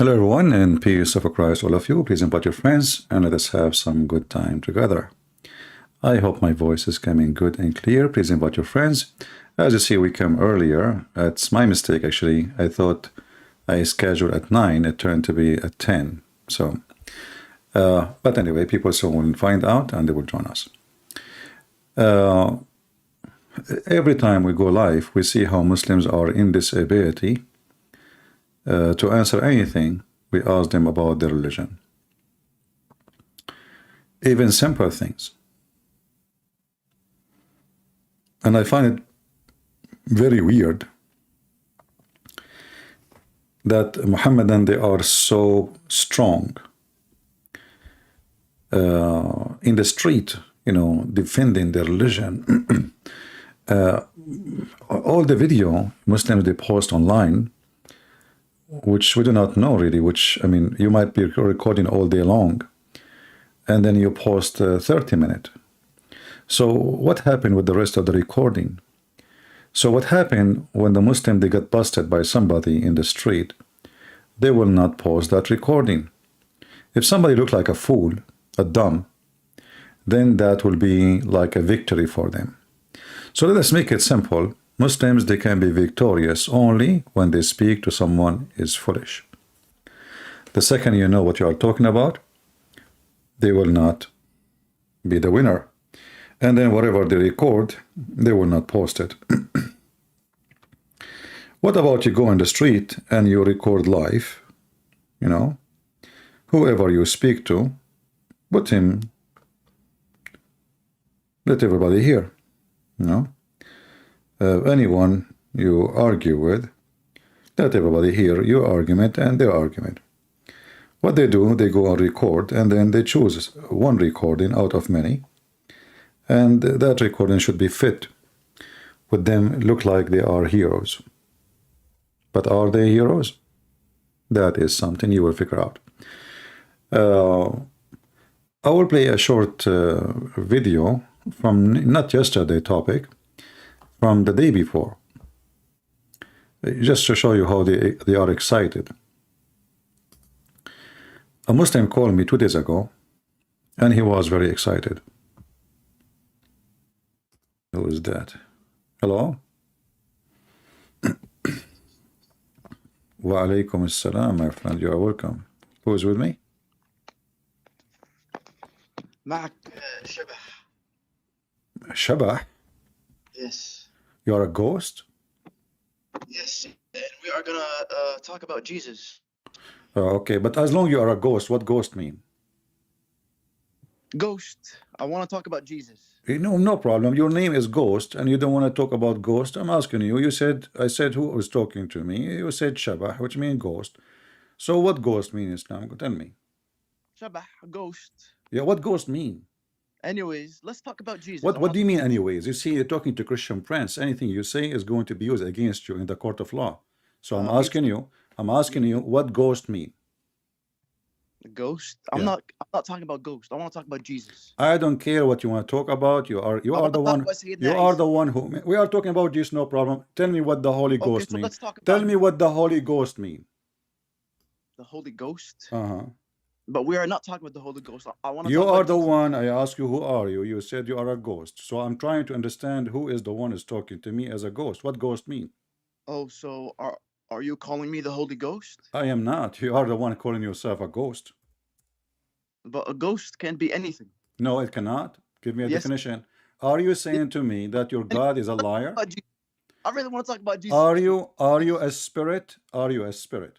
Hello everyone, and peace of Christ all of you. Please invite your friends and let us have some good time together. I hope my voice is coming good and clear. Please invite your friends. As you see, we came earlier. It's my mistake actually. I thought I scheduled at 9. It turned to be at 10. So, but anyway, people soon will find out and they will join us. Every time we go live, we see how Muslims are in this ability to answer anything we ask them about their religion. Even simple things. And I find it very weird that Mohammedan, they are so strong in the street, you know, defending their religion. All the video Muslims they post online, which we do not know really, which, I mean, you might be recording all day long, and then you post 30 minutes. So what happened with the rest of the recording? So what happened when the Muslim, they get busted by somebody in the street, they will not post that recording. If somebody look like a fool, a dumb, then that will be like a victory for them. So let us make it simple. Muslims, they can be victorious only when they speak to someone is foolish. The second you know what you are talking about, they will not be the winner. And then whatever they record, they will not post it. What about you go in the street and you record live, you know, whoever you speak to, put him, let everybody hear, you know. Anyone you argue with, let everybody hear your argument and their argument. What they do, they go and record, and then they choose one recording out of many, and that recording should be fit with them, look like they are heroes. But are they heroes? That is something you will figure out. I will play a short video from not yesterday topic, from the day before, just to show you how they are excited. A Muslim called me 2 days ago, and he was very excited. Who is that? Hello? Wa alaikum assalam, my friend. You are welcome. Who is with me? معك شبح. Shabah? Yes. You are a ghost? Yes. And we are gonna talk about Jesus. Okay, but as long you are a ghost, what ghost mean? Ghost. I want to talk about Jesus. No, no problem. Your name is Ghost, and you don't want to talk about Ghost. I'm asking you. You said, I said, who was talking to me? You said Shabah, which means ghost. So what ghost mean in Islam? Tell me. Shabah, ghost. Yeah, what ghost mean? Anyways, let's talk about Jesus. What do you mean anyways? You see, you're talking to Christian prince. Anything you say is going to be used against you in the court of law. So I'm asking you, what ghost mean? Ghost? I'm not talking about ghost. I want to talk about Jesus. I don't care what you want to talk about. You are the one. You are the one who. We are talking about Jesus, no problem. Tell me what the Holy Ghost means. Tell me what the Holy Ghost mean. The Holy Ghost? Uh-huh. But we are not talking about the Holy Ghost. I want to. You are the one. I ask you, who are you? You said you are a ghost. So I'm trying to understand who is the one who's talking to me as a ghost. What ghost mean? Oh, so are you calling me the Holy Ghost? I am not. You are the one calling yourself a ghost. But a ghost can be anything. No, it cannot. Give me a definition. Are you saying to me that your God is a liar? I really want to talk about Jesus. Are you a spirit? Are you a spirit?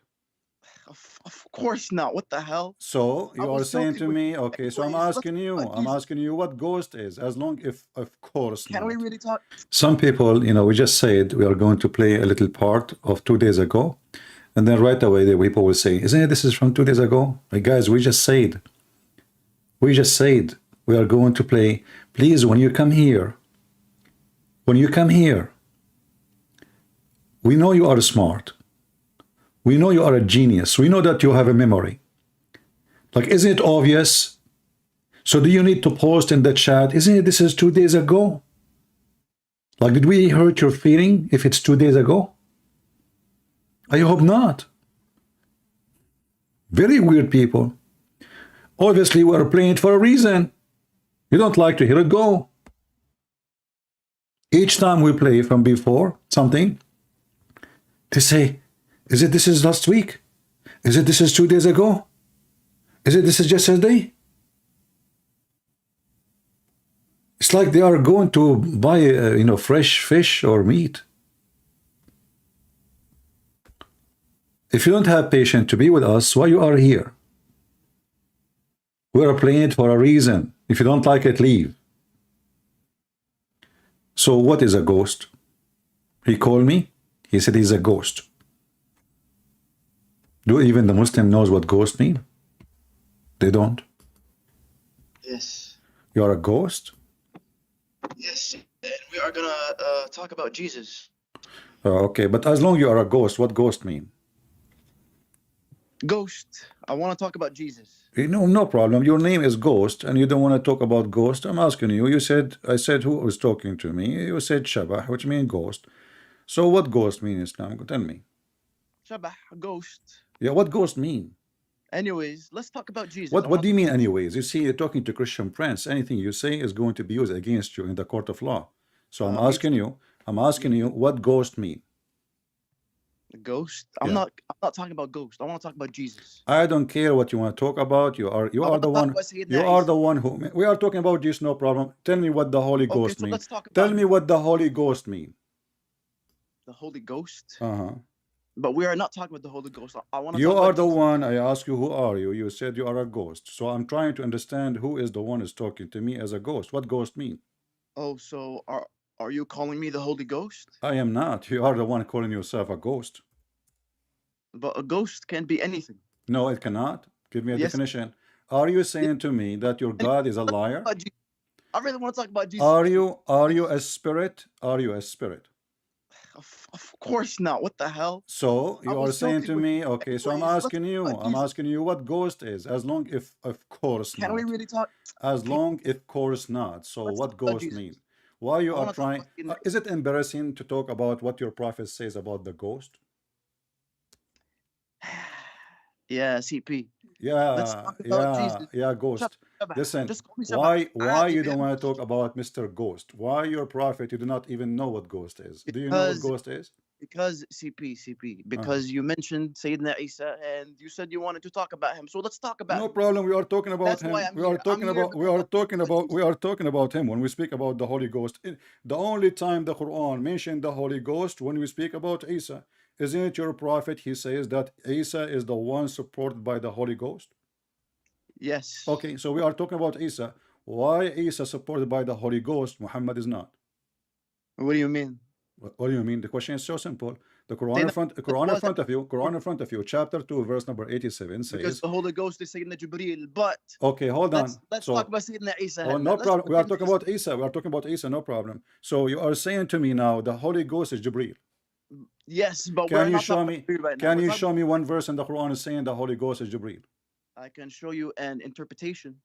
Of course not. What the hell? So you are saying to me, okay, so I'm asking you what ghost is, as long if of course can we really talk? Some people, you know, we just said we are going to play a little part of 2 days ago, and then right away the people will say, isn't it this is from 2 days ago? Like, guys, we just said we are going to play. Please, when you come here, we know you are smart. We know you are a genius. We know that you have a memory. Like, isn't it obvious? So do you need to post in the chat, isn't it this is 2 days ago? Like, did we hurt your feeling if it's 2 days ago? I hope not. Very weird people. Obviously, we're playing it for a reason. You don't like to hear it, go. Each time we play from before something, they say, is it this is last week? Is it this is 2 days ago? Is it this is just yesterday? It's like they are going to buy, fresh fish or meat. If you don't have patience to be with us, why you are here? We are playing it for a reason. If you don't like it, leave. So what is a ghost? He called me. He said he's a ghost. Do even the Muslim knows what ghost mean? They don't. Yes. You are a ghost? Yes. And we are gonna talk about Jesus. Okay, but as long you are a ghost, what ghost mean? Ghost. I want to talk about Jesus. No problem. Your name is Ghost, and you don't want to talk about Ghost. I'm asking you. You said, I said, who was talking to me? You said Shabah, which means ghost. So what ghost mean in Islam? Tell me. Shabah, ghost. Yeah, what ghost mean? Anyways, let's talk about Jesus. What do you mean anyways? You see, you're talking to Christian Prince. Anything you say is going to be used against you in the court of law. So I'm asking you, what ghost mean? Ghost? I'm not talking about ghost. I want to talk about Jesus. I don't care what you want to talk about. You are the one who we are talking about Jesus, no problem. Tell me what the Holy Ghost mean. Tell me what the Holy Ghost mean. The Holy Ghost? Uh-huh. But we are not talking about the Holy Ghost. I want to You are the one. I ask you, who are you? You said you are a ghost. So I'm trying to understand who is the one who's talking to me as a ghost. What ghost mean? Oh, so are you calling me the Holy Ghost? I am not. You are the one calling yourself a ghost. But a ghost can be anything. No, it cannot. Give me a definition. Are you saying to me that your God is a liar? I really want to talk about Jesus. Are you a spirit? Are you a spirit? Of course not. What the hell? So you are saying to me, okay, so I'm asking you what ghost is, as long if of course not. Can we really talk? As long if course not. So what ghost mean? Why you are trying? Is it embarrassing to talk about what your prophet says about the ghost? Yeah, CP. Yeah, ghost. Listen, why you don't want to talk about Mr. Ghost? Why your prophet, you do not even know what ghost is? Do you know what ghost is? Because CP, because you mentioned Sayyidina Isa and you said you wanted to talk about him. So let's talk about him. No problem. We are talking about him. We are talking about him when we speak about the Holy Ghost. The only time the Quran mentioned the Holy Ghost when we speak about Isa. Isn't it your prophet? He says that Isa is the one supported by the Holy Ghost. Yes. Okay, so we are talking about Isa. Why Isa supported by the Holy Ghost? Muhammad is not. What do you mean? What do you mean? The question is so simple. The Quran in front of you, chapter 2, verse number 87 says. Because the Holy Ghost is Sayyidina Jibreel, but. Okay, hold on. Let's talk about Sayyidina Isa. Oh, no problem. We are talking about Isa. We are talking about Isa. No problem. So you are saying to me now, the Holy Ghost is Jibreel. Yes, but can you show me? Can you show me one verse in the Quran is saying the Holy Ghost is Jibreel? I can show you an interpretation.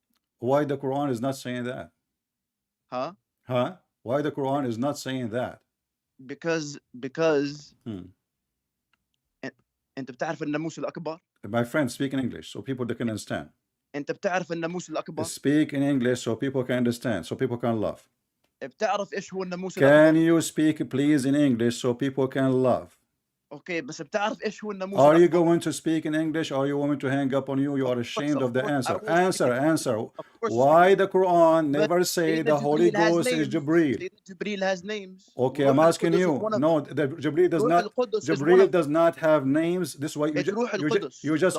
Why the Quran is not saying that? Huh? Why the Quran is not saying that? Because انت بتعرف الناموس الأكبر? My friend, speak in English so people can understand. انت بتعرف الناموس الأكبر? Speak in English so people can understand, so people can laugh. بتعرف إيش هو الناموس الأكبر؟ Can you speak please in English so people can laugh? Okay, بس بتعرف إيش هو الناموس Are you الأكبر؟ going to speak in English or you want me to hang up on you? You are ashamed of the answer. Answer. Why the Quran never say the Holy Ghost is Jibreel? Jibreel has names. Okay, I'm asking you. No, the Jibreel does not have names. This is why you just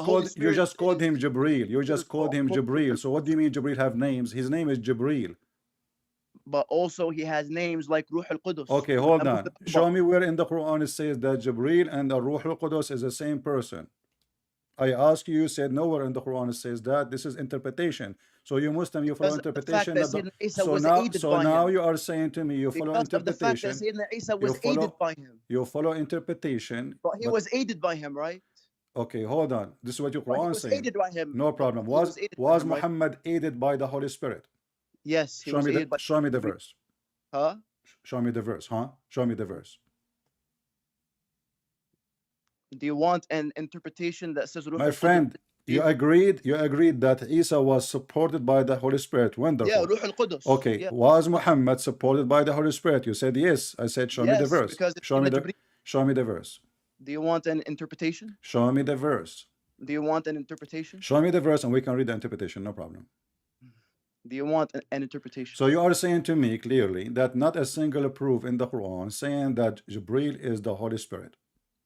called him Jibreel. You just called him Jibreel. So what do you mean Jibreel have names? His name is Jibreel. But also he has names like Ruh al-Qudus. Okay, hold on. Show me where in the Quran it says that Jibreel and the Ruh al-Qudus is the same person. I asked you, you said nowhere in the Quran it says that. This is interpretation. So you Muslim, you follow interpretation. So now you are saying to me, you follow interpretation. You follow interpretation. But he was aided by him, right? Okay, hold on. This is what your Quran is saying. Aided by him. No problem. Was Muhammad aided by the Holy Spirit? Yes. Show me the verse. Huh? Show me the verse. Show me the verse. Do you want an interpretation that says my friend, You agreed that Isa was supported by the Holy Spirit. Yeah, Wonderful. Ruh al-Qudus. Okay, Yeah. was Muhammad supported by the Holy Spirit? You said yes. I said show me the Yes, verse. because it's Show me given to the show me the verse. Do you want an interpretation? Show me the verse. Do you want an interpretation? Show me the verse and we can read the interpretation, no problem. Do you want an interpretation? So you are saying to me clearly that not a single proof in the Quran saying that Jibril is the Holy Spirit.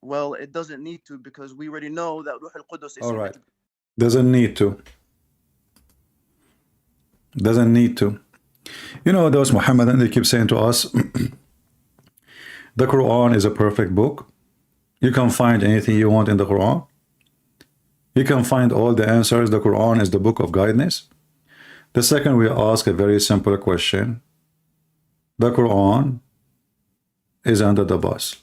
Well, it doesn't need to, because we already know that Ruh al-Qudus is All right. sent. Doesn't need to. Doesn't need to. You know, those Muhammadan, they keep saying to us, the Quran is a perfect book. You can find anything you want in the Quran. You can find all the answers. The Quran is the book of guidance. The second, we ask a very simple question. The Quran is under the bus.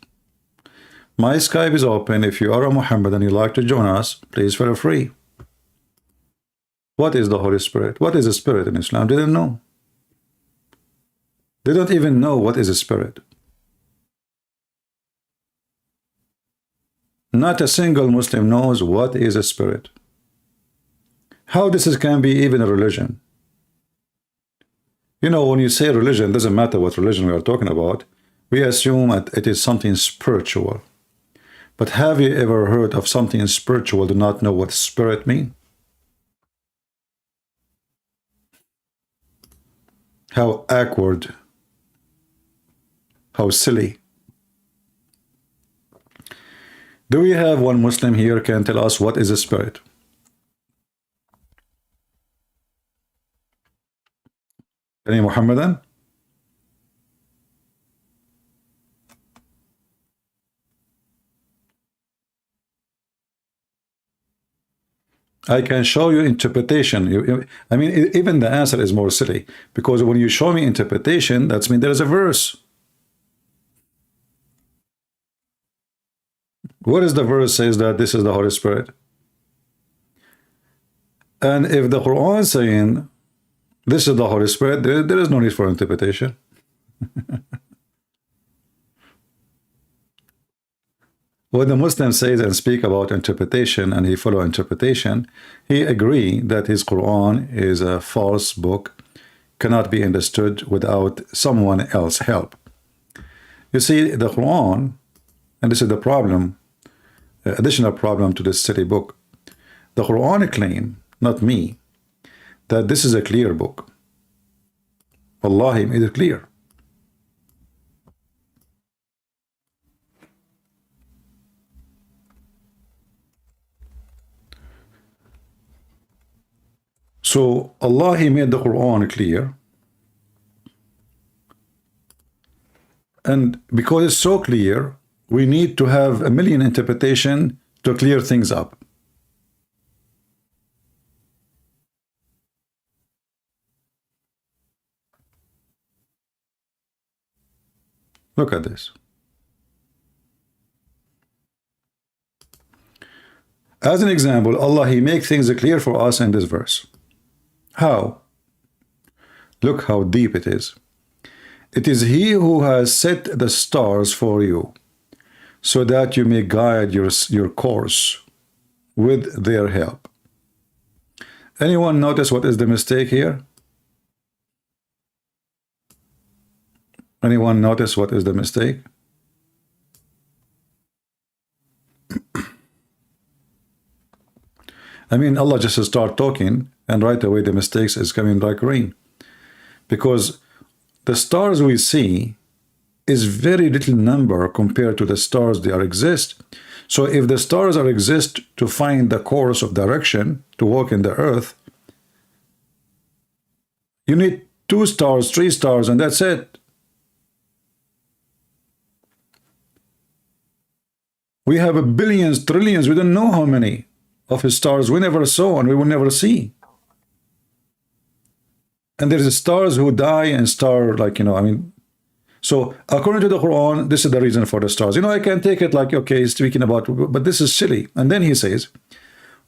My Skype is open. If you are a Muhammad and you like to join us, please feel free. What is the Holy Spirit? What is a spirit in Islam? They didn't know. They don't even know what is a spirit. Not a single Muslim knows what is a spirit. How this can be even a religion? You know, when you say religion, it doesn't matter what religion we are talking about. We assume that it is something spiritual. But have you ever heard of something spiritual do not know what spirit means? How awkward. How silly. Do we have one Muslim here can tell us what is a spirit? Any Muhammadan? I can show you interpretation. I mean, even the answer is more silly, because when you show me interpretation, that's mean there is a verse. What is the verse says that this is the Holy Spirit? And if the Quran is saying this is the Holy Spirit, there is no need for interpretation. When the Muslim says and speak about interpretation and he follow interpretation, he agree that his Quran is a false book, cannot be understood without someone else's help. You see, the Quran, and this is the problem, additional problem to this silly book, the Quran claim, not me, that this is a clear book. Wallahi, it is clear. So Allah, He made the Quran clear, and because it's so clear, we need to have a million interpretation to clear things up. Look at this. As an example, Allah, He makes things clear for us in this verse. How? Look how deep it is. It is He who has set the stars for you, so that you may guide your course with their help. Anyone notice what is the mistake here? Anyone notice what is the mistake? I mean, Allah just start talking, and right away the mistakes is coming like rain. Because the stars we see is very little number compared to the stars that exist. So if the stars are exist to find the course of direction, to walk in the earth, you need 2 stars, 3 stars, and that's it. We have billions, trillions, we don't know how many of his stars we never saw and we will never see. And there's stars who die and star, like, you know, I mean, so according to the Quran, this is the reason for the stars. You know, I can take it like, okay, he's speaking about, but this is silly. And then he says,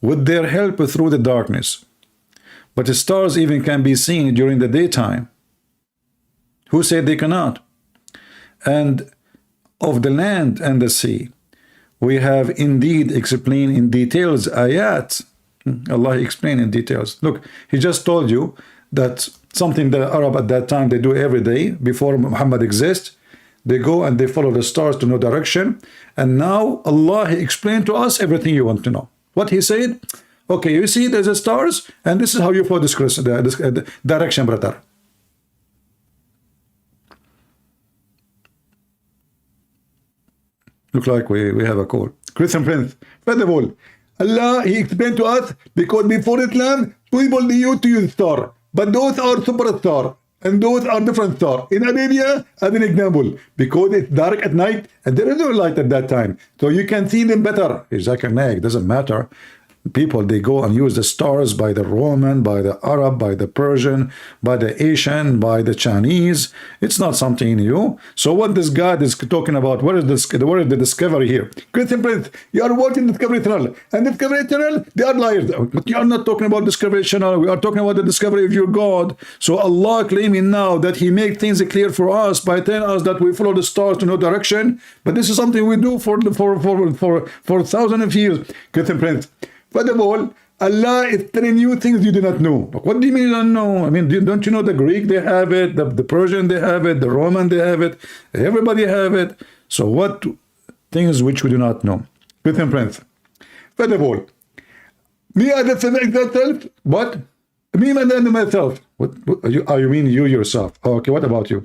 with their help through the darkness. But the stars even can be seen during the daytime. Who said they cannot? And of the land and the sea, we have indeed explained in details ayat, Allah explained in details. Look, he just told you that something the Arab at that time they do every day before Muhammad exists. They go and they follow the stars to no direction. And now Allah, he explained to us everything you want to know. What he said, okay, you see there's a stars, and this is how you follow the direction, brother. Look like we have a call. Christian Prince, first of all, Allah, he explained to us because before Islam, people they used to use star, but those are superstar, and those are different star. In Arabia, as an example, because it's dark at night, and there is no light at that time, so you can see them better. It's like a Naik, doesn't matter. People, they go and use the stars by the Roman, by the Arab, by the Persian, by the Asian, by the Chinese. It's not something new. So what this God is talking about, where is the discovery here? Christian Prince, you are watching Discovery Channel, and Discovery Channel, they are liars. But you are not talking about Discovery Channel, we are talking about the discovery of your God. So Allah claiming now that he made things clear for us by telling us that we follow the stars to no direction, but this is something we do for thousands of years. Christian Prince, first of all, Allah is telling you things you do not know. But what do you mean you don't know? I mean, don't you know the Greek, they have it, the Persian, they have it, the Roman, they have it, everybody have it. So what things which we do not know? Christian Prince, first of all, me as a myself, what? Me myself. What you mean you yourself? Okay, what about you?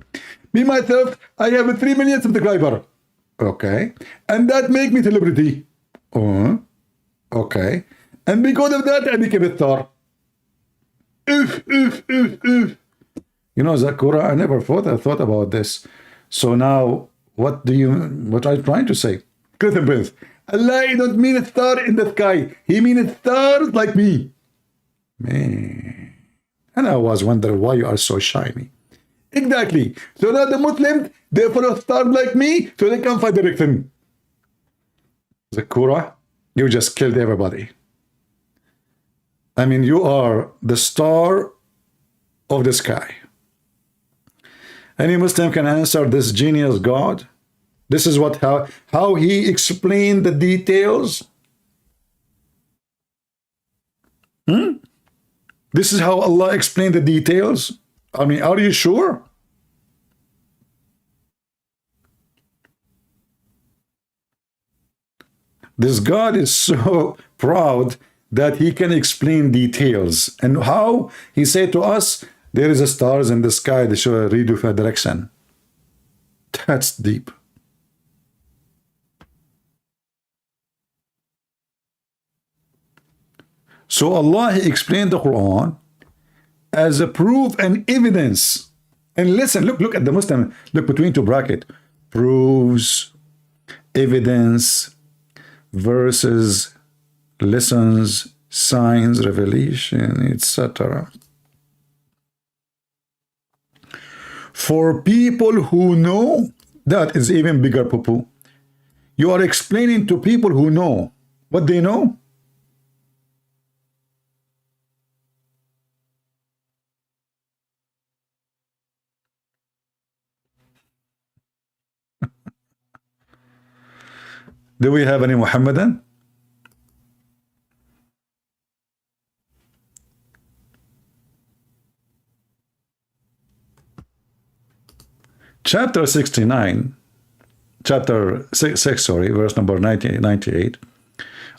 Me myself, I have a 3 million subscriber. Okay. And that make me celebrity. Okay. And because of that, I became a star. You know, Zakura, I never thought about this. So now, what are you trying to say? Christian Prince, Allah don't mean a star in the sky. He means stars like me. Man. And I was wondering why you are so shiny. Exactly. So now the Muslims, they follow stars like me, so they can find direction. Zakura, you just killed everybody. I mean, you are the star of the sky. Any Muslim can answer this genius God? This is how he explained the details. This is how Allah explained the details. I mean, are you sure? This God is so proud that he can explain details. And how? He said to us, there is a stars in the sky that show a read of a direction. That's deep. So Allah, he explained the Quran as a proof and evidence. And listen, look at the Muslim, look between two brackets. Proofs, evidence, verses, lessons, signs, revelation, etc. For people who know, that is even bigger poo-poo. You are explaining to people who know what they know. Do we have any Muhammadan? Chapter 69, chapter 6, sorry, verse number 98.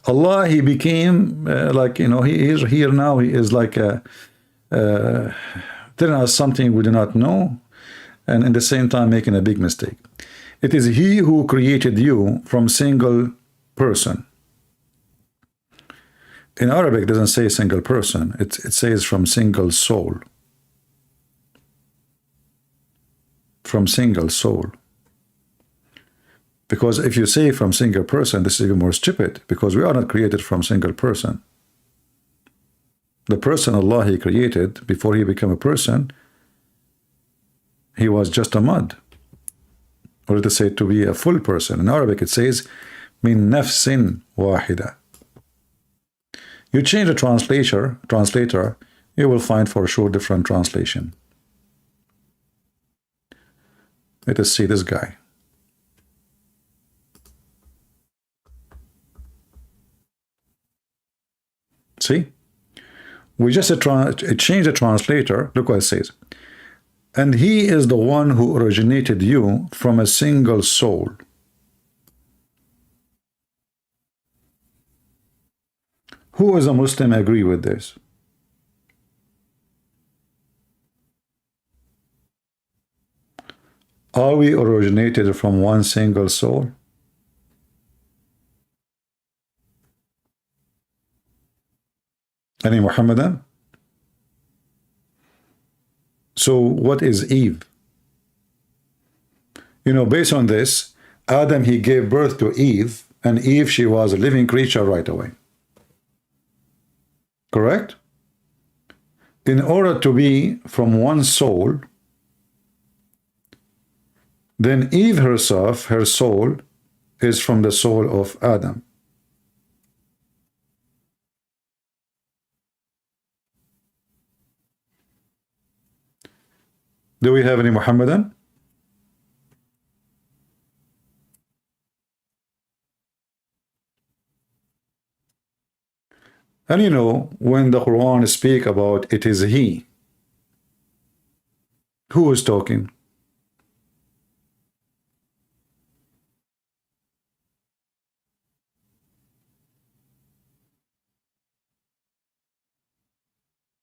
Allah, he became like, you know, he is here now, he is like telling us something we do not know, and in the same time making a big mistake. It is he who created you from single person. In Arabic, it doesn't say single person, it says from single soul. From single soul. Because if you say from single person, this is even more stupid, because we are not created from single person. The person Allah, he created, before he became a person, he was just a mud. Or to say to be a full person. In Arabic it says, min nafsin wahida. You change the translator, you will find for sure different translation. Let us see this guy. See? We just change the translator. Look what it says. And he is the one who originated you from a single soul. Who is a Muslim agree with this? Are we originated from one single soul? Any Muhammadan? So what is Eve? You know, based on this, Adam, he gave birth to Eve, and Eve, she was a living creature right away. Correct? In order to be from one soul, then Eve herself, her soul, is from the soul of Adam. Do we have any Muhammadan? And you know, when the Quran speak about it is he, who is talking?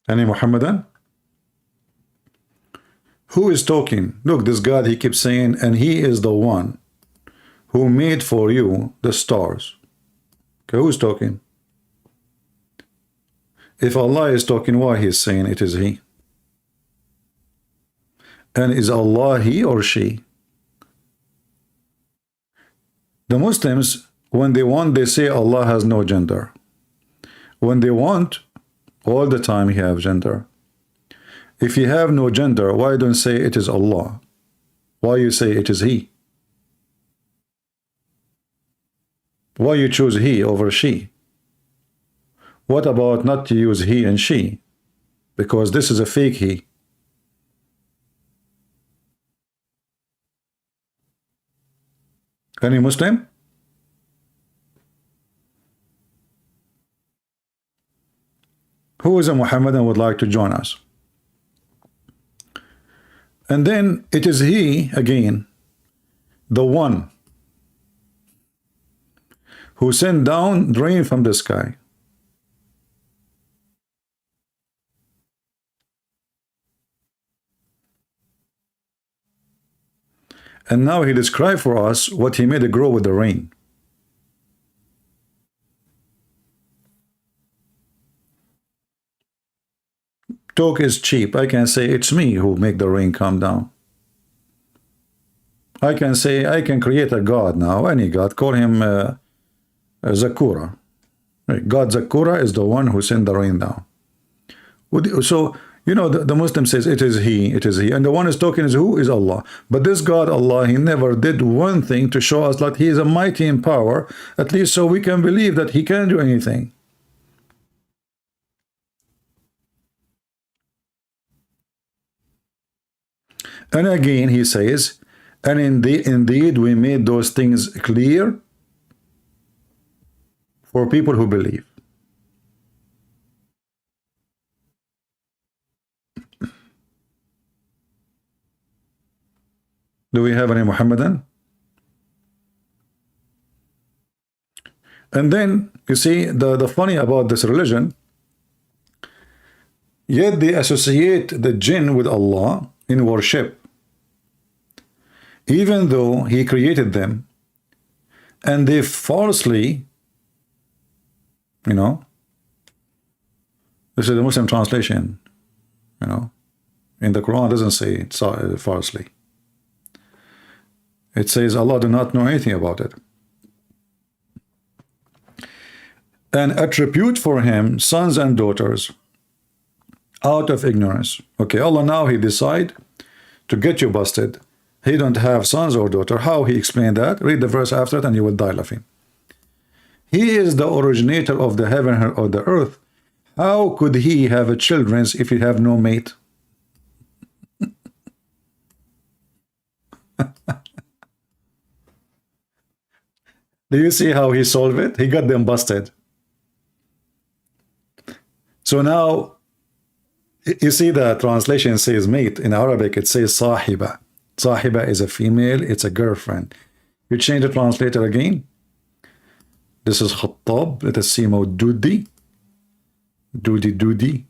Any Muhammadan? Who is talking? Look, this God, he keeps saying, and he is the one who made for you the stars. Okay, who's talking? If Allah is talking, why he is saying it is he? And is Allah he or she? The Muslims, when they want, they say Allah has no gender. When they want, all the time he have gender. If you have no gender, why don't say it is Allah? Why you say it is he? Why you choose he over she? What about not to use he and she? Because this is a fake he. Any Muslim? Who is a Muhammadan would like to join us? And then it is he again, the one who sent down rain from the sky. And now he described for us what he made it grow with the rain. Talk is cheap. I can say it's me who make the rain come down. I can say I can create a god now, any god, call him Zakura. God Zakura is the one who sent the rain down. So, you know, the Muslim says it is he, and the one who's talking is who? Is Allah. But this God, Allah, he never did one thing to show us that he is a mighty in power, at least so we can believe that he can do anything. And again he says, and indeed we made those things clear for people who believe. Do we have any Muhammadan? And then you see the funny about this religion, yet they associate the jinn with Allah in worship, even though he created them, and they falsely, you know, this is the Muslim translation, you know, in the Quran it doesn't say it falsely. It says Allah do not know anything about it. And attribute for him sons and daughters out of ignorance. Okay, Allah now he decide to get you busted. He don't have sons or daughter. How he explained that? Read the verse after it and you will die laughing. He is the originator of the heaven or the earth. How could he have a children if he have no mate? Do you see how he solved it? He got them busted. So now You see, the translation says mate. In Arabic, it says sahiba. Sahiba is a female, it's a girlfriend. You change the translator again. This is Khattab. Let us see Dudi. Dudi.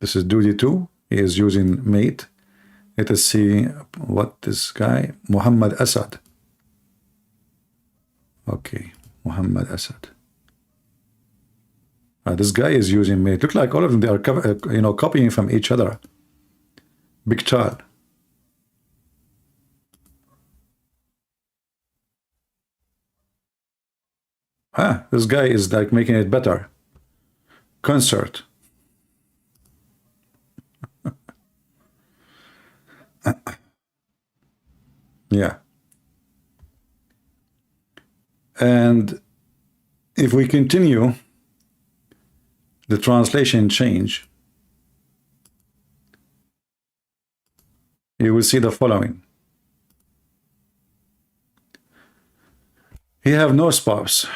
This is Dudi too. He is using mate. Let us see what this guy, Muhammad Asad. Okay, Muhammad Asad. This guy is using mate. Look like all of them, they are copying from each other. Big child. This guy is like making it better. Concert. Yeah. And if we continue the translation change, you will see the following. He have no spouse.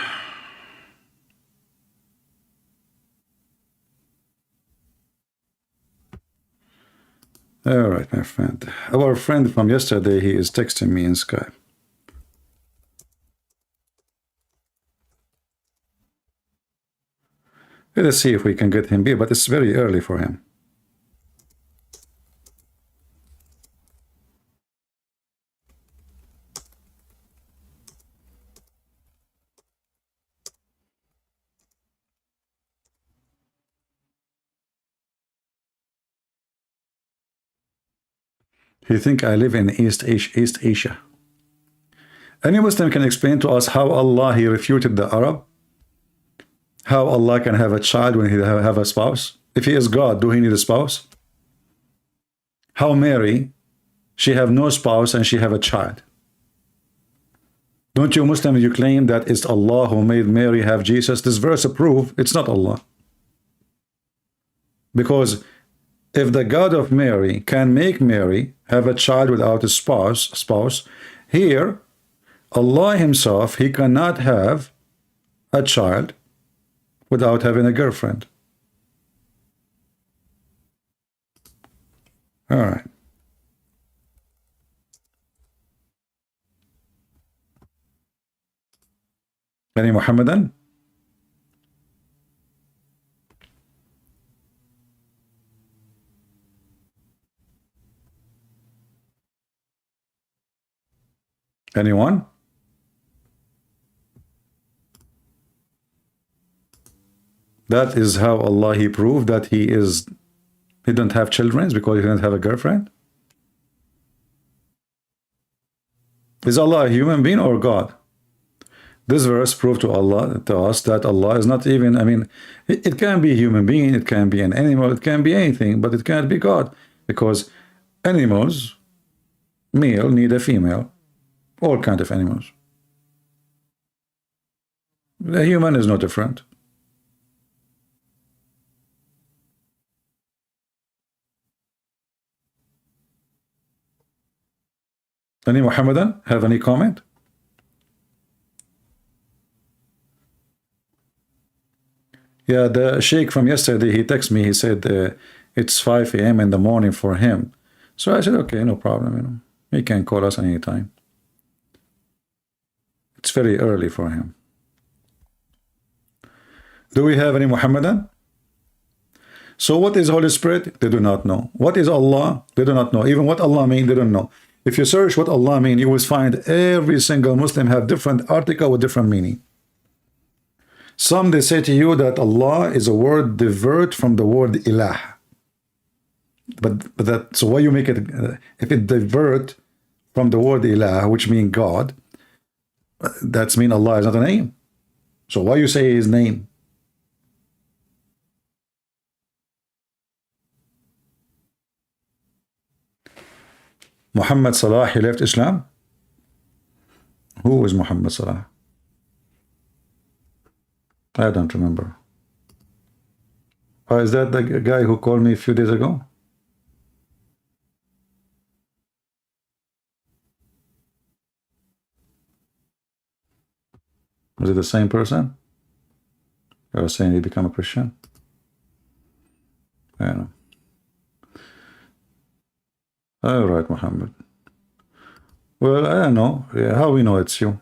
All right, my friend. Our friend from yesterday, he is texting me in Skype. Let us see if we can get him here, but it's very early for him. You think I live in East Asia? Any Muslim can explain to us how Allah, he refuted the Arab? How Allah can have a child when he have a spouse? If he is God, do he need a spouse? How Mary, she have no spouse and she have a child? Don't you Muslims, you claim that it's Allah who made Mary have Jesus? This verse prove it's not Allah. Because if the God of Mary can make Mary have a child without a spouse, here, Allah himself, he cannot have a child without having a girlfriend. All right. Any Muhammadan? Anyone? That is how Allah, he proved that he don't have children because he didn't have a girlfriend. Is Allah a human being or God? This verse proved to us that Allah is not even, I mean, it can be a human being, it can be an animal, it can be anything, but it can't be God, because animals, male need a female, all kind of animals. The human is no different. Any Muhammadan have any comment? Yeah, the sheikh from yesterday, he texted me, he said it's 5 a.m. in the morning for him. So I said, okay, no problem, he can call us anytime. It's very early for him. Do we have any Muhammadan? So what is Holy Spirit? They do not know. What is Allah? They do not know. Even what Allah means, they don't know. If you search what Allah means, you will find every single Muslim have different article with different meaning. Some, they say to you that Allah is a word divert from the word ilah. But that, so why you make it, if it divert from the word ilah, which means God, that's mean Allah is not a name. So why you say his name? Muhammad Salah, he left Islam? Who is Muhammad Salah? I don't remember. Is that the guy who called me a few days ago? Is it the same person? You were saying he become a Christian? I don't know. All right, Mohammed. Well, I don't know. How we know it's you?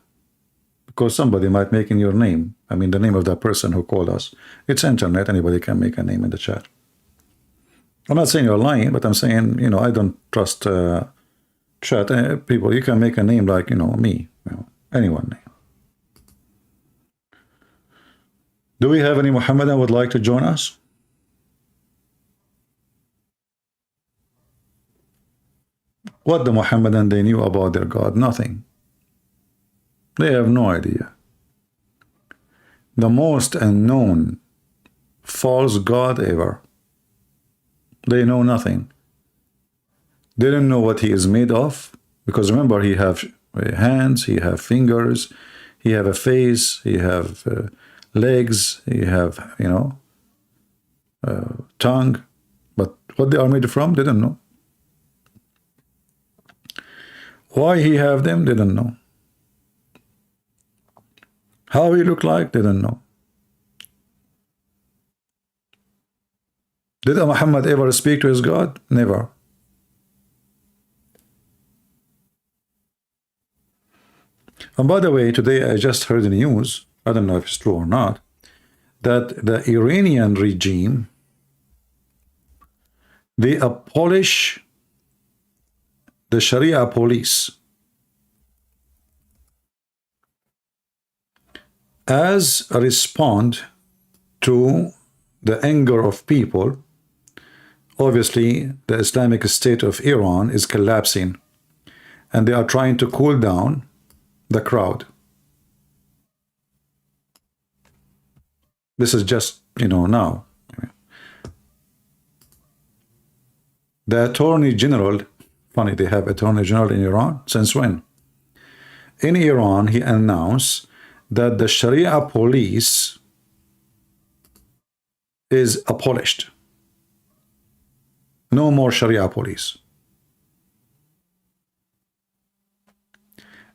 Because somebody might make in your name. I mean, the name of that person who called us. It's internet. Anybody can make a name in the chat. I'm not saying you're lying, but I'm saying, you know, I don't trust chat people. You can make a name like, you know, me. You know, anyone name. Do we have any Muhammadan would like to join us? What the Muhammadan they knew about their God? Nothing. They have no idea. The most unknown false God ever. They know nothing. They don't know what he is made of, because remember, he have hands, he have fingers, he have a face, he have legs, he have, you know, tongue. But what they are made from, they don't know. Why he have them, they don't know. How he look like, they don't know. Did Muhammad ever speak to his God? Never. And by the way, today I just heard in the news, I don't know if it's true or not, that the Iranian regime, they abolish the Sharia police as a response to the anger of people. Obviously, the Islamic State of Iran is collapsing, and they are trying to cool down the crowd. This is just, you know, now. The Attorney General, funny, they have Attorney General in Iran? Since when? In Iran, he announced that the Sharia police is abolished. No more Sharia police.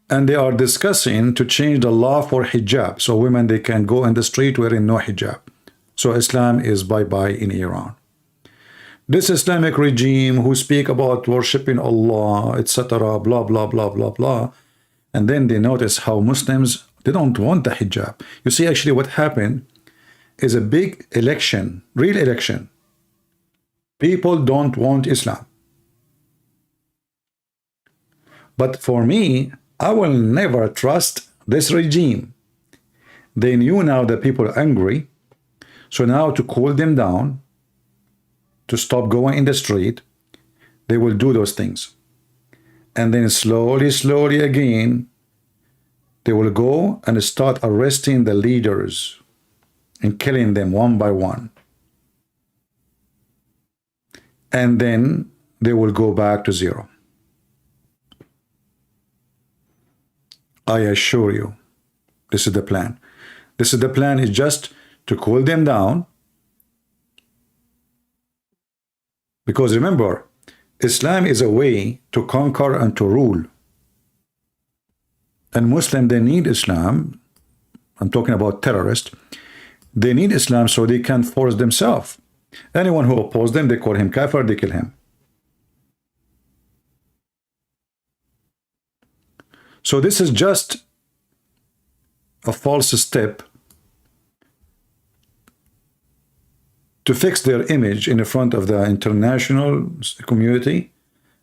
And they are discussing to change the law for hijab, so women, they can go in the street wearing no hijab. So Islam is bye-bye in Iran. This Islamic regime who speak about worshiping Allah, etc., blah, blah, blah, blah, blah, and then they notice how Muslims, they don't want the hijab. You see, actually what happened is a big election, real election. People don't want Islam. But for me, I will never trust this regime. They knew now that people are angry, so now to cool them down, to stop going in the street, they will do those things. And then slowly, slowly again, they will go and start arresting the leaders and killing them one by one. And then they will go back to zero. I assure you, this is the plan. This is the plan, is just to cool them down. Because remember, Islam is a way to conquer and to rule. And Muslim, they need Islam. I'm talking about terrorists. They need Islam so they can force themselves. Anyone who opposes them, they call him kafir, they kill him. So this is just a false step to fix their image in front of the international community,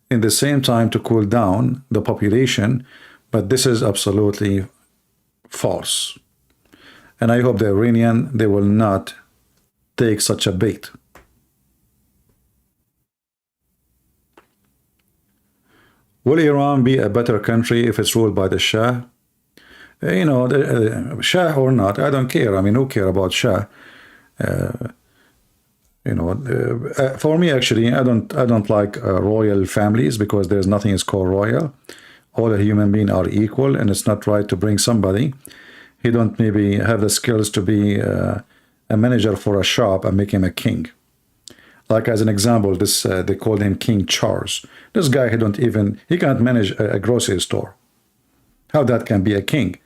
in the same time to cool down the population. But this is absolutely false. And I hope the Iranian, they will not take such a bait. Will Iran be a better country if it's ruled by the Shah? You know, the Shah or not, I don't care. I mean, who care about Shah? You know, for me, actually, I don't like royal families, because there's nothing is called royal. All the human beings are equal, and it's not right to bring somebody. He don't maybe have the skills to be a manager for a shop and make him a king. Like as an example, this they called him King Charles. This guy, he can't manage a grocery store. How that can be a king?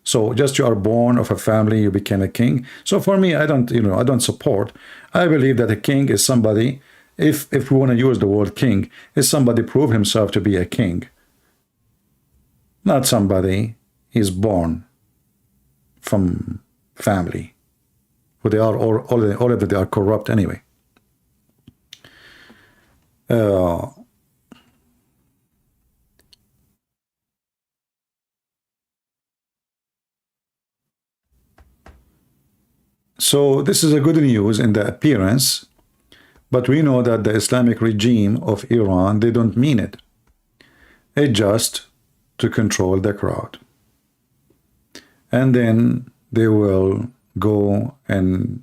So just you are born of a family, you became a king. So for me, I don't, I don't support. I believe that a king is somebody, if we want to use the word king, is somebody prove himself to be a king. Not somebody is born from family, who they are already they are corrupt anyway. So this is a good news in the appearance, but we know that the Islamic regime of Iran, they don't mean it. It's just to control the crowd. And then they will go and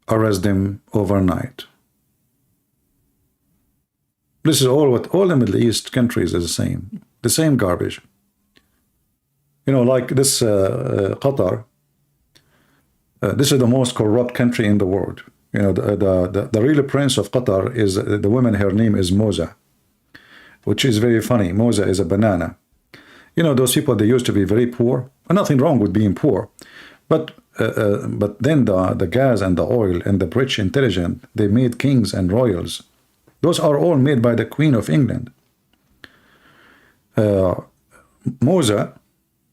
arrest them overnight. This is all the Middle East countries is the same garbage. Like this Qatar, this is the most corrupt country in the world. The real prince of Qatar is the woman, her name is Moza, which is very funny. Moza is a banana. Those people, they used to be very poor. Nothing wrong with being poor. But then the gas and the oil and the rich intelligent, they made kings and royals. Those are all made by the Queen of England. Moza,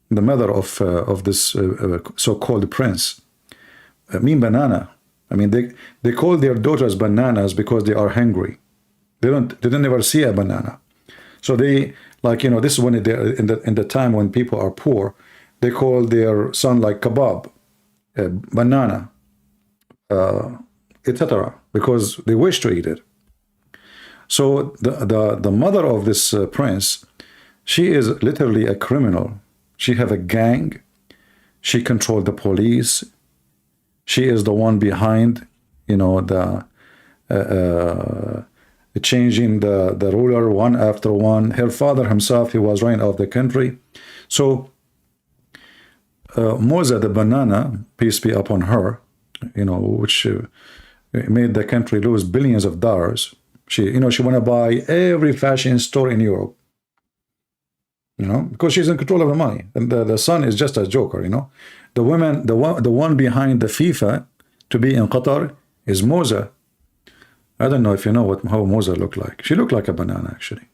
the mother of this so-called prince, mean banana. I mean, they call their daughters bananas because they are hungry. They never see a banana. So they, like, this is when they in the time when people are poor, they call their son like kebab, banana, etc., because they wish to eat it. So the mother of this prince, she is literally a criminal. She have a gang. She controlled the police. She is the one behind, the changing the ruler one after one. Her father himself, he was running off the country. So Moza the banana, peace be upon her, which made the country lose billions of dollars. She want to buy every fashion store in Europe, because she's in control of the money, and the son is just a joker. The woman, the one behind the FIFA to be in Qatar is Moza. I don't know if you know how Moza looked like. She looked like a banana, actually.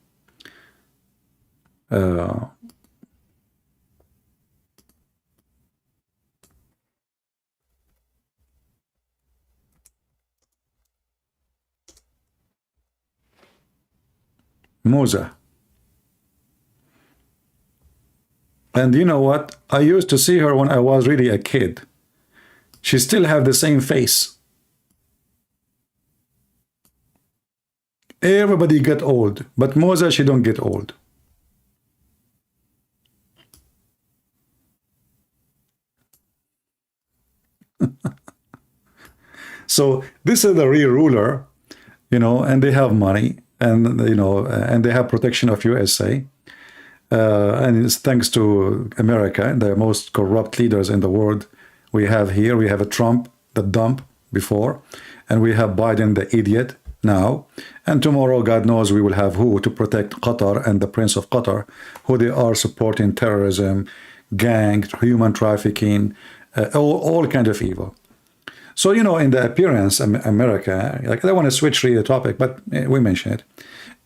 Moza. And you know what? I used to see her when I was really a kid. She still have the same face. Everybody get old, but Moza, she don't get old. So this is the real ruler, and they have money, and and they have protection of USA. And it's thanks to America, the most corrupt leaders in the world we have here. We have a Trump, the dump, before, and we have Biden, the idiot, now. And tomorrow, God knows, we will have who to protect Qatar and the Prince of Qatar, who they are supporting terrorism, gang, human trafficking, all kind of evil. So, in the appearance, America, like, I don't want to switch really the topic, but we mention it.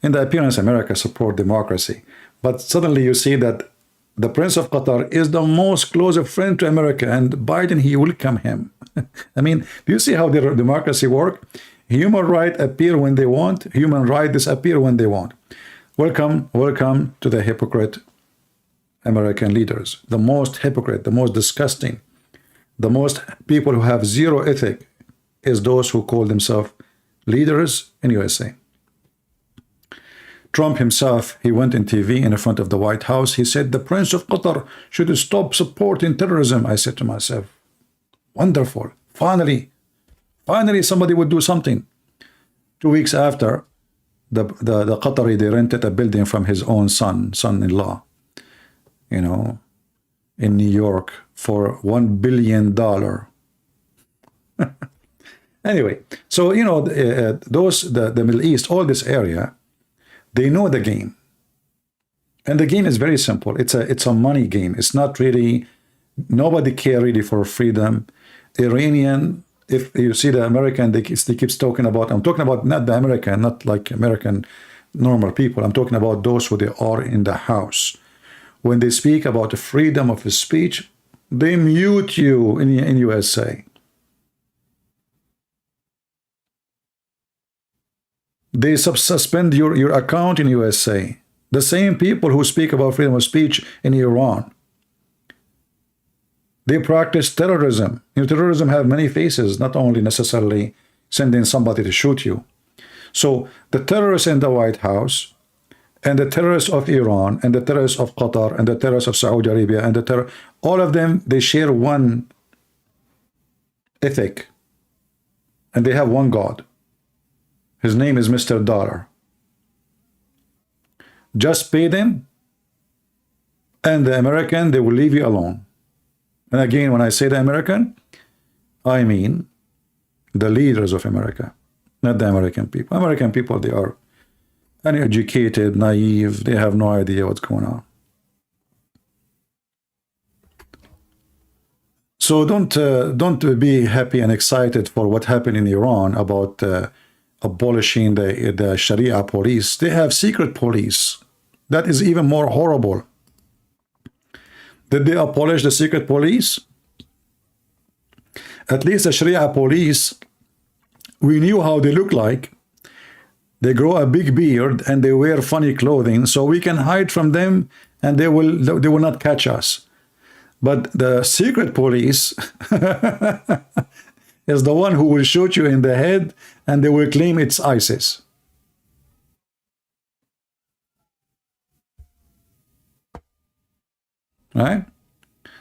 In the appearance, America support democracy. But suddenly you see that the Prince of Qatar is the most close friend to America, and Biden, he welcome him. I mean, do you see how the democracy work? Human rights appear when they want. Human rights disappear when they want. Welcome to the hypocrite American leaders. The most hypocrite, the most disgusting, the most people who have zero ethic is those who call themselves leaders in USA. Trump himself, he went in TV in front of the White House. He said, the Prince of Qatar should stop supporting terrorism. I said to myself, wonderful. Finally somebody would do something. 2 weeks after, the Qatari, they rented a building from his own son-in-law, in New York for $1 billion. Anyway, so, the Middle East, all this area, they know the game. And the game is very simple. It's a money game. It's not really, nobody care really for freedom. Iranian, if you see the American, they keep talking about, I'm talking about not the American, not like American normal people. I'm talking about those who they are in the house. When they speak about the freedom of speech, they mute you in USA. They suspend your account in USA. The same people who speak about freedom of speech in Iran. They practice terrorism. You know, terrorism have many faces, not only necessarily sending somebody to shoot you. So the terrorists in the White House, and the terrorists of Iran, and the terrorists of Qatar, and the terrorists of Saudi Arabia, and all of them, they share one ethic, and they have one God. His name is Mr. Dollar. Just pay them, and the American, they will leave you alone. And again, when I say the American, I mean the leaders of America, not the American people. American people, they are uneducated, naive, they have no idea what's going on. So don't be happy and excited for what happened in Iran about abolishing the Sharia police. They have secret police. That is even more horrible. Did they abolish the secret police? At least the Sharia police, we knew how they look like. They grow a big beard and they wear funny clothing, so we can hide from them and they will not catch us. But the secret police is the one who will shoot you in the head and they will claim it's ISIS. Right?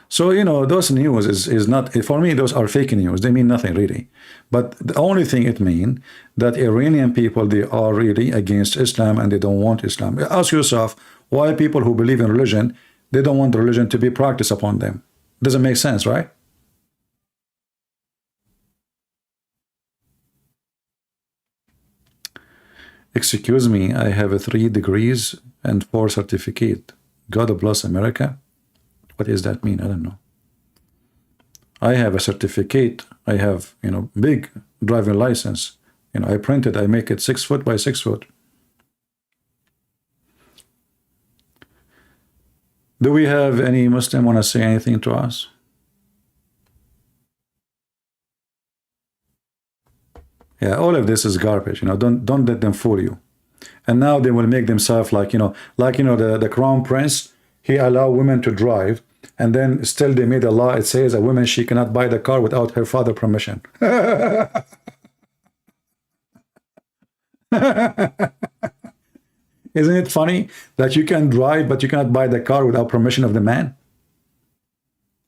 So, you know, those news is not, for me, those are fake news. They mean nothing really. But the only thing it means that Iranian people, they are really against Islam and they don't want Islam. Ask yourself why people who believe in religion, they don't want religion to be practiced upon them. Doesn't make sense, right? Excuse me, I have 3 degrees and 4 certificates. God bless America. What does that mean? I don't know. I have a certificate. I have, you know, big driving license. You know, I printed, I make it 6 foot by 6 foot. Do we have any Muslim want to say anything to us? Yeah, all of this is garbage. You know, don't let them fool you. And now they will make themselves like, the crown prince, he allowed women to drive, and then still they made a law. It says a woman, she cannot buy the car without her father permission. Isn't it funny that you can drive, but you cannot buy the car without permission of the man?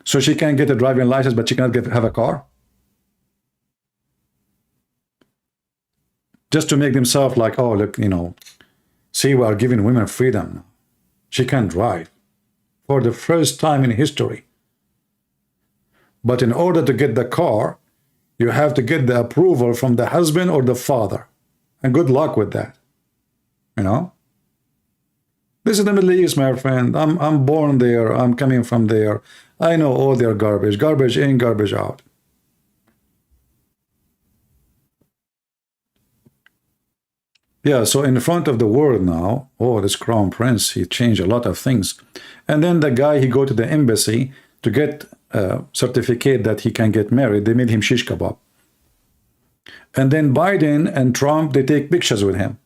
So she can get a driving license, but she cannot have a car? Just to make themselves like, oh, look, you know, see, we are giving women freedom. She can drive for the first time in history. But in order to get the car, you have to get the approval from the husband or the father. And good luck with that. You know? This is the Middle East, my friend. I'm born there. I'm coming from there. I know all their garbage. Garbage in, garbage out. Yeah, so in front of the world now, oh, this crown prince, he changed a lot of things. And then the guy, he go to the embassy to get a certificate that he can get married. They made him shish kebab. And then Biden and Trump, they take pictures with him.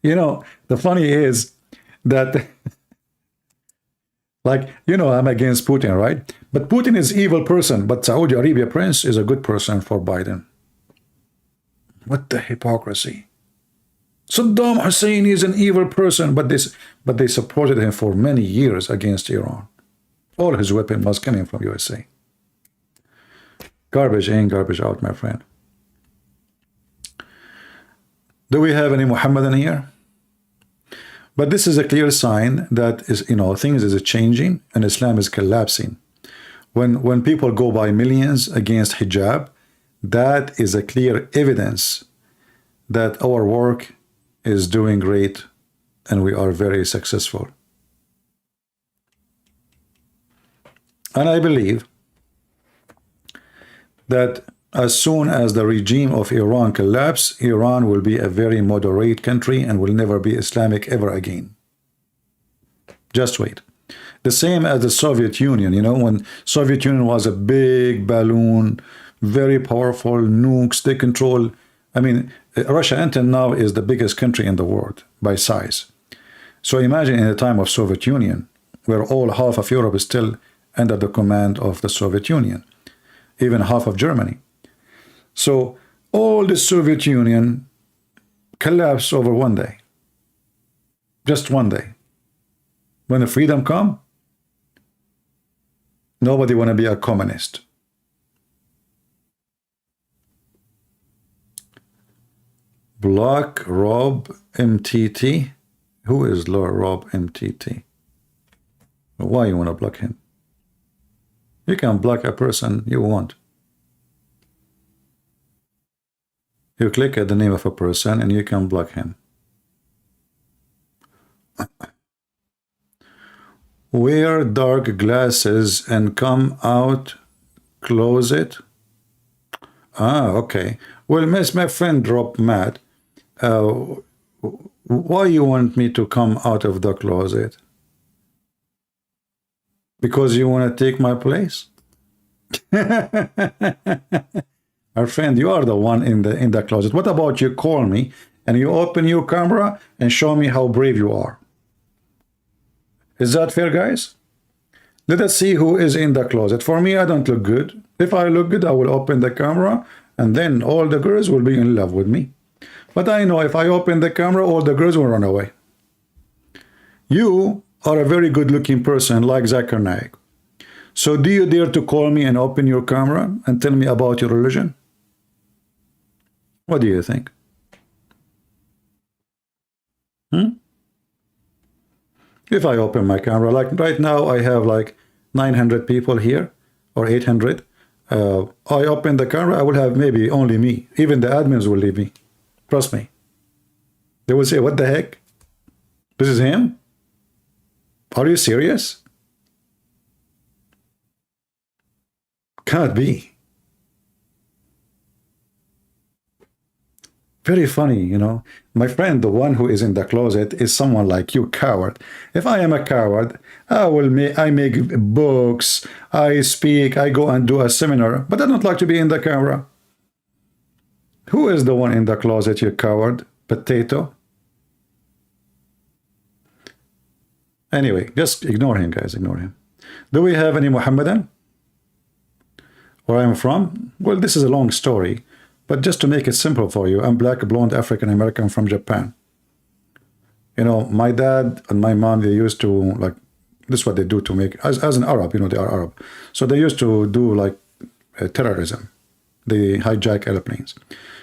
You know, the funny is that, like, you know, I'm against Putin, right? But Putin is an evil person, but Saudi Arabia prince is a good person for Biden. What the hypocrisy. Saddam Hussein is an evil person, but they supported him for many years against Iran. All his weapon was coming from USA. Garbage in, garbage out, my friend. Do we have any Mohammedan here? But this is a clear sign that is, you know, things is changing and Islam is collapsing. When people go by millions against hijab, that is a clear evidence that our work is doing great, and we are very successful. And I believe that as soon as the regime of Iran collapses, Iran will be a very moderate country and will never be Islamic ever again. Just wait. The same as the Soviet Union, you know, when Soviet Union was a big balloon, very powerful, nukes, they control. I mean, Russia until now is the biggest country in the world by size. So imagine in the time of Soviet Union, where all half of Europe is still under the command of the Soviet Union, even half of Germany. So all the Soviet Union collapsed over one day. Just one day. When the freedom come, nobody want to be a communist. Block Rob MTT. Who is Rob MTT? Why you want to block him? You can block a person you want. You click at the name of a person and you can block him. Wear dark glasses and come out closet. Ah, okay. Well, miss, my friend dropped mad. Why you want me to come out of the closet? Because you want to take my place? Our friend, you are the one in the closet. What about you call me and you open your camera and show me how brave you are? Is that fair, guys? Let us see who is in the closet. For me, I don't look good. If I look good, I will open the camera and then all the girls will be in love with me. But I know if I open the camera, all the girls will run away. You are a very good-looking person like Zakir Naik. So do you dare to call me and open your camera and tell me about your religion? What do you think? If I open my camera, like right now I have like 900 people here or 800. I open the camera, I will have maybe only me. Even the admins will leave me. Trust me. They will say, what the heck? This is him? Are you serious? Can't be. Very funny, you know. My friend, the one who is in the closet, is someone like you, coward. If I am a coward, I make books, I speak, I go and do a seminar, but I don't like to be in the camera. Who is the one in the closet, you coward? Potato? Anyway, just ignore him, guys, ignore him. Do we have any Mohammedan? Where I'm from? Well, this is a long story. But just to make it simple for you, I'm black, blonde, African-American from Japan. You know, my dad and my mom, they used to, like, this is what they do to make, as an Arab, you know, they are Arab. So they used to do, like, terrorism. They hijack airplanes.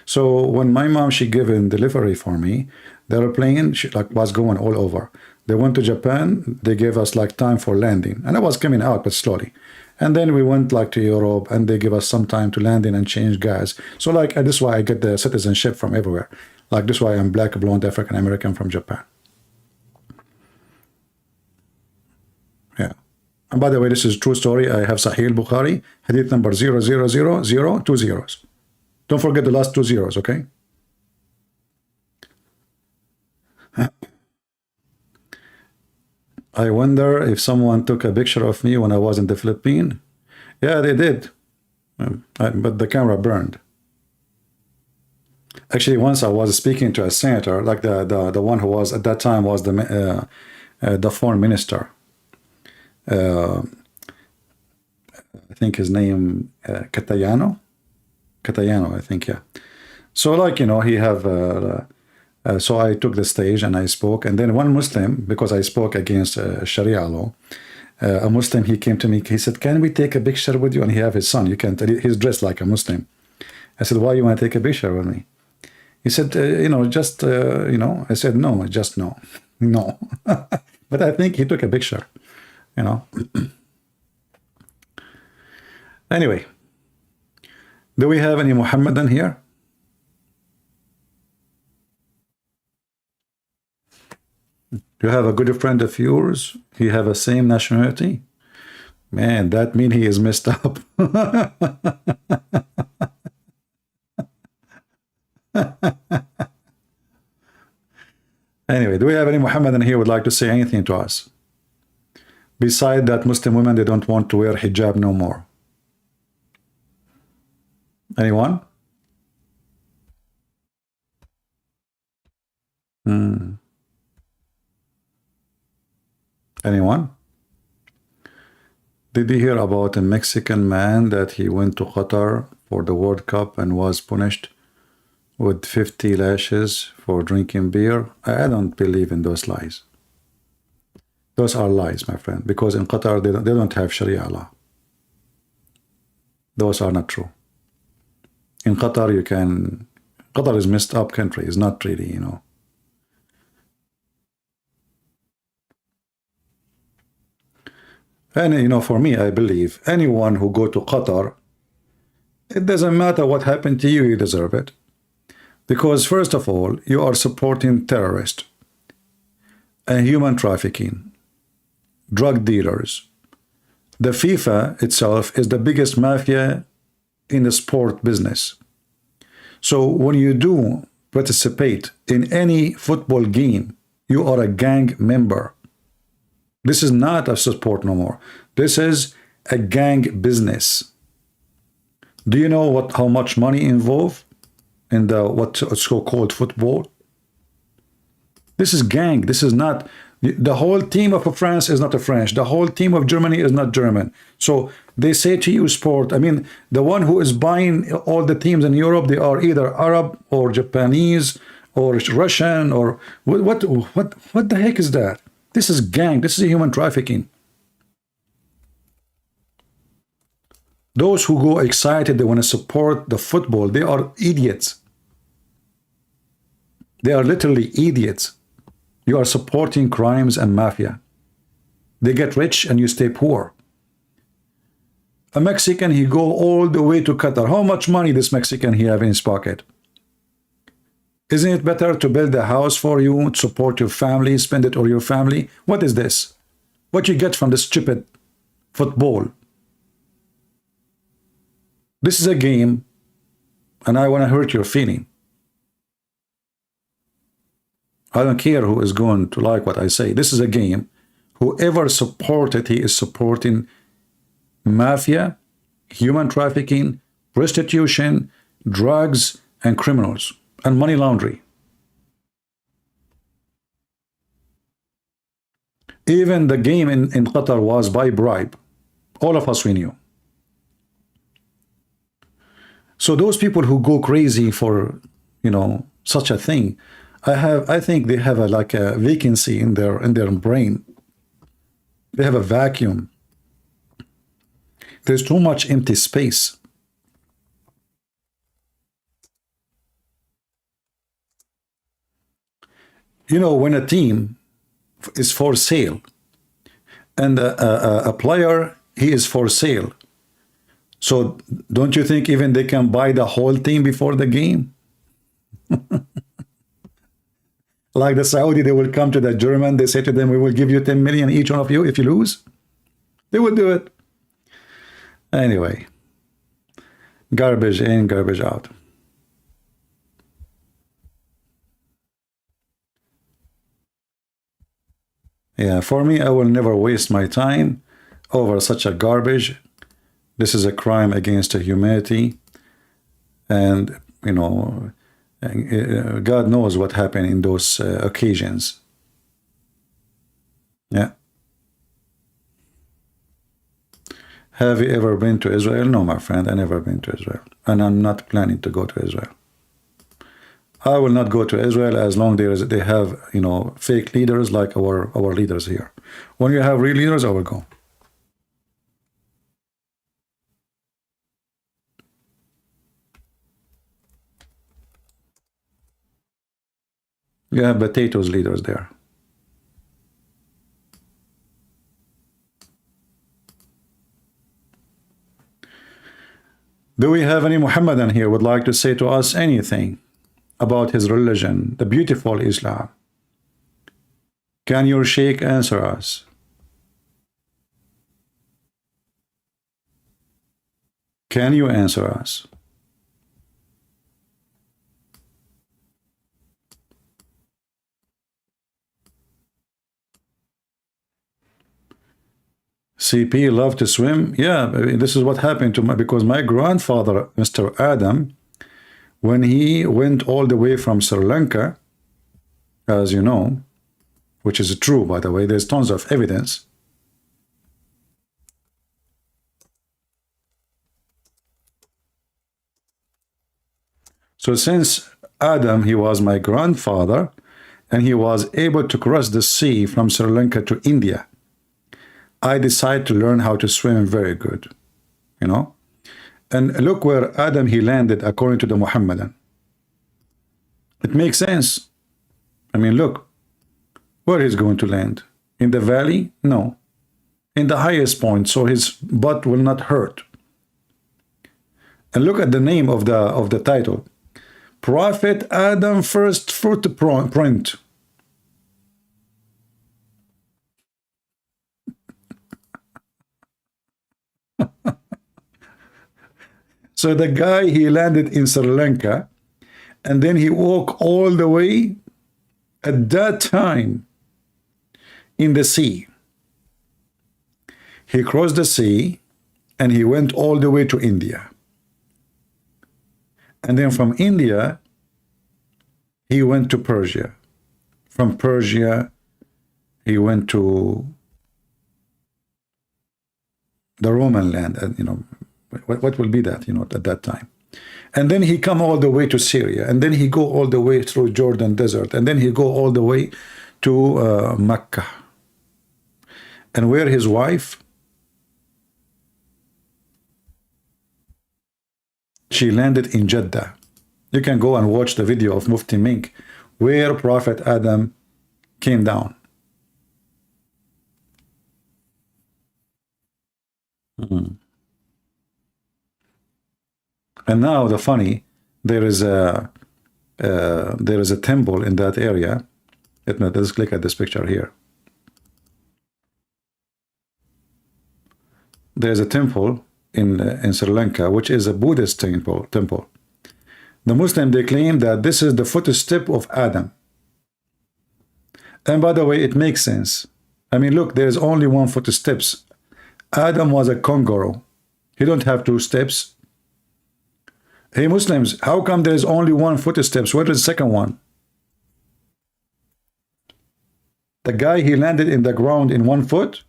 So when my mom, she given delivery for me, the airplane, was going all over. They went to Japan, they gave us, like, time for landing. And I was coming out, but slowly. And then we went like to Europe and they give us some time to land in and change gas. So like this is why I get the citizenship from everywhere. Like this is why I'm black, blonde, African-American from Japan. Yeah. And by the way, this is a true story. I have Sahih Bukhari, hadith number 000020. Don't forget the last 2 zeros, okay? I wonder if someone took a picture of me when I was in the Philippines. Yeah, they did. But the camera burned. Actually, once I was speaking to a senator, like the one who was at that time was the foreign minister. I think his name Catayano, I think, yeah. So like, you know, he have so I took the stage and I spoke, and then one Muslim, because I spoke against Sharia law, a Muslim, he came to me, he said, can we take a picture with you? And he have his son, you can tell, he's dressed like a Muslim. I said, why you want to take a picture with me? He said, you know, just, you know. I said, no, just no, no. But I think he took a picture, you know. Anyway, do we have any Muhammadan here? You have a good friend of yours, he have a same nationality? Man, that mean he is messed up. Anyway, do we have any Mohammedan here would like to say anything to us? Beside that, Muslim women, they don't want to wear hijab no more. Anyone? Anyone? Did you hear about a Mexican man that he went to Qatar for the World Cup and was punished with 50 lashes for drinking beer? I don't believe in those lies. Those are lies, my friend, because in Qatar they don't have Sharia law. Those are not true. In Qatar Qatar is messed up country. It's not really, you know. And, you know, for me, I believe anyone who go to Qatar, it doesn't matter what happened to you, you deserve it. Because, first of all, you are supporting terrorists and human trafficking, drug dealers. The FIFA itself is the biggest mafia in the sport business. So when you do participate in any football game, you are a gang member. This is not a sport no more. This is a gang business. Do you know how much money involved in what's so-called football? This is gang. This is not the whole team of France is not a French. The whole team of Germany is not German. So they say to you sport. I mean, the one who is buying all the teams in Europe, they are either Arab or Japanese or Russian or what the heck is that? This is gang. This is human trafficking. Those who go excited, they want to support the football, they are idiots. They are literally idiots. You are supporting crimes and mafia. They get rich and you stay poor. A Mexican, he go all the way to Qatar. How much money this Mexican he have in his pocket? Isn't it better to build a house for you, support your family, spend it on your family? What is this? What you get from this stupid football? This is a game, and I want to hurt your feeling. I don't care who is going to like what I say. This is a game. Whoever support it, he is supporting mafia, human trafficking, prostitution, drugs, and criminals, and money laundering. Even the game in Qatar was by bribe. All of us, we knew. So those people who go crazy for, you know, such a thing, I think they have like a vacancy in their brain. They have a vacuum. There's too much empty space. You know, when a team is for sale and a player, he is for sale. So don't you think even they can buy the whole team before the game? Like the Saudi, they will come to the German, they say to them, we will give you 10 million each one of you if you lose. They will do it. Anyway, garbage in, garbage out. Yeah, for me, I will never waste my time over such a garbage. This is a crime against humanity. And, you know, God knows what happened in those occasions. Yeah. Have you ever been to Israel? No, my friend, I never been to Israel. And I'm not planning to go to Israel. I will not go to Israel as long as they have, you know, fake leaders like our leaders here. When you have real leaders, I will go. You have potatoes leaders there. Do we have any Muhammadan here would like to say to us anything about his religion, the beautiful Islam? Can your sheikh answer us? Can you answer us? CP love to swim. Yeah, this is what happened to because my grandfather, Mr. Adam, when he went all the way from Sri Lanka, as you know, which is true, by the way, there's tons of evidence. So since Adam, he was my grandfather, and he was able to cross the sea from Sri Lanka to India, I decided to learn how to swim very good, you know. And look where Adam, he landed according to the Mohammedan. It makes sense. I mean, look, where he's going to land? In the valley? No. In the highest point, so his butt will not hurt. And look at the name of the title. Prophet Adam first footprint. So the guy, he landed in Sri Lanka, and then he walked all the way at that time in the sea. He crossed the sea and he went all the way to India. And then from India, he went to Persia. From Persia, he went to the Roman land, you know, what will be that, you know, at that time. And then he come all the way to Syria, and then he go all the way through Jordan desert, and then he go all the way to Mecca. And where his wife? She landed in Jeddah. You can go and watch the video of Mufti Menk, where Prophet Adam came down. And now the funny, there is a temple in that area. Let's click at this picture here. There's a temple in Sri Lanka, which is a Buddhist temple. The Muslim, they claim that this is the footstep of Adam. And by the way, it makes sense. I mean, look, there's only one footsteps. Adam was a kangaroo. He don't have two steps. Hey Muslims, how come there's only one footsteps? Where is the second one? The guy, he landed in the ground in 1 foot.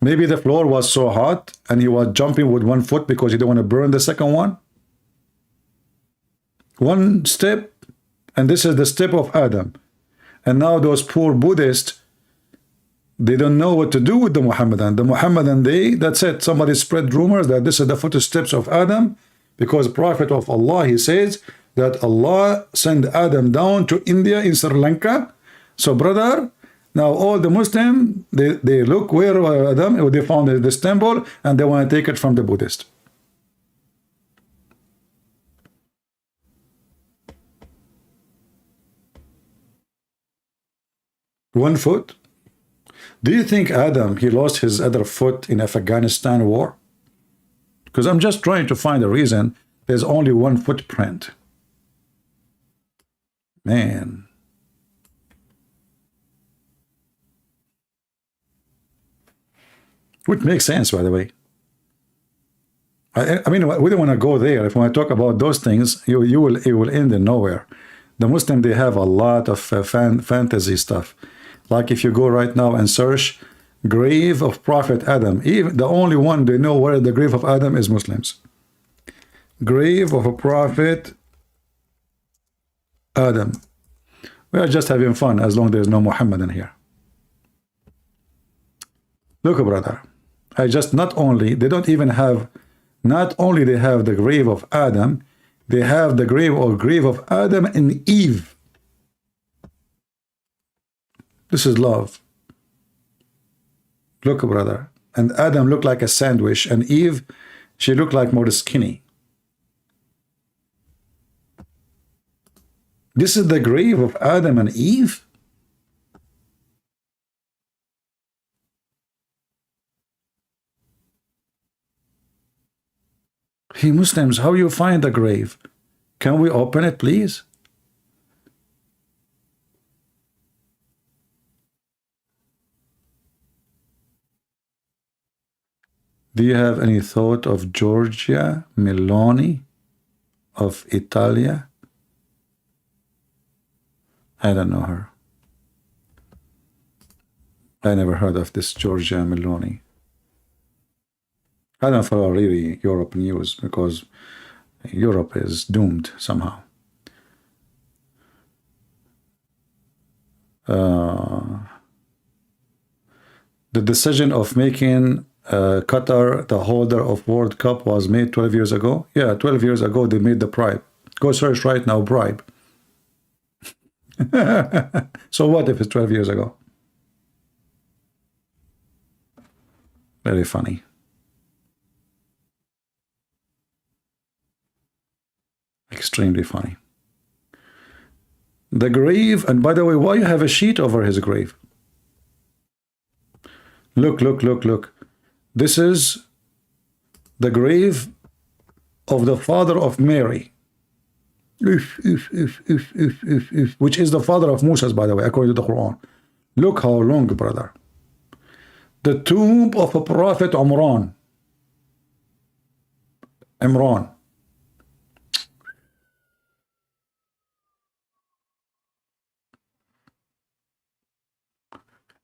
Maybe the floor was so hot and he was jumping with 1 foot because he didn't want to burn the second one. One step, and this is the step of Adam. And now those poor Buddhists, they don't know what to do with the Mohammedan. The Mohammedan, that's it. Somebody spread rumors that this is the footsteps of Adam, because Prophet of Allah, he says that Allah sent Adam down to India in Sri Lanka. So brother, now all the Muslim, they look where Adam, they found this temple, and they want to take it from the Buddhist. One foot. Do you think Adam, he lost his other foot in Afghanistan war? Because I'm just trying to find a reason. There's only one footprint. Man. Which makes sense, by the way. I mean, we don't want to go there. If we want to talk about those things, it will end in nowhere. The Muslim, they have a lot of fantasy stuff. Like if you go right now and search grave of Prophet Adam, even the only one they know where the grave of Adam is Muslims. Grave of a Prophet Adam. We are just having fun as long as there's no Muhammad in here. Look, brother, not only they have the grave of Adam, they have the grave of Adam and Eve. This is love. Look, brother. And Adam looked like a sandwich, and Eve, she looked like more skinny. This is the grave of Adam and Eve. Hey Muslims, how you find the grave? Can we open it, please? Do you have any thought of Giorgia Meloni of Italia? I don't know her. I never heard of this Giorgia Meloni. I don't follow really Europe news because Europe is doomed somehow. The decision of making Qatar the holder of World Cup was made 12 years ago. Yeah, 12 years ago they made the bribe. Go search right now, bribe. So what if it's 12 years ago? Very funny. Extremely funny. The grave, and by the way, why you have a sheet over his grave? Look, look, look, look. This is the grave of the father of Mary, which is the father of Moses, by the way, according to the Quran. Look how long, brother. The tomb of a prophet Imran.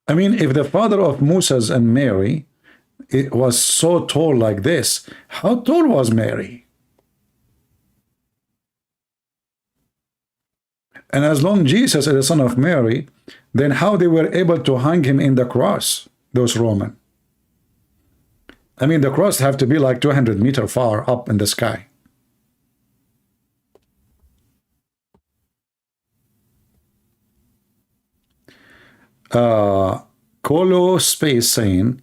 I mean, if the father of Moses and Mary, it was so tall like this, how tall was Mary? And as long Jesus is the son of Mary, then how they were able to hang him in the cross, those Roman? I mean, the cross have to be like 200 meters far up in the sky. Colo Space saying,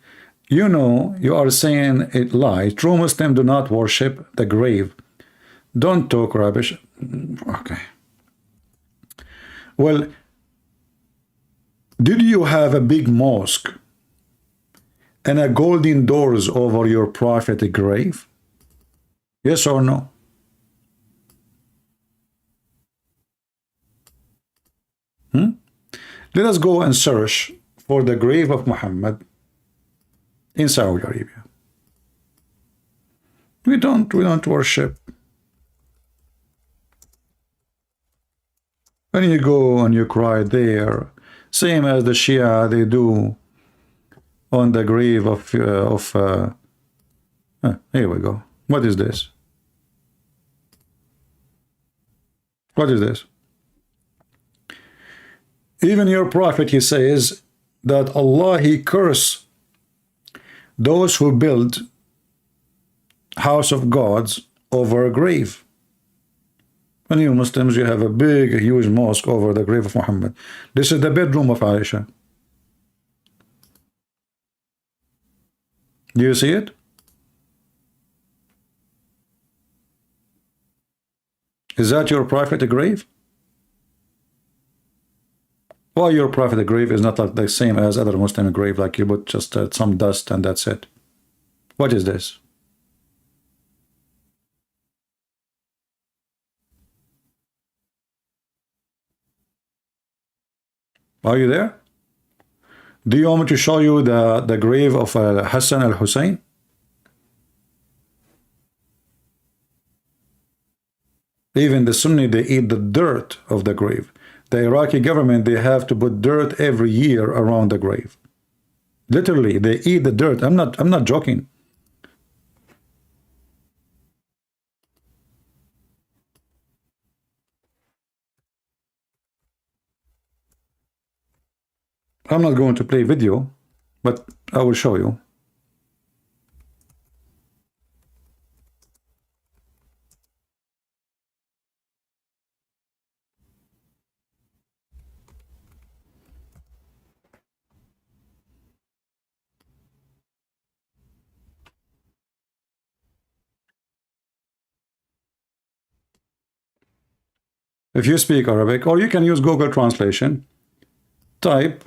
you know, you are saying it lie. True Muslims do not worship the grave. Don't talk rubbish. Okay. Well, did you have a big mosque and a golden doors over your prophet grave? Yes or no? Let us go and search for the grave of Muhammad in Saudi Arabia. We don't worship. When you go and you cry there, same as the Shia they do on the grave of here we go. What is this? What is this? Even your prophet, he says that Allah, he curse those who build house of gods over a grave. When you Muslims, you have a big, huge mosque over the grave of Muhammad. This is the bedroom of Aisha. Do you see it? Is that your prophet grave? Why your prophet grave is not like the same as other Muslim grave, like you put just some dust and that's it? What is this? Are you there? Do you want me to show you the grave of Hassan al-Hussein? Even the Sunni, they eat the dirt of the grave. The Iraqi government, they have to put dirt every year around the grave. Literally, they eat the dirt. I'm not joking. I'm not going to play video, but I will show you. If you speak Arabic, or you can use Google translation, type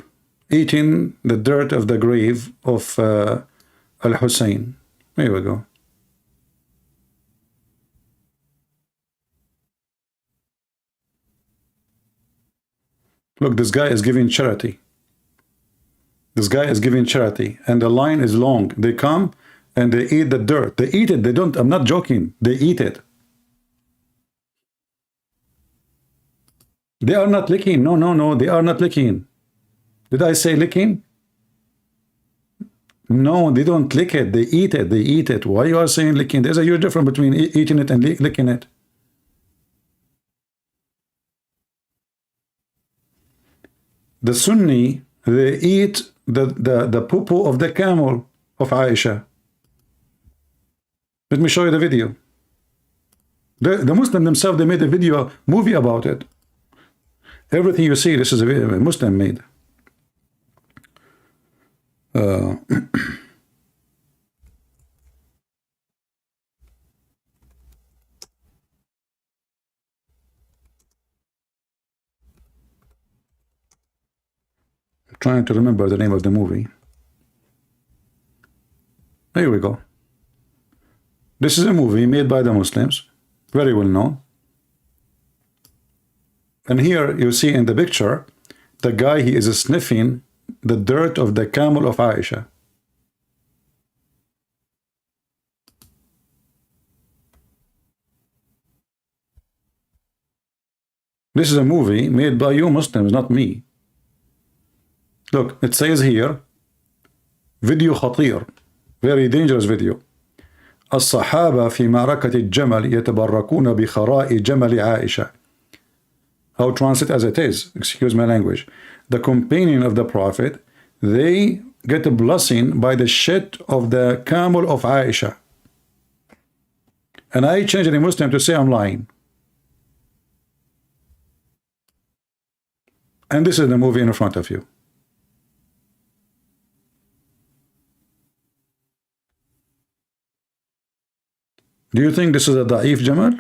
eating the dirt of the grave of Al-Hussein. Here we go. Look, this guy is giving charity. This guy is giving charity, and the line is long. They come and they eat the dirt. They eat it. They don't, I'm not joking. They eat it. They are not licking. No, no, no. They are not licking. Did I say licking? No, they don't lick it. They eat it. They eat it. Why you are saying licking? There's a huge difference between eating it and licking it. The Sunni, they eat the poo-poo of the camel of Aisha. Let me show you the video. The Muslim themselves, they made a video, movie about it. Everything you see, this is a video a Muslim made. Trying to remember the name of the movie. Here we go. This is a movie made by the Muslims, very well known. And here you see in the picture, the guy, he is sniffing the dirt of the camel of Aisha. This is a movie made by you Muslims, not me. Look, it says here, video خطير, very dangerous video. الصحابة في معركة الجمل يتبركون بخراء جمل عائشة. I'll translate as it is, excuse my language. The companion of the Prophet, they get a blessing by the shit of the camel of Aisha. And I change it in Muslim to say I'm lying. And this is the movie in front of you. Do you think this is a da'if Jamal?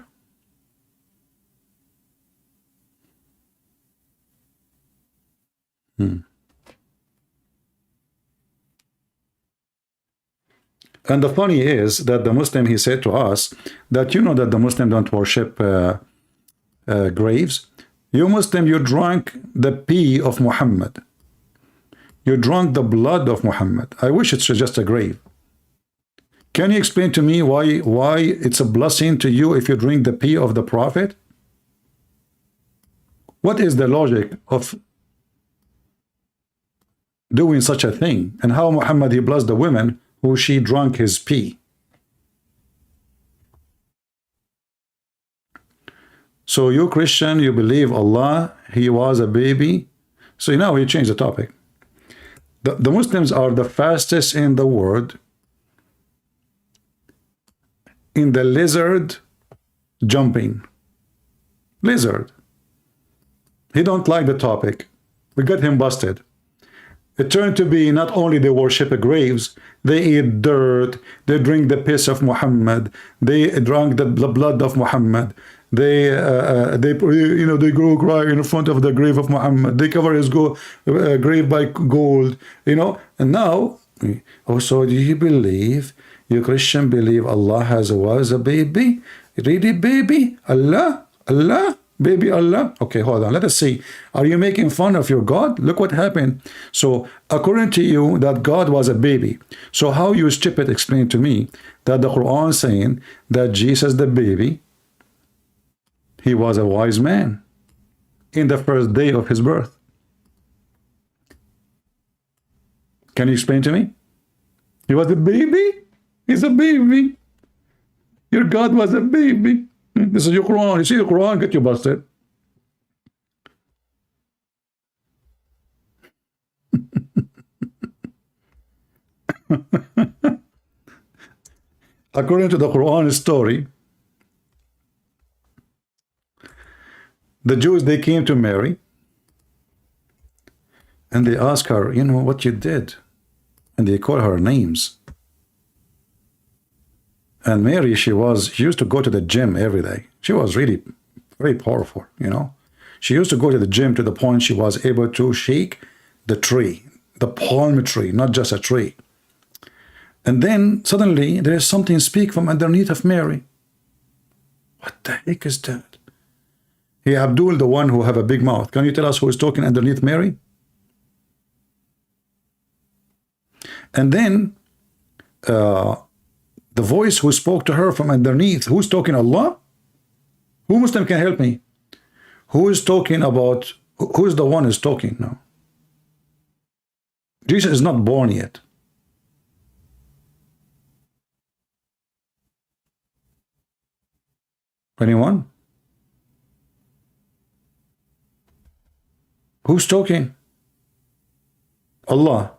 And the funny is that the Muslim, he said to us that you know that the Muslim don't worship graves. You Muslim, you drank the pee of Muhammad. You drank the blood of Muhammad. I wish it's just a grave. Can you explain to me why it's a blessing to you if you drink the pee of the Prophet? What is the logic of doing such a thing? And how Muhammad, he blessed the women who she drank his pee? So you Christian, you believe Allah, he was a baby. So now we change the topic. The Muslims are the fastest in the world in the lizard jumping. Lizard. He don't like the topic. We got him busted. It turned to be not only they worship graves, they eat dirt, they drink the piss of Muhammad, they drank the blood of Muhammad, they go cry in front of the grave of Muhammad, they cover his grave by gold, and now, so do you believe, you Christian believe Allah was a baby? Really baby? Allah? Baby Allah? Okay, hold on. Let us see. Are you making fun of your God? Look what happened. So, according to you, that God was a baby. So, how you stupid explain to me that the Quran is saying that Jesus the baby, he was a wise man in the first day of his birth? Can you explain to me? He was a baby? He's a baby. Your God was a baby. This is your Quran. You see the Quran, get you busted. According to the Quran story, the Jews, they came to Mary and they asked her, what you did, and they call her names. And Mary, she used to go to the gym every day. She was really very powerful, She used to go to the gym to the point she was able to shake the tree, the palm tree, not just a tree. And then suddenly there is something speak from underneath of Mary. What the heck is that? Hey, Abdul, the one who have a big mouth, can you tell us who is talking underneath Mary? And then the voice who spoke to her from underneath, who's talking? Allah? Who Muslim can help me? Who is talking about, who is the one who's talking now? Jesus is not born yet. Anyone? Who's talking? Allah.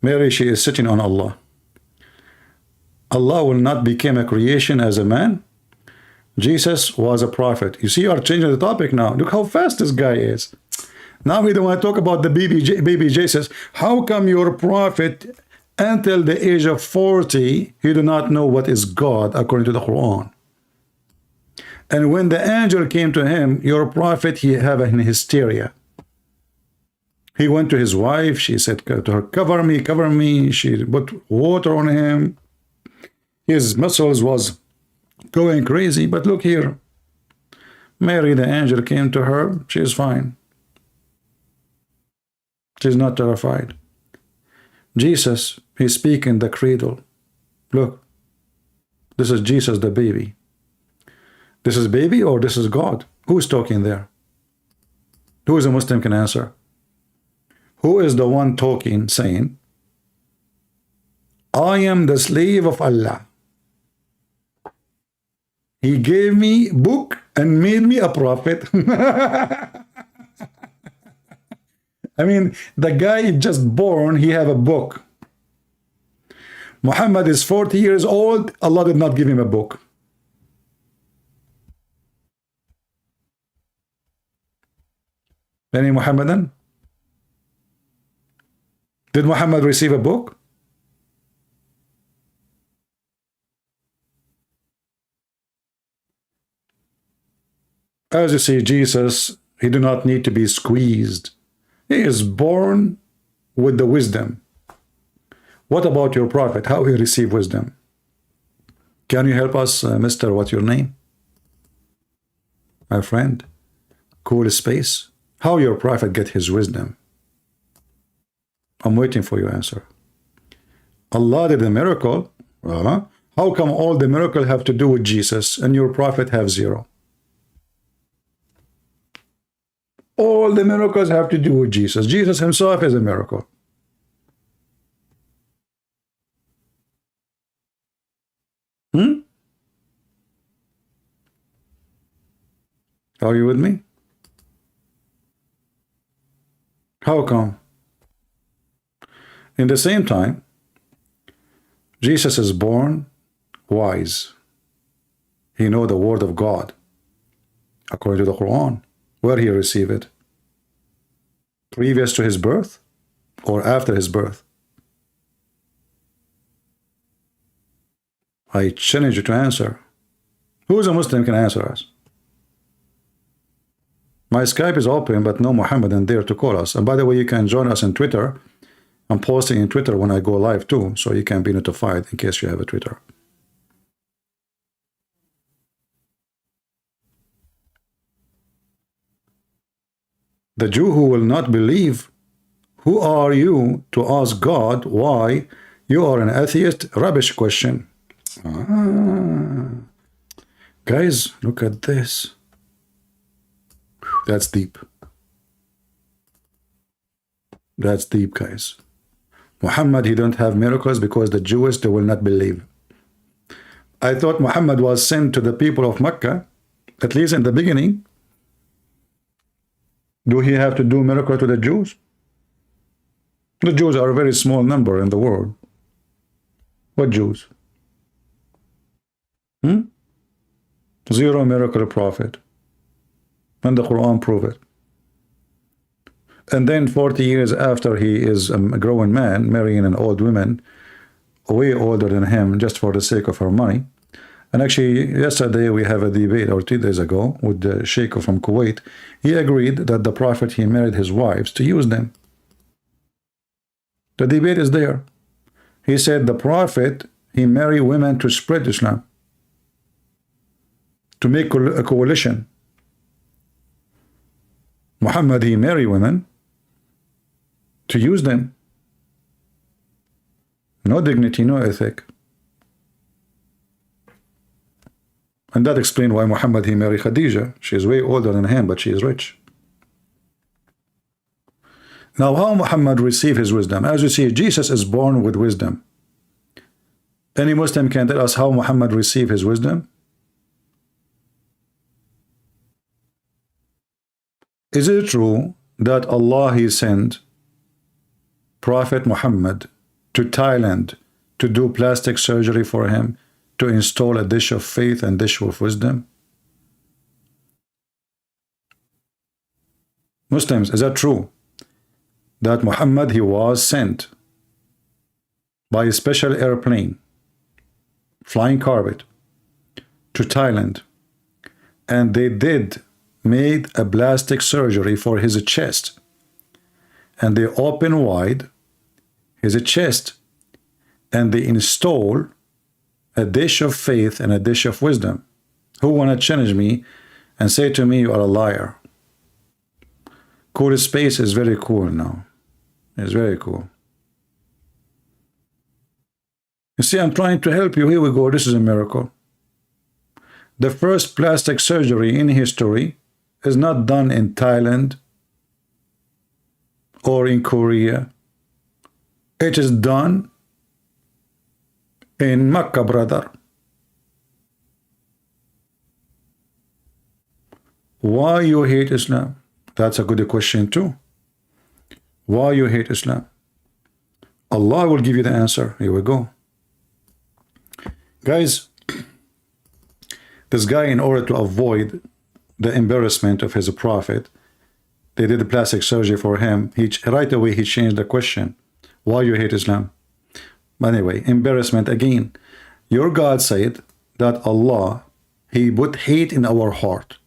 Mary, she is sitting on Allah. Allah will not become a creation as a man. Jesus was a prophet. You see, you are changing the topic now. Look how fast this guy is. Now we don't want to talk about the baby Jesus. How come your prophet, until the age of 40, he do not know what is God according to the Quran? And when the angel came to him, your prophet, he have an hysteria. He went to his wife. She said to her, cover me, cover me. She put water on him. His muscles was going crazy. But look here. Mary, the angel came to her. She is fine. She's not terrified. Jesus, he speak in the cradle. Look. This is Jesus, the baby. This is baby or this is God? Who is talking there? Who is a Muslim can answer? Who is the one talking, saying, I am the slave of Allah. He gave me book and made me a prophet. I mean, the guy is just born, he have a book. Muhammad is 40 years old, Allah did not give him a book. Any Muhammadan? Did Muhammad receive a book? As you see, Jesus, he do not need to be squeezed. He is born with the wisdom. What about your prophet? How he received wisdom? Can you help us, Mr. What's your name? My friend. Cool space. How your prophet get his wisdom? I'm waiting for your answer. Allah did a miracle. How come all the miracle have to do with Jesus and your prophet have zero? All the miracles have to do with Jesus. Jesus himself is a miracle. Are you with me? How come? In the same time, Jesus is born wise. He know the word of God according to the Quran. Where he received it? Previous to his birth or after his birth? I challenge you to answer. Who is a Muslim can answer us? My Skype is open, but no Mohammedan there to call us. And by the way, you can join us on Twitter. I'm posting in Twitter when I go live too, so you can be notified in case you have a Twitter. The Jew who will not believe, who are you to ask God why you are an atheist? Rubbish question. Guys, look at this. That's deep. That's deep, guys. Muhammad, he don't have miracles because the Jewish, they will not believe. I thought Muhammad was sent to the people of Mecca, at least in the beginning. Do he have to do miracle to the Jews? The Jews are a very small number in the world. What Jews? Zero miracle prophet. And the Quran prove it. And then 40 years after he is a grown man, marrying an old woman, way older than him, just for the sake of her money. And actually, yesterday we have a debate, or 2 days ago, with the sheikh from Kuwait. He agreed that the Prophet, he married his wives to use them. The debate is there. He said the Prophet, he married women to spread Islam, to make a coalition. Muhammad, he married women to use them. No dignity, no ethic. And that explains why Muhammad, he married Khadija. She is way older than him, but she is rich. Now, how Muhammad received his wisdom? As you see, Jesus is born with wisdom. Any Muslim can tell us how Muhammad received his wisdom? Is it true that Allah, he sent Prophet Muhammad to Thailand to do plastic surgery for him, to install a dish of faith and dish of wisdom? Muslims, is that true? That Muhammad, he was sent by a special airplane, flying carpet, to Thailand, and they made a plastic surgery for his chest, and they open wide his chest, and they install a dish of faith and a dish of wisdom. Who want to challenge me and say to me you are a liar? Cool space is very cool now. It's very cool. You see, I'm trying to help you. Here we go. This is a miracle. The first plastic surgery in history is not done in Thailand or in Korea. It is done in Mecca, brother. Why you hate Islam? That's a good question too. Why you hate Islam? Allah will give you the answer. Here we go. Guys, this guy, in order to avoid the embarrassment of his prophet, they did the plastic surgery for him. Right away he changed the question. Why you hate Islam? But anyway, embarrassment again. Your God said that Allah, he put hate in our heart.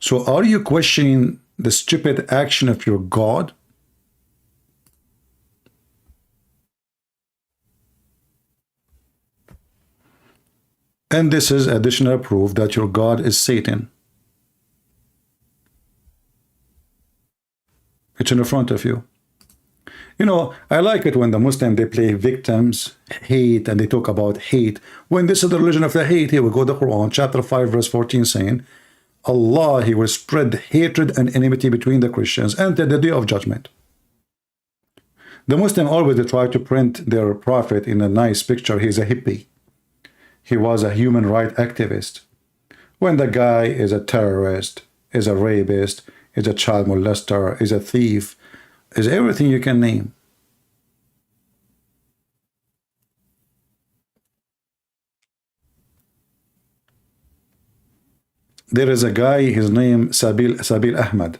So are you questioning the stupid action of your God? And this is additional proof that your God is Satan. It's in front of you. You know, I like it when the Muslims, they play victims, hate, and they talk about hate. When this is the religion of the hate, here we go, the Quran, chapter 5, verse 14, saying, Allah, he will spread hatred and enmity between the Christians until the day of judgment. The Muslim always try to print their prophet in a nice picture. He's a hippie. He was a human rights activist. When the guy is a terrorist, is a rapist, is a child molester, is a thief, is everything you can name. There is a guy, his name Sabil Ahmed.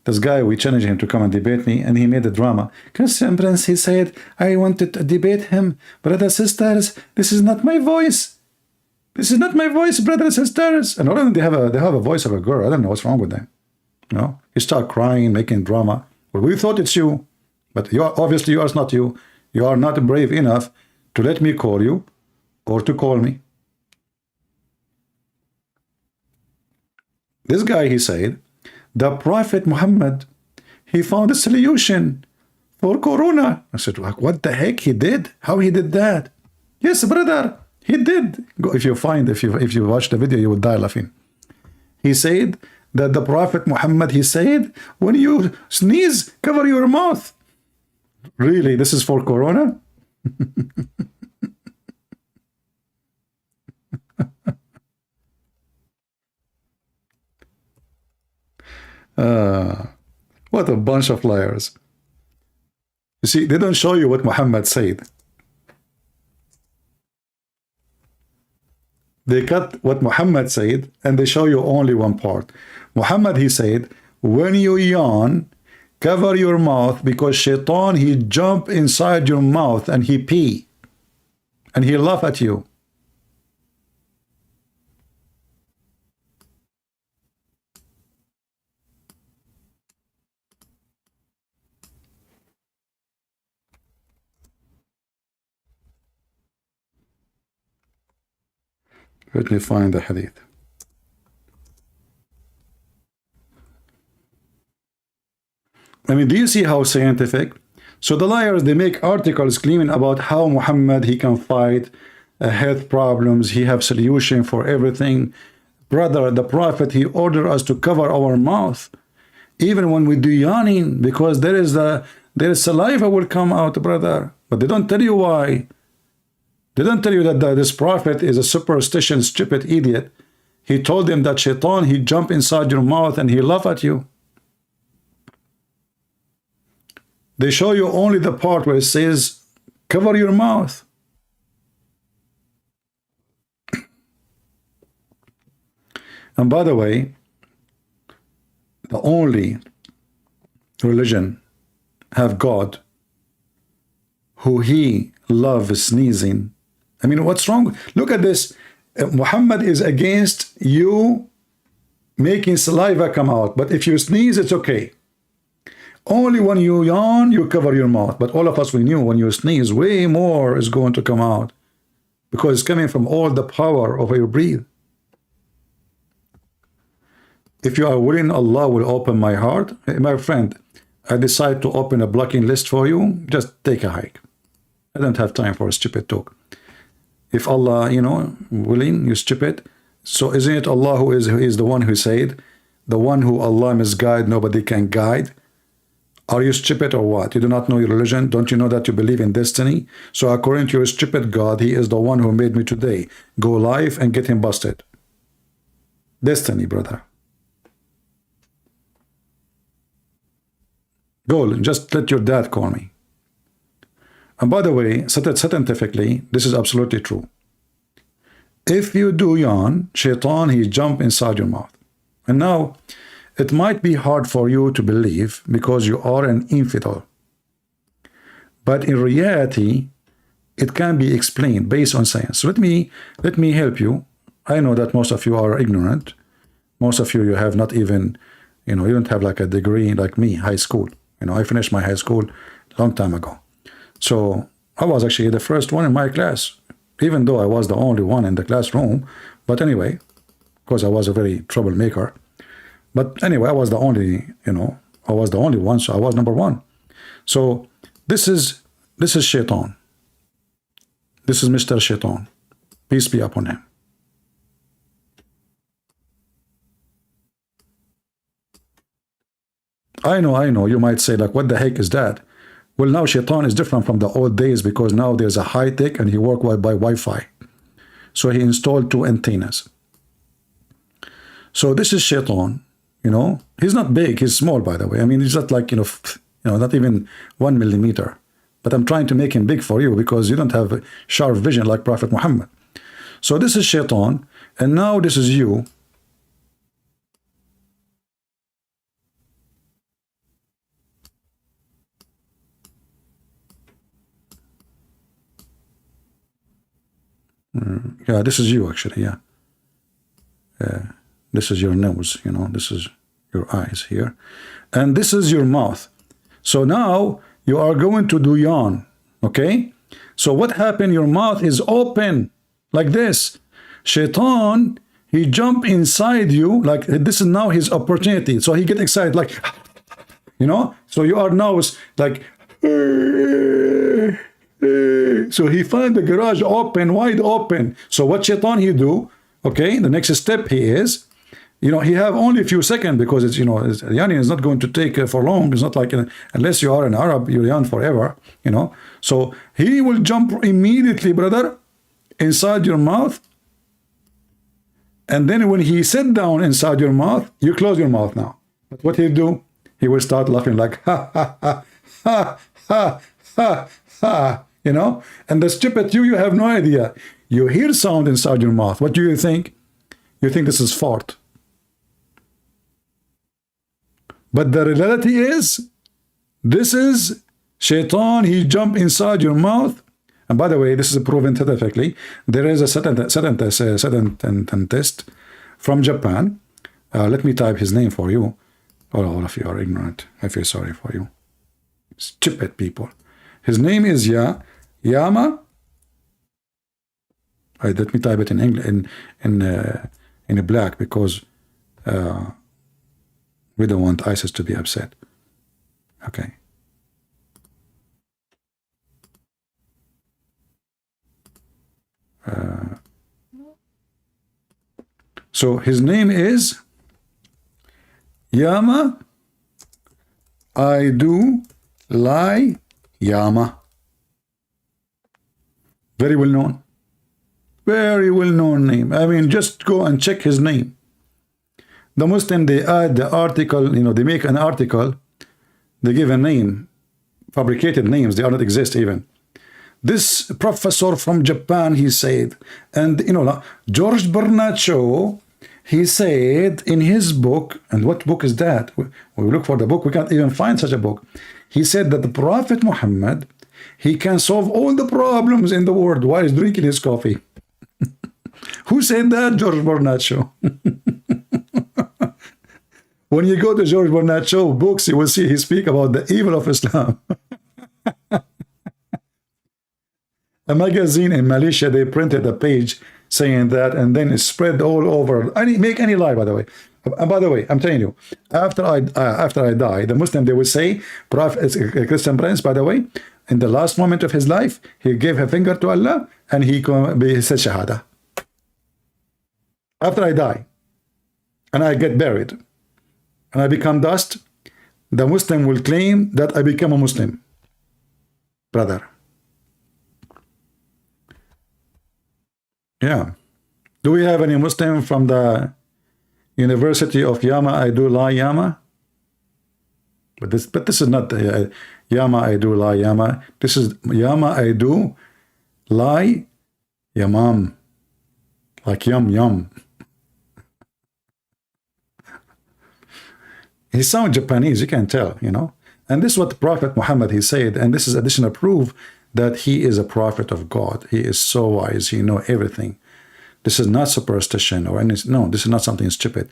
This guy, we challenged him to come and debate me, and he made a drama. Christian Prince, he said, I wanted to debate him. Brothers, sisters, this is not my voice. This is not my voice, brothers and sisters. And all of them, they have a voice of a girl. I don't know what's wrong with them. You know, you start crying, making drama. Well, we thought it's you, but you are, obviously you are not you. You are not brave enough to let me call you or to call me. This guy, he said, the Prophet Muhammad, he found a solution for Corona. I said, what the heck he did? How he did that? Yes, brother, he did. If you watch the video, you will die laughing. He said that the Prophet Muhammad, he said, when you sneeze, cover your mouth. Really, this is for Corona? What a bunch of liars. You see, they don't show you what Muhammad said. They cut what Muhammad said and they show you only one part. Muhammad, he said, when you yawn, Cover your mouth because shaitan, he jump inside your mouth and he pee. And he laugh at you. Let me find the hadith. I mean, do you see how scientific? So the liars, they make articles claiming about how Muhammad, he can fight health problems, he have solution for everything. Brother, the Prophet, he ordered us to cover our mouth, even when we do yawning, because there is saliva will come out, brother. But they don't tell you why. They don't tell you that this Prophet is a superstition, stupid idiot. He told them that shaitan, he jump inside your mouth and he laugh at you. They show you only the part where it says, cover your mouth. And by the way, the only religion have God who he loves sneezing. I mean, what's wrong? Look at this. Muhammad is against you making saliva come out. But if you sneeze, it's okay. Only when you yawn, you cover your mouth. But all of us, we knew when you sneeze, way more is going to come out. Because it's coming from all the power of your breath. If you are willing, Allah will open my heart. My friend, I decide to open a blocking list for you. Just take a hike. I don't have time for a stupid talk. If Allah, you know, willing, you stupid. So isn't it Allah who is the one who said, the one who Allah misguide, nobody can guide? Are you stupid or what? You do not know your religion? Don't you know that you believe in destiny? So according to your stupid God, he is the one who made me today. Go live and get him busted. Destiny, brother. Go, just let your dad call me. And by the way, scientifically, this is absolutely true. If you do yawn, shaitan, he jump inside your mouth. And now, it might be hard for you to believe because you are an infidel. But in reality, it can be explained based on science. So let me help you. I know that most of you are ignorant. Most of you have not even, you know, you don't have like a degree like me, high school. You know, I finished my high school a long time ago. So I was actually the first one in my class, even though I was the only one in the classroom. But anyway, because I was a very troublemaker. But anyway, I was the only, you know, I was the only one, so I was number one. So this is Shaitan. This is Mr. Shaitan. Peace be upon him. I know, you might say, like, what the heck is that? Well, now Shaitan is different from the old days because now there's a high tech and he works by Wi-Fi. So he installed 2 antennas. So this is Shaitan. You know, he's not big, he's small, by the way. I mean, he's not like, you know, not even 1 millimeter. But I'm trying to make him big for you because you don't have sharp vision like Prophet Muhammad. So this is Shaitan, and now this is you. Yeah, this is you actually, yeah. This is your nose, you know, this is your eyes here. And this is your mouth. So now you are going to do yawn, okay? So what happened? Your mouth is open like this. Shaitan, he jump inside you, like this is now his opportunity. So he get excited, like, you know? So you are now like, so he find the garage open, wide open. So what Shaitan he do? Okay, the next step he is, you know, he have only a few seconds because it's, you know, yawning is not going to take for long. It's not like, unless you are an Arab, you yawn forever, you know. So he will jump immediately, brother, inside your mouth. And then when he sit down inside your mouth, you close your mouth now. But what he'll do? He will start laughing like, ha, ha, ha, ha, ha, ha, ha, you know. And the stupid you have no idea. You hear sound inside your mouth. What do you think? You think this is fart. But the reality is, This is shaitan. He jumped inside your mouth. And by the way, this is proven scientifically. There is a certain test from Japan. Let me type his name for you. All of you are ignorant. I feel sorry for you. Stupid people. His name is Yama. Let me type it in English in a black, because we don't want ISIS to be upset. Okay. So his name is Yama. I do lie Yama. Very well known. Very well known name. I mean, just go and check his name. The Muslim, they add the article, you know, they make an article, they give a name, fabricated names, they do not exist even. This professor from Japan, he said, and you know, George Bernard Shaw, he said in his book, and what book is that? We look for the book, we can't even find such a book. He said that the Prophet Muhammad, he can solve all the problems in the world while he's drinking his coffee. Who said that? George Bernard Shaw. When you go to George Bernard Shaw books, you will see he speak about the evil of Islam. A magazine in Malaysia, they printed a page saying that, and then it spread all over. Make any lie, by the way. And by the way, I'm telling you, after I die, the Muslim, they will say, Prophet, a Christian prince, by the way, in the last moment of his life, he gave a finger to Allah, and he said Shahada. After I die, and I get buried, and I become dust, the Muslim will claim that I become a Muslim. Brother. Yeah. Do we have any Muslim from the University of Yama I do lie Yama? But this is not Yama I do lie Yama. This is Yama I do lie Yamam. Like yum yum. He sounds Japanese, you can tell, you know. And this is what the Prophet Muhammad, he said, and this is additional proof that he is a prophet of God. He is so wise, he knows everything. This is not superstition or anything. No, this is not something stupid.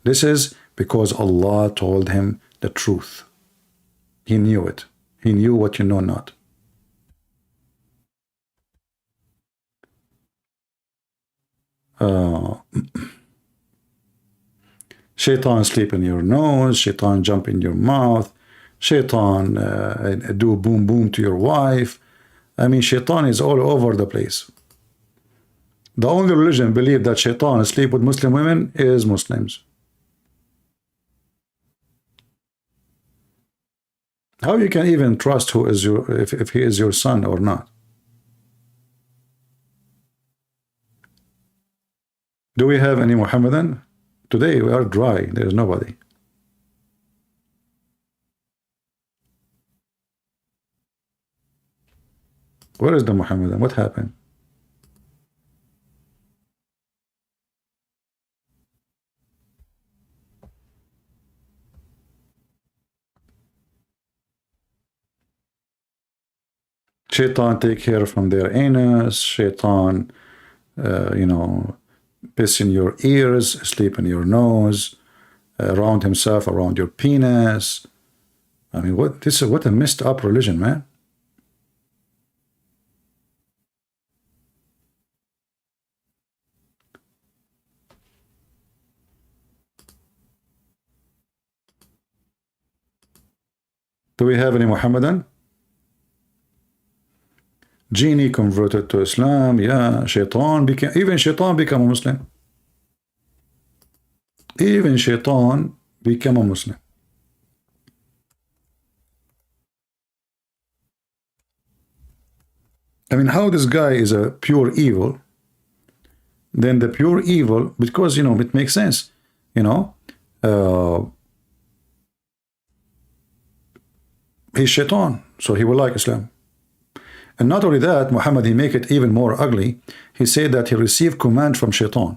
This is because Allah told him the truth. He knew it. He knew what you know not. Shaitan sleep in your nose, shaitan jump in your mouth, shaitan do boom boom to your wife. I mean, shaitan is all over the place. The only religion believe that shaitan sleep with Muslim women is Muslims. How you can even trust who is your, if he is your son or not? Do we have any Mohammedan? Today we are dry. There is nobody. Where is the Mohammedan? What happened? Shaitan take care from their anus. Shaitan, you know, piss in your ears, sleep in your nose, around himself, around your penis. I mean, what a messed up religion, man. Do we have any Mohammedan? Genie converted to Islam. Yeah, Shaitan became, even Shaitan became a Muslim. Even Shaitan became a Muslim. I mean, how this guy is a pure evil, then the pure evil, because, you know, it makes sense, you know, he's Shaitan, so he will like Islam. And not only that, Muhammad, he make it even more ugly. He said that he received command from Shaitan.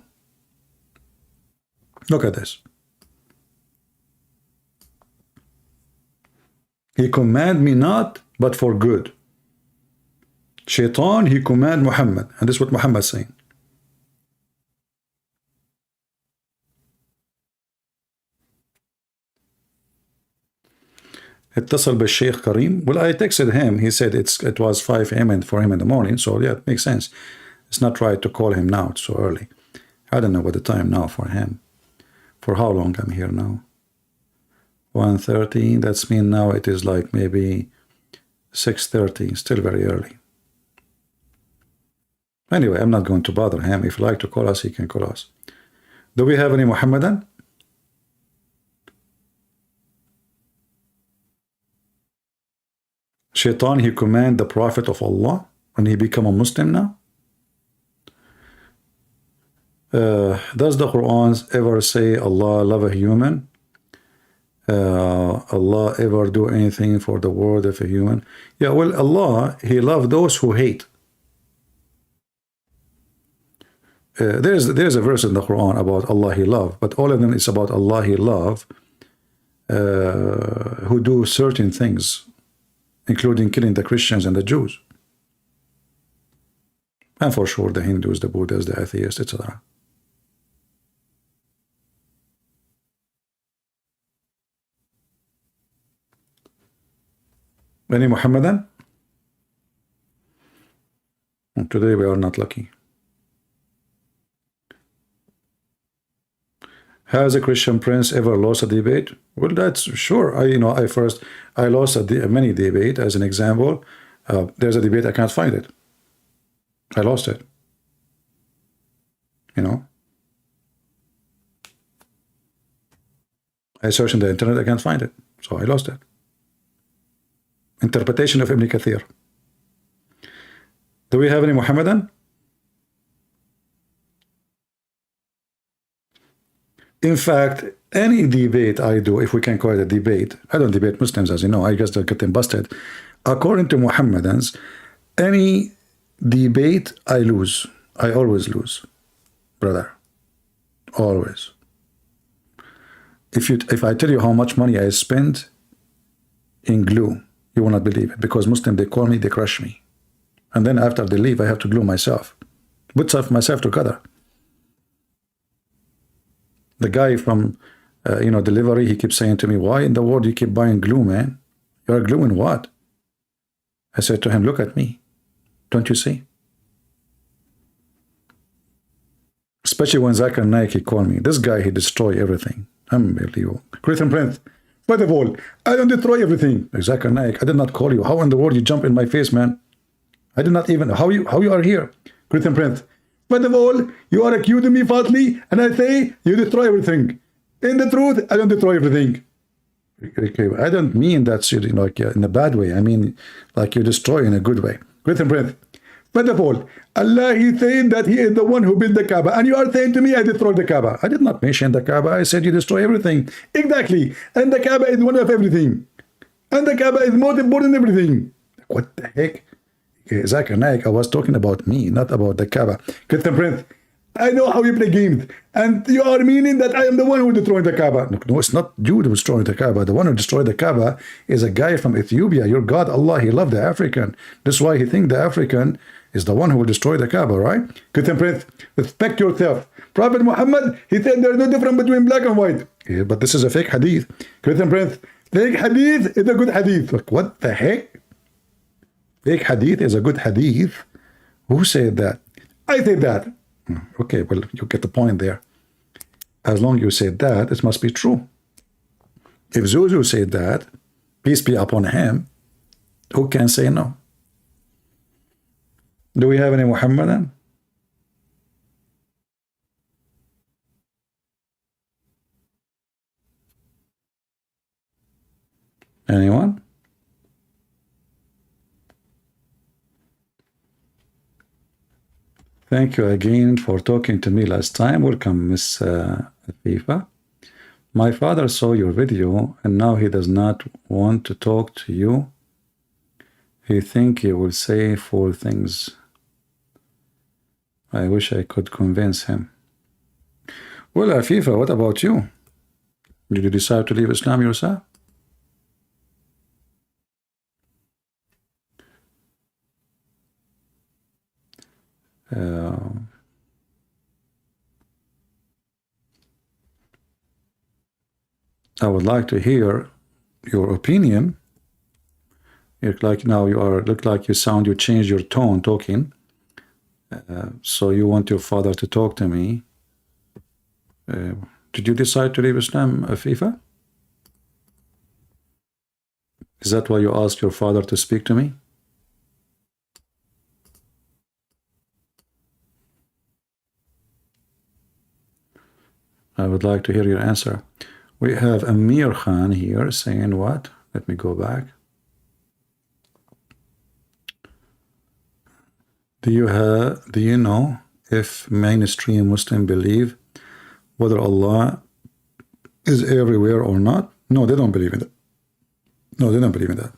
Look at this. he command me not, but for good. Shaitan, he command Muhammad. And this is what Muhammad is saying. اتصل بالشيخ كريم. Well, I texted him. He said it was 5 a.m. and for him in the morning. So yeah, it makes sense. It's not right to call him now. It's so early. I don't know what the time now for him. For how long I'm here now? 1:30. That's mean now it is like maybe 6:30. Still very early. Anyway, I'm not going to bother him. If you like to call us, he can call us. Do we have any Muhammadan? Shaitan, he command the Prophet of Allah when he become a Muslim now? Does the Quran ever say Allah love a human? Allah ever do anything for the world of a human? Yeah, well, Allah, he love those who hate. There's a verse in the Quran about Allah he love, but all of them is about Allah he love who do certain things, including killing the Christians and the Jews. And for sure the Hindus, the Buddhas, the atheists, etc. Any Muhammadan? Today we are not lucky. Has a Christian prince ever lost a debate? Well, that's sure. I lost many debate. As an example, there's a debate I can't find it. I lost it. I searched in the internet, I can't find it, so I lost it. Interpretation of Ibn Kathir. Do we have any Muhammadan? In fact, any debate I do, if we can call it a debate, I don't debate Muslims, as you know, I guess they're getting busted. According to Muhammadans, any debate I lose. I always lose, brother. Always. If I tell you how much money I spent in glue, you will not believe it, because Muslim, they call me, they crush me. And then after they leave, I have to glue myself. Put myself together. The guy from, delivery, he keeps saying to me, why in the world you keep buying glue, man? You're gluing what? I said to him, look at me. Don't you see? Especially when Zakir Naik, he called me. This guy, he destroy everything. Unbelievable. Christian Prince, first of all, I don't destroy everything. Zakir Naik, I did not call you. How in the world you jump in my face, man? I did not even, how you are here? Christian Prince, first of all, you are accusing me falsely, and I say you destroy everything. In the truth, I don't destroy everything. Okay, I don't mean that in a bad way. I mean like you destroy in a good way. Christian Prince, first of all, Allah, he said that he is the one who built the Kaaba, and you are saying to me I destroyed the Kaaba. I did not mention the Kaaba. I said you destroy everything. Exactly. And the Kaaba is one of everything. And the Kaaba is more important than everything. What the heck? Okay, Zakir Naik, I was talking about me, not about the Kaaba. Christian Prince, I know how you play games, and you are meaning that I am the one who destroyed the Kaaba. No, it's not you who destroyed the Kaaba. The one who destroyed the Kaaba is a guy from Ethiopia. Your God, Allah, he loved the African. That's why he think the African is the one who will destroy the Kaaba, right? Christian Prince, respect yourself. Prophet Muhammad, he said there is no difference between black and white. Yeah, but this is a fake hadith. Christian Prince, fake hadith is a good hadith. Like, what the heck? Fake hadith is a good hadith? Who said that? I said that. Okay, well, you get the point there. As long as you said that, it must be true. If Zuzu said that, peace be upon him, who can say no? Do we have any Muhammadan? Anyone? Thank you again for talking to me last time. Welcome, Miss Afifa. My father saw your video and now he does not want to talk to you. He think you will say 4 things. I wish I could convince him. Well, Afifa, what about you? Did you decide to leave Islam yourself? Uh, I would like to hear your opinion. Look like now look like you changed your tone talking. So you want your father to talk to me. Did you decide to leave Islam, FIFA? Is that why you asked your father to speak to me? I would like to hear your answer. We have Amir Khan here saying what? Let me go back. Do you know if mainstream Muslim believe whether Allah is everywhere or not? No, they don't believe in that. No, they don't believe in that.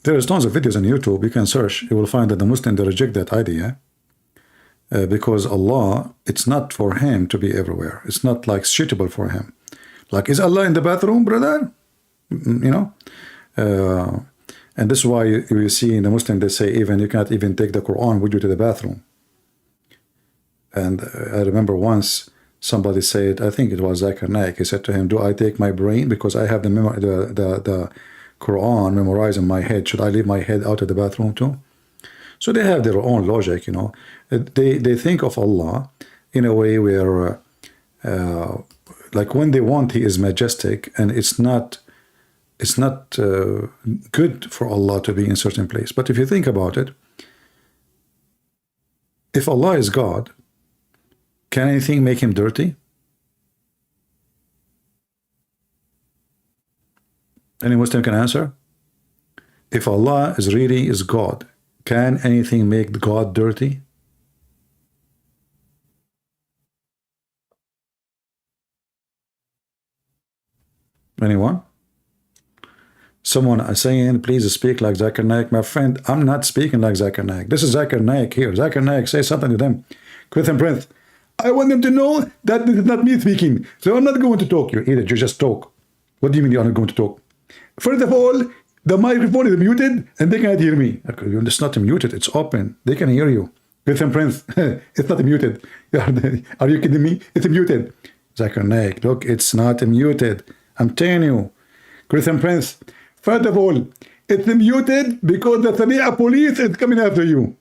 There's tons of videos on YouTube. You can search. You will find that the Muslims, they reject that idea because Allah, it's not for him to be everywhere. It's not like suitable for him. Like, is Allah in the bathroom, brother? You know? And this is why you see in the Muslim, they say even you cannot even take the Quran with you to the bathroom. And I remember once somebody said, I think it was Zakir Naik, he said to him, do I take my brain because I have the Quran memorized in my head? Should I leave my head out of the bathroom too? So they have their own logic, you know. They think of Allah in a way where, like when they want, He is majestic, and it's not good for Allah to be in certain place. But if you think about it, if Allah is God, can anything make him dirty? Any Muslim can answer? If Allah is really is God, can anything make God dirty? Anyone? Someone is saying, please speak like Zakir Naik. My friend, I'm not speaking like Zakir Naik. This is Zakir Naik here. Zakir Naik, say something to them. Quit and Prince. I want them to know that this is not me speaking. So I'm not going to talk. You idiot, you just talk. What do you mean you're not going to talk? First of all, the microphone is muted and they cannot hear me. It's not muted, it's open. They can hear you. Quit and Prince, it's not muted. Are you kidding me? It's muted. Zakir Naik, look, it's not muted. I'm telling you. Quit and Prince. First of all, it's muted because the Sharia police is coming after you.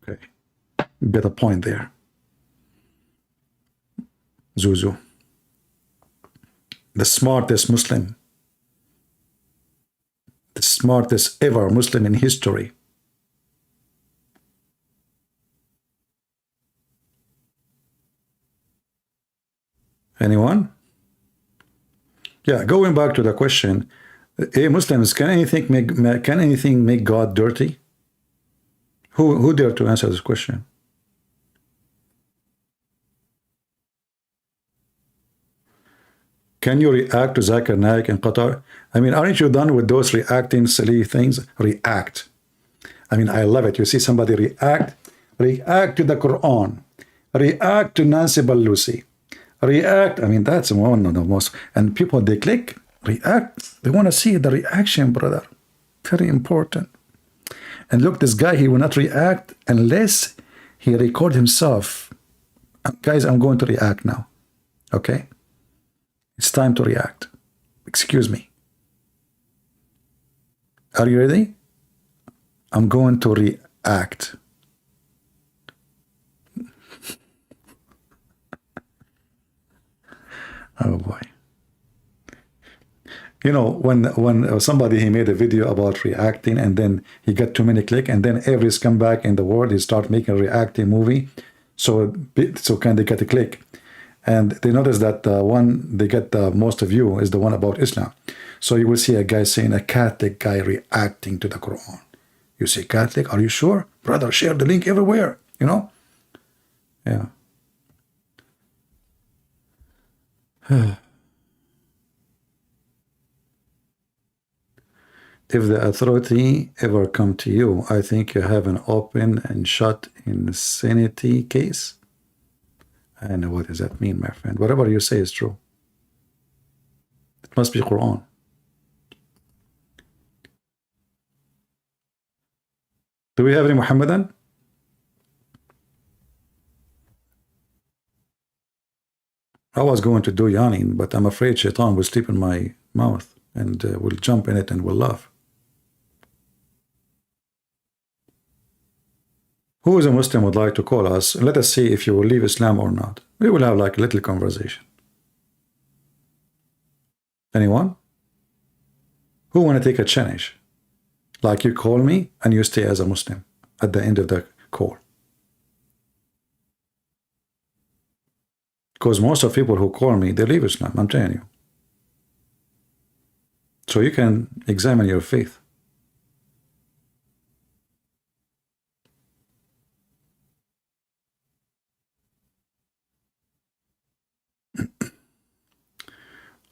Okay, get a point there. Zuzu, the smartest Muslim, the smartest ever Muslim in history. Anyone? Yeah, going back to the question, hey Muslims, can anything make God dirty? Who dare to answer this question? Can you react to Zakir Naik in Qatar? I mean, aren't you done with those reacting silly things? React. I mean, I love it. You see somebody react to the Quran, react to Nancy Pelosi, react. I mean, that's one of the most, and people, they click, react. They want to see the reaction, brother. Very important. And look, this guy, he will not react unless he record himself. Guys, I'm going to react now. Okay? It's time to react. Excuse me. Are you ready? I'm going to react. Oh boy. You know, when somebody, he made a video about reacting and then he got too many clicks, and then every scumbag in the world, he start making a reacting movie. So can they get a click? And they notice that the one they get the most view is the one about Islam. So you will see a guy saying, a Catholic guy reacting to the Quran. You say, Catholic, are you sure? Brother, share the link everywhere, you know? Yeah. If the authority ever come to you, I think you have an open and shut insanity case. I don't know what does that mean, my friend. Whatever you say is true. It must be Quran. Do we have any Muhammadan? I was going to do yawning, but I'm afraid Shaitan will sleep in my mouth and will jump in it and will laugh. Who is a Muslim would like to call us? Let us see if you will leave Islam or not. We will have like a little conversation. Anyone? Who want to take a challenge? Like you call me and you stay as a Muslim at the end of the call. Because most of people who call me, they leave Islam, I'm telling you. So you can examine your faith.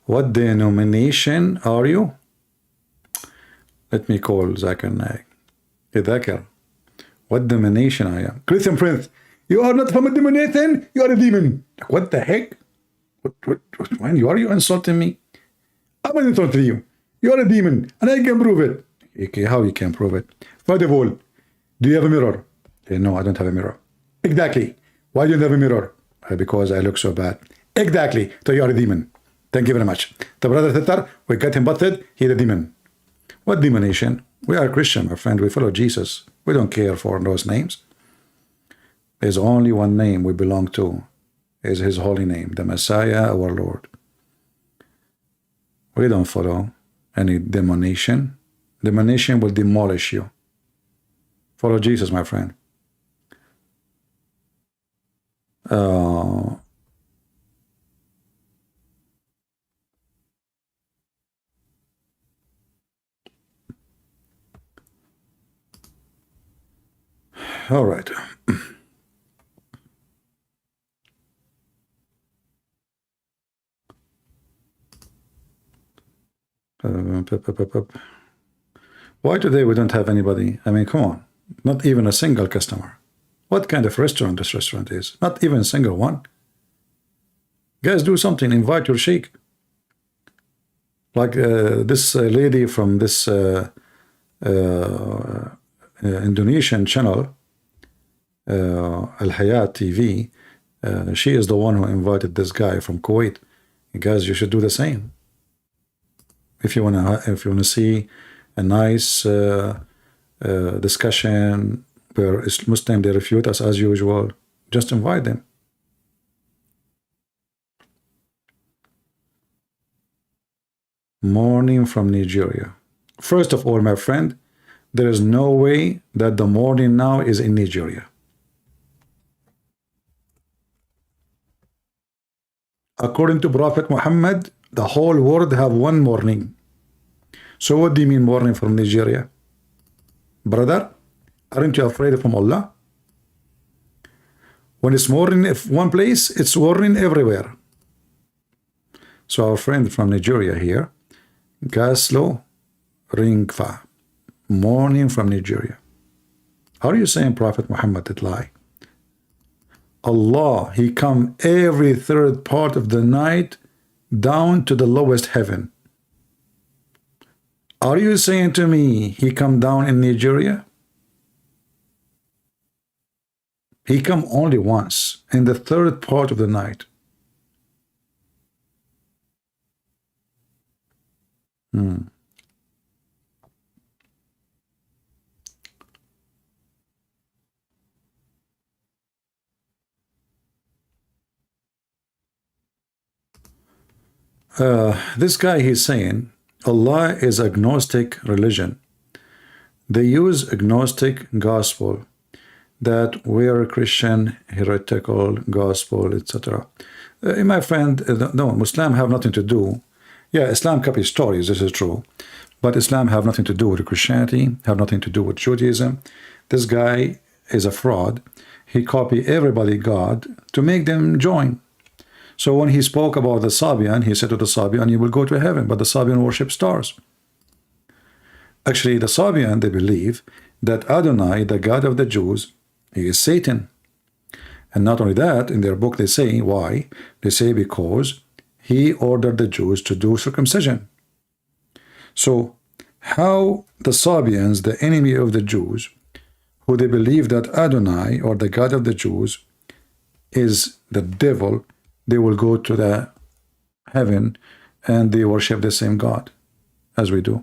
What denomination are you? Let me call Zakir Naik. Hey, Zakir, what denomination I am? Christian Prince, you are not from a denomination, you are a demon. What the heck? When are you insulting me? I'm not insulting you. You are a demon, and I can prove it. Okay, how you can prove it? First of all, do you have a mirror? No, I don't have a mirror. Exactly. Why do you have a mirror? Because I look so bad. Exactly. So you are a demon. Thank you very much. The brother sister, we got him busted. He's a demon. What demonation? We are Christian, my friend. We follow Jesus. We don't care for those names. There's only one name we belong to. Is his holy name, the Messiah, our Lord. We don't follow any demonation. Demonation will demolish you. Follow Jesus, my friend. All right. Why today we don't have anybody? I mean, come on. Not even a single customer. What kind of restaurant this restaurant is? Not even a single one. Guys, do something. Invite your sheikh. Like this lady from this Indonesian channel, Al-Hayat TV, she is the one who invited this guy from Kuwait. Guys, you should do the same. If you wanna see a nice discussion where Muslim they refute us as usual, just invite them. Morning from Nigeria. First of all, my friend, there is no way that the morning now is in Nigeria. According to Prophet Muhammad, the whole world have one morning. So what do you mean morning from Nigeria? Brother, aren't you afraid from Allah? When it's morning in one place, it's morning everywhere. So our friend from Nigeria here, Gaslo Ringfa, morning from Nigeria. Are you saying Prophet Muhammad did lie? Allah, he come every third part of the night down to the lowest heaven. Are you saying to me he come down in Nigeria? He come only once in the third part of the night. This guy, he's saying Allah is agnostic religion. They use agnostic gospel, that we are Christian, heretical gospel, etc. My friend, no, Muslim have nothing to do. Yeah, Islam copies stories, this is true. But Islam have nothing to do with Christianity, have nothing to do with Judaism. This guy is a fraud. He copy everybody God to make them join. So when he spoke about the Sabian, he said to the Sabian, you will go to heaven, but the Sabian worship stars. Actually, the Sabian, they believe that Adonai, the God of the Jews, he is Satan. And not only that, in their book they say, why? They say because he ordered the Jews to do circumcision. So how the Sabians, the enemy of the Jews, who they believe that Adonai, or the God of the Jews, is the devil, they will go to the heaven and they worship the same God as we do.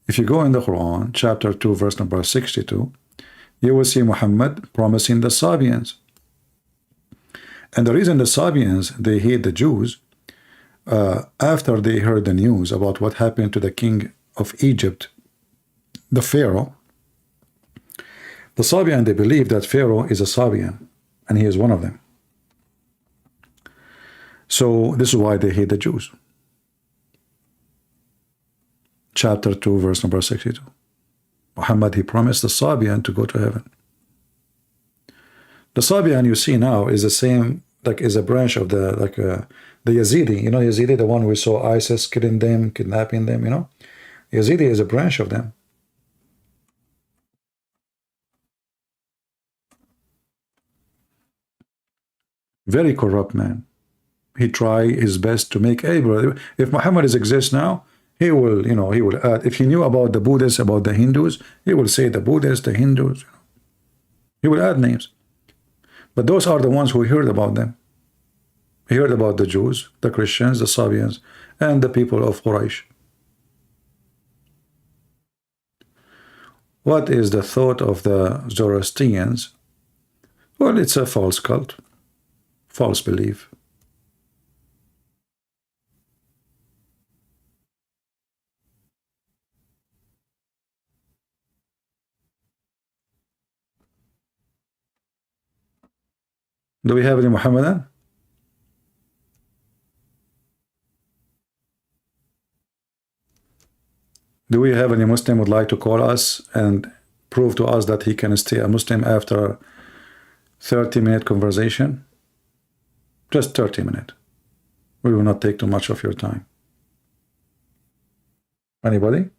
If you go in the Quran, chapter 2, verse number 62, you will see Muhammad promising the Sabians. And the reason the Sabians, they hate the Jews, after they heard the news about what happened to the king of Egypt, the Pharaoh, the Sabian, they believe that Pharaoh is a Sabian, and he is one of them. So this is why they hate the Jews. Chapter 2, verse number 62. Muhammad, he promised the Sabian to go to heaven. The Sabian you see now is the same, like is a branch of the, like the Yazidi. You know Yazidi, the one we saw ISIS killing them, kidnapping them, you know. Yazidi is a branch of them. Very corrupt man. He try his best to make everybody. If Muhammad exists now, he will, you know, he will add. If he knew about the Buddhists, about the Hindus, he will say the Buddhists, the Hindus. You know. He will add names. But those are the ones who heard about them. He heard about the Jews, the Christians, the Sabians, and the people of Quraysh. What is the thought of the Zoroastrians? Well, it's a false cult, false belief. Do we have any Muhammadan? Do we have any Muslim would like to call us and prove to us that he can stay a Muslim after 30-minute conversation? Just 30 minutes. We will not take too much of your time. Anybody?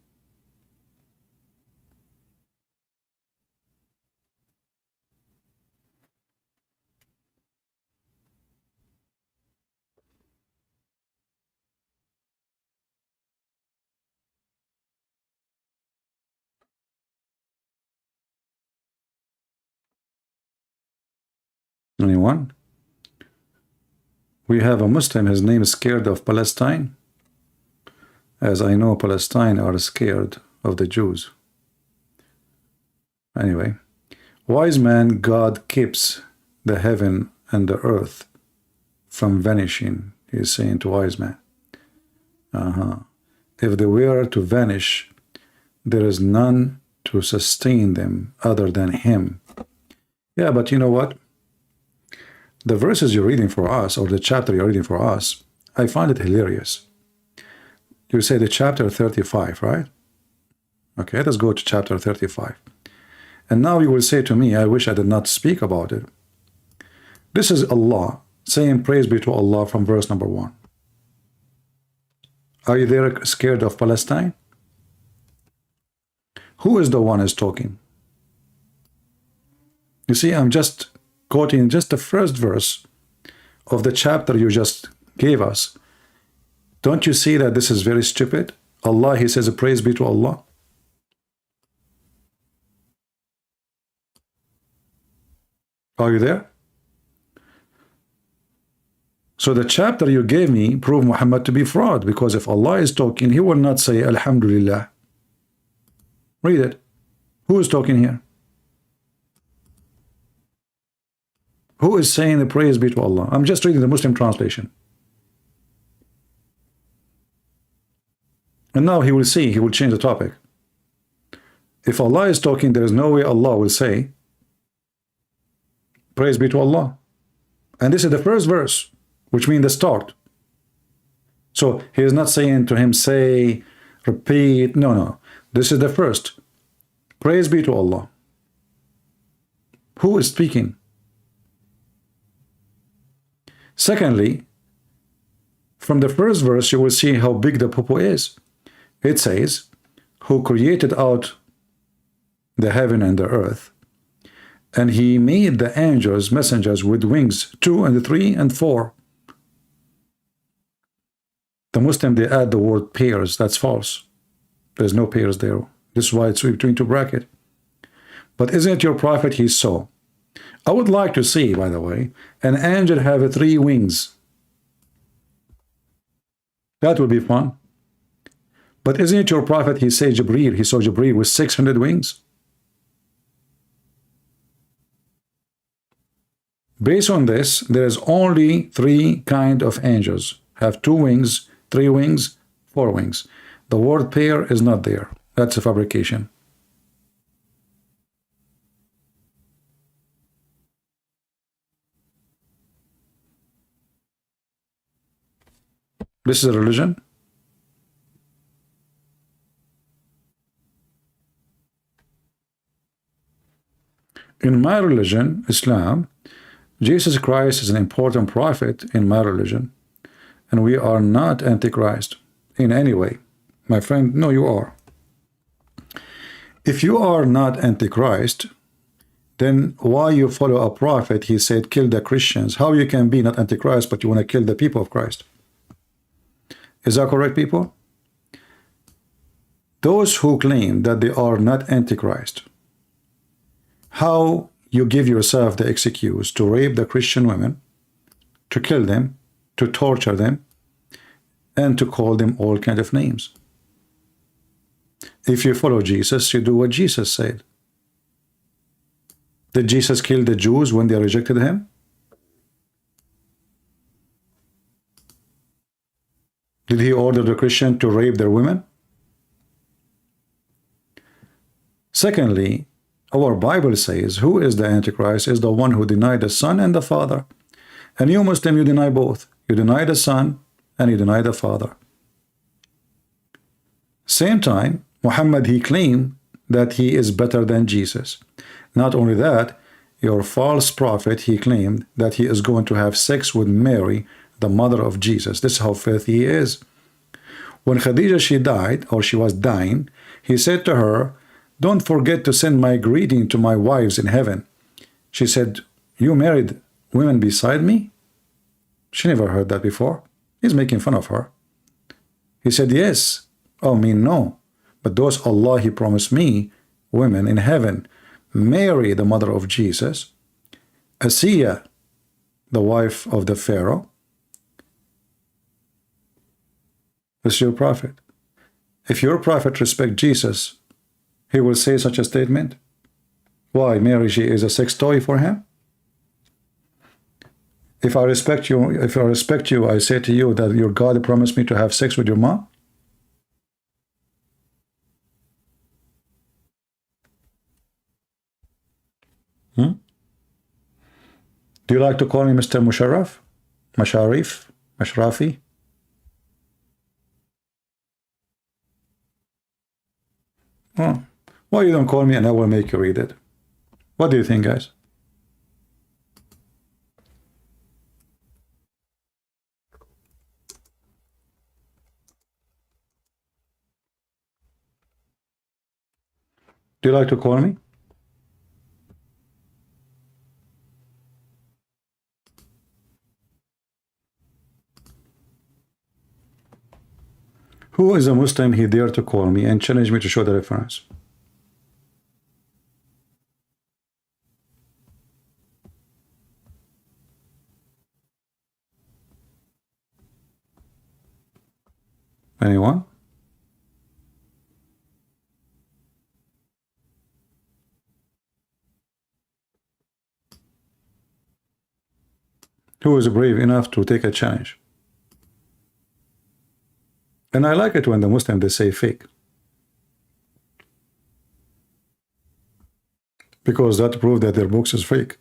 Anyone? We have a Muslim, his name is scared of Palestine. As I know, Palestine are scared of the Jews. Anyway, wise man, God keeps the heaven and the earth from vanishing, he is saying to wise man. If they were to vanish, there is none to sustain them other than him. Yeah, but you know what? The verses you're reading for us, or the chapter you're reading for us, I find it hilarious. You say the chapter 35, right? Okay, let's go to chapter 35. And now you will say to me, I wish I did not speak about it. This is Allah saying praise be to Allah from verse number 1. Are you there scared of Palestine? Who is the one is talking? You see, I'm just quoting just the first verse of the chapter you just gave us. Don't you see that this is very stupid? Allah, he says, praise be to Allah. Are you there? So the chapter you gave me proved Muhammad to be fraud, because if Allah is talking, he will not say Alhamdulillah. Read it. Who is talking here? Who is saying the praise be to Allah? I'm just reading the Muslim translation. And now he will see, he will change the topic. If Allah is talking, there is no way Allah will say praise be to Allah. And this is the first verse, which means the start. So he is not saying to him, say, repeat. No, no. This is the first. Praise be to Allah. Who is speaking? Secondly, from the first verse, you will see how big the popo is. It says, who created out the heaven and the earth, and he made the angels messengers with wings, 2 and 3 and 4. The Muslim, they add the word pairs. That's false. There's no pairs there. This is why it's between two brackets. But isn't it your prophet he saw? I would like to see, by the way, an angel have 3 wings. That would be fun. But isn't it your prophet he saw Jibreel with 600 wings? Based on this, there is only 3 kind of angels. Have 2 wings, 3 wings, 4 wings. The word pair is not there. That's a fabrication. This is a religion. In my religion, Islam, Jesus Christ is an important prophet in my religion, and we are not Antichrist in any way. My friend, no, you are. If you are not Antichrist, then why you follow a prophet? He said, kill the Christians. How you can be not Antichrist, but you want to kill the people of Christ? Is that correct, people? Those who claim that they are not Antichrist, how you give yourself the excuse to rape the Christian women, to kill them, to torture them, and to call them all kinds of names? If you follow Jesus, you do what Jesus said. Did Jesus kill the Jews when they rejected him? Did he order the Christian to rape their women? Secondly, our Bible says, who is the Antichrist? Is the one who denied the Son and the Father. And you Muslim, you deny both. You deny the Son and you deny the Father. Same time, Muhammad, he claimed that he is better than Jesus. Not only that, your false prophet, he claimed that he is going to have sex with Mary, the mother of Jesus. This is how filthy he is. When Khadija, she died, or she was dying, he said to her, don't forget to send my greeting to my wives in heaven. She said, you married women beside me? She never heard that before. He's making fun of her. He said, yes. Oh, me, no. But those Allah, he promised me, women in heaven. Mary, the mother of Jesus. Asiya, the wife of the Pharaoh. This is your prophet. If your prophet respects Jesus, he will say such a statement. Why? Mary, she is a sex toy for him? If I respect you, I say to you that your God promised me to have sex with your mom? Do you like to call me Mr. Musharraf? Masharif? Mashrafi? Oh, why you don't call me and I will make you read it? What do you think, guys? Do you like to call me? Who is a Muslim he dare to call me and challenge me to show the reference? Anyone? Who is brave enough to take a challenge? And I like it when the Muslims, they say fake. Because that proves that their books is fake.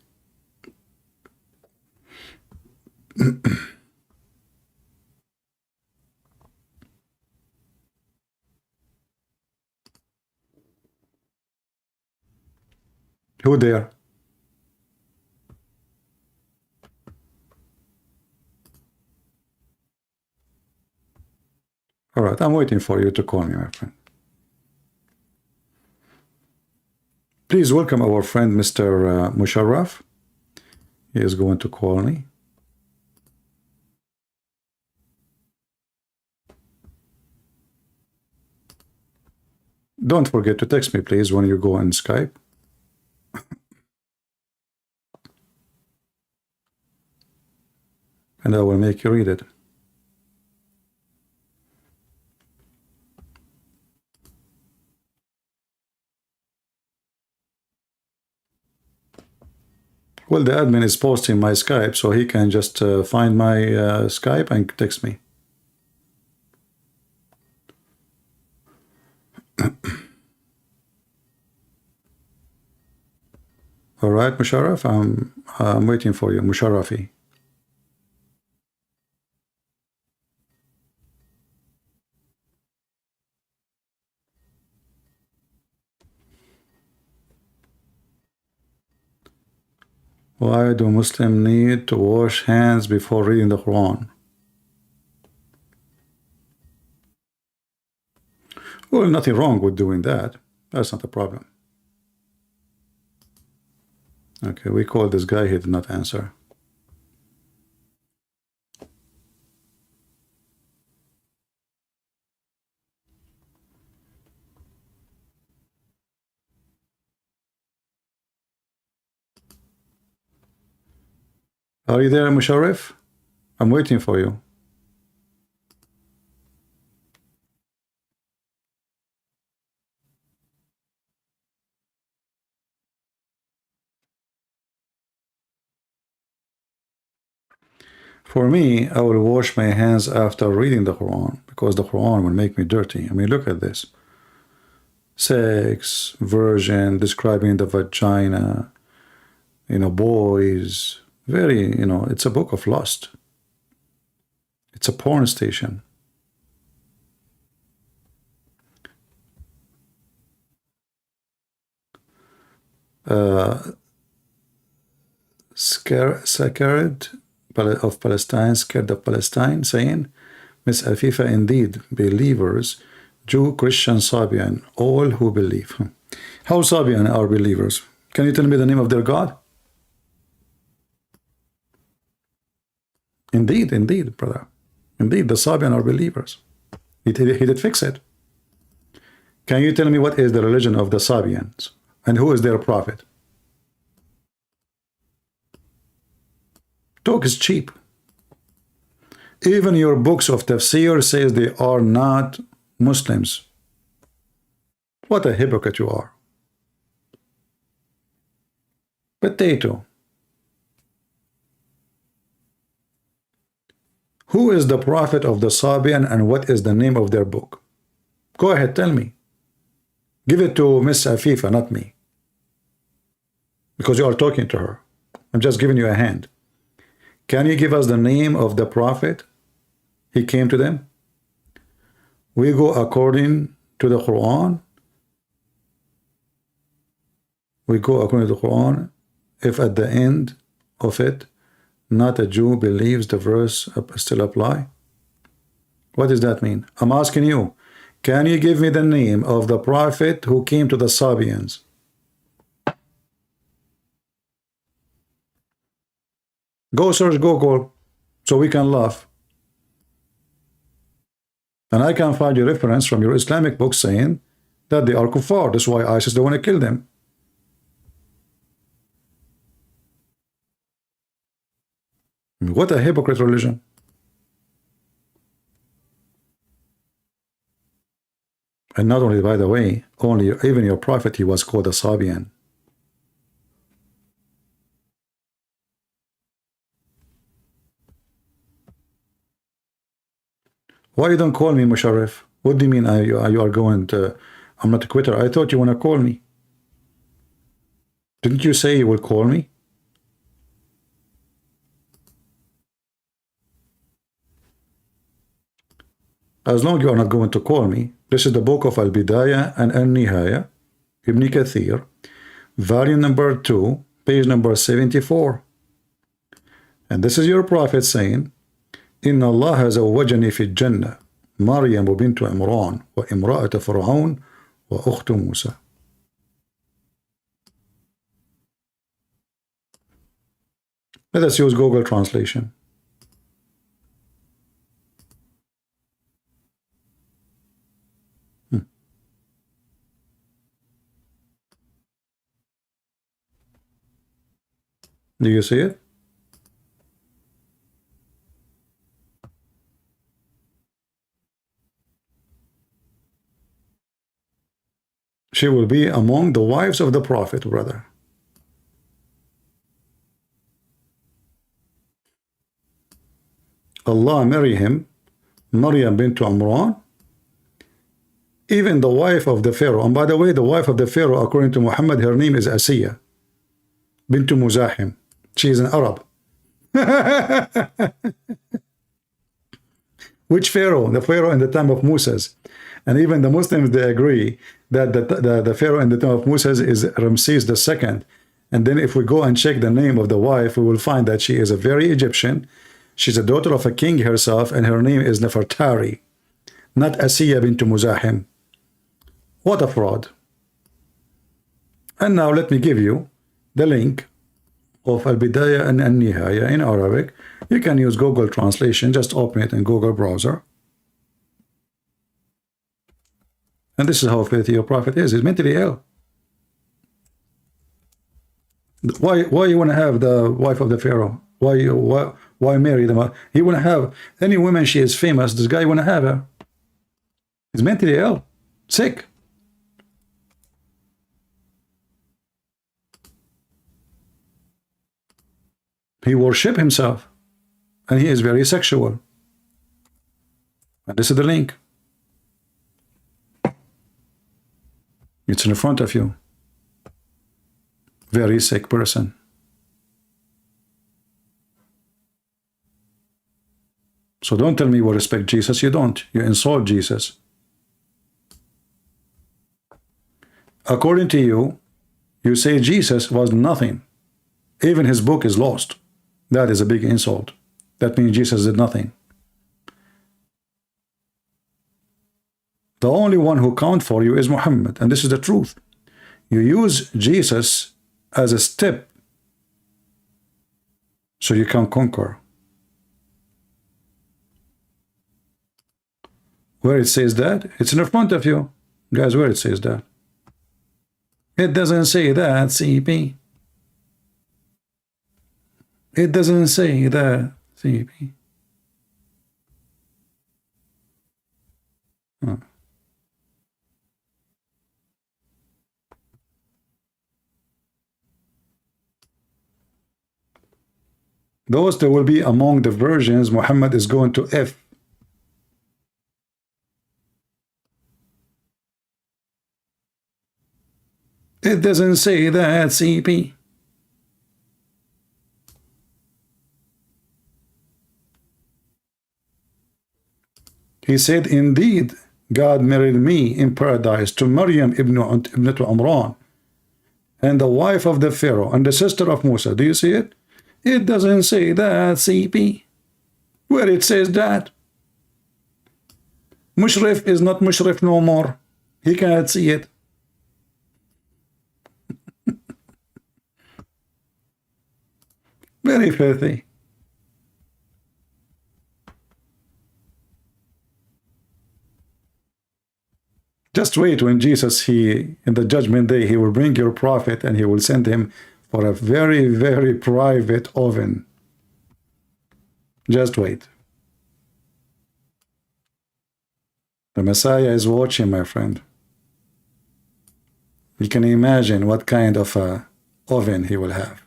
Who there? All right, I'm waiting for you to call me, my friend. Please welcome our friend, Mr. Musharraf. He is going to call me. Don't forget to text me, please, when you go on Skype. and I will make you read it. Well, the admin is posting my Skype, so he can just find my Skype and text me. All right, Musharraf, I'm waiting for you, Musharrafi. Why do Muslims need to wash hands before reading the Quran? Well, nothing wrong with doing that. That's not a problem. Okay, we called this guy, he did not answer. Are you there, Musharraf? I'm waiting for you. For me, I will wash my hands after reading the Quran, because the Quran will make me dirty. I mean, look at this. Sex, virgin, describing the vagina, boys. Very, it's a book of lust. It's a porn station. Scared of Palestine, scared of Palestine, saying, Miss Afifa, indeed, believers, Jew, Christian, Sabian, all who believe. How Sabian are believers? Can you tell me the name of their God? Indeed, brother. Indeed, the Sabian are believers. He did fix it. Can you tell me what is the religion of the Sabians? And who is their prophet? Talk is cheap. Even your books of tafsir says they are not Muslims. What a hypocrite you are. Potato. Who is the prophet of the Sabian and what is the name of their book? Go ahead, tell me. Give it to Miss Afifa, not me. Because you are talking to her. I'm just giving you a hand. Can you give us the name of the prophet? He came to them. We go according to the Quran. We go according to the Quran. If at the end of it, not a Jew believes the verse still apply. What does that mean? I'm asking you. Can you give me the name of the prophet who came to the Sabians? Go search Google so we can laugh. And I can find your reference from your Islamic book saying that they are kuffar. That's why ISIS don't want to kill them. What a hypocrite religion. And not only, by the way, even your prophet, he was called a Sabian. Why you don't call me, Musharraf? What do you mean you are going to... I'm not a quitter. I thought you want to call me. Didn't you say you would call me? As long as you are not going to call me, this is the book of Al-Bidayah and Al-Nihaya, Ibn Kathir, volume number 2, page number 74. And this is your prophet saying, إن الله زوجني في الجنة مريم بنت عمران وامرأة فرعون وأخت موسى. Let us use Google translation. Do you see it? she will be among the wives of the Prophet, brother. Allah marry him, Maryam bint Imran, even the wife of the Pharaoh. And by the way, the wife of the Pharaoh, according to Muhammad, her name is Asiya bint Muzahim. She is an Arab. Which Pharaoh? The Pharaoh in the time of Moses. And even the Muslims, they agree that the Pharaoh in the time of Moses is Ramses II. And then if we go and check the name of the wife, we will find that she is a very Egyptian. She's a daughter of a king herself, and her name is Nefertari, not Asiya bint Muzahim. What a fraud. And now let me give you the link of Al-Bidayah and Al-Nihaya in Arabic. You can use Google translation. Just open it in Google browser. And this is how filthy your prophet is. He's mentally ill. Why you want to have the wife of the Pharaoh? Why marry them? He want to have any woman, she is famous. This guy want to have her. He's mentally ill. Sick. He worship himself. And he is very sexual. And this is the link. It's in front of you. Very sick person. So don't tell me you respect Jesus. You don't. You insult Jesus. According to you, you say Jesus was nothing. Even his book is lost. That is a big insult. That means Jesus did nothing. The only one who counts for you is Muhammad. And this is the truth. You use Jesus as a step so you can conquer. Where it says that? It's in front of you. Guys, where it says that? It doesn't say that, CP. It doesn't say that, CP. Huh. Those that will be among the virgins, Muhammad is going to F. It doesn't say that, CP. He said, indeed, God married me in paradise to Maryam ibn Imran, and the wife of the Pharaoh, and the sister of Musa. Do you see it? It doesn't say that, CP. Where it says that? Mushrif is not Mushrif no more. He cannot see it. Very filthy. Just wait when Jesus, in the judgment day, he will bring your prophet and he will send him for a very, very private oven. Just wait. The Messiah is watching, my friend. You can imagine what kind of a oven he will have.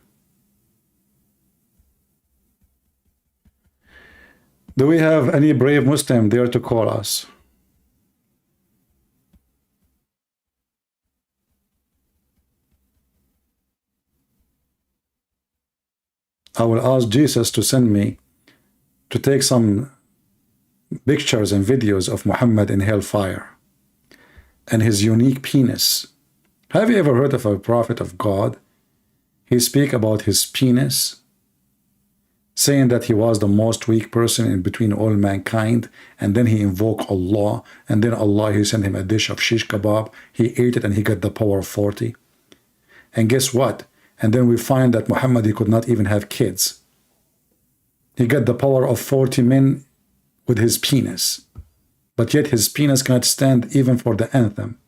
Do we have any brave Muslim there to call us? I will ask Jesus to send me to take some pictures and videos of Muhammad in hellfire and his unique penis. Have you ever heard of a prophet of God? He speak about his penis, saying that he was the most weak person in between all mankind, and then he invoked Allah, and then Allah, he sent him a dish of shish kebab. He ate it and he got the power of 40. And guess what? And then we find that Muhammad, he could not even have kids. He got the power of 40 men with his penis. But yet his penis cannot stand even for the anthem.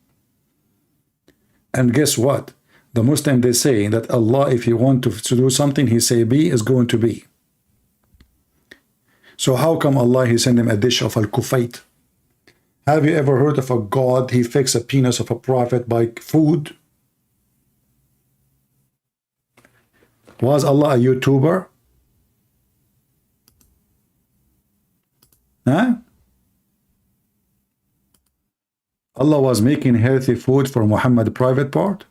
And guess what? The Muslim, they say that Allah, if he want to do something, he say be is going to be. So how come Allah, he sent him a dish of al-kufayt? Have you ever heard of a God, he fixed a penis of a prophet by food? Was Allah a YouTuber? Huh? Allah was making healthy food for Muhammad private part?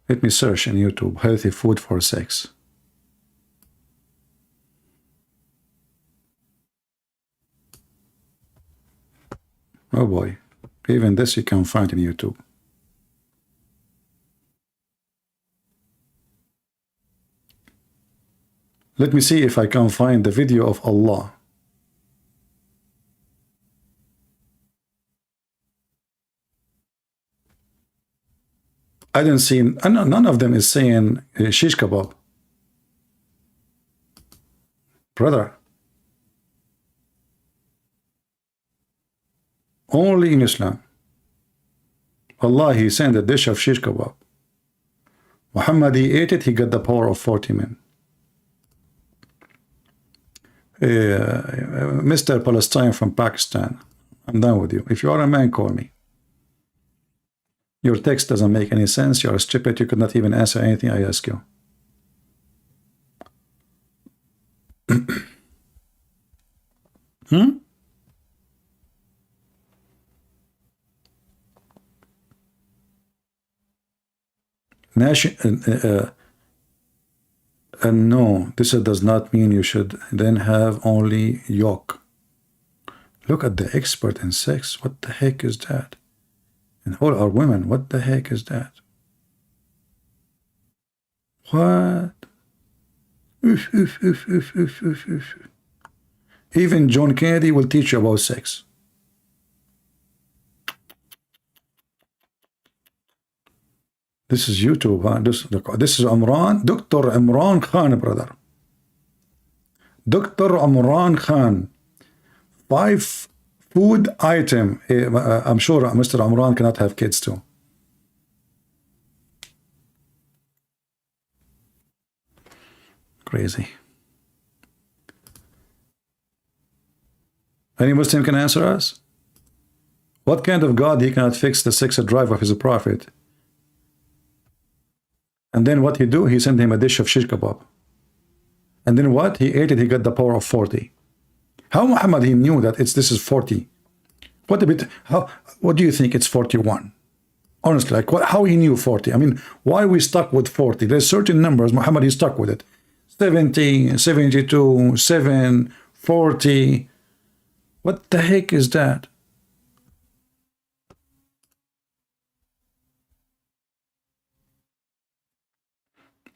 Let me search in YouTube, healthy food for sex. Oh boy, even this you can find in YouTube. Let me see if I can find the video of Allah. I didn't see, none of them is saying shish kebab. Brother. Only in Islam. Allah, he sent a dish of shish kebab. Muhammad, he ate it, he got the power of 40 men. Mr. Palestine from Pakistan, I'm done with you. If you are a man, call me. Your text doesn't make any sense. You are stupid. You could not even answer anything I ask you. No, this does not mean you should then have only yolk. Look at the expert in sex. What the heck is that? And all are women. What the heck is that? What? Even John Kennedy will teach you about sex. This is YouTube, huh? This is Imran, Dr. Imran Khan, brother. Dr. Imran Khan. 5 food item. I'm sure Mr. Imran cannot have kids too. Crazy. Any Muslim can answer us? What kind of God he cannot fix the sexual drive of his prophet? And then what he do? He sent him a dish of shish kebab. And then what? He ate it, he got the power of 40. How Muhammad he knew that this is 40? What do you think it's 41? Honestly, like how he knew 40? I mean, why we stuck with 40? There's certain numbers, Muhammad he stuck with it. 70, 72, 7, 40. What the heck is that?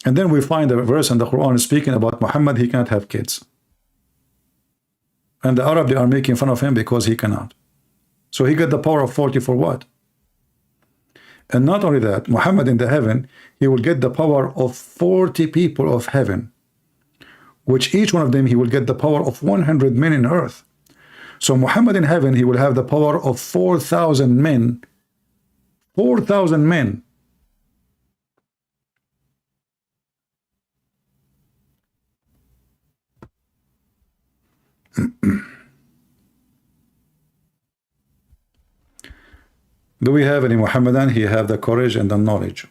And then we find a verse in the Quran speaking about Muhammad, he cannot have kids. And the Arab, they are making fun of him because he cannot. So he got the power of 40 for what? And not only that, Muhammad in the heaven, he will get the power of 40 people of heaven, which each one of them, he will get the power of 100 men in earth. So Muhammad in heaven, he will have the power of 4,000 men. 4,000 men. Do we have any Muhammadan? He have the courage and the knowledge.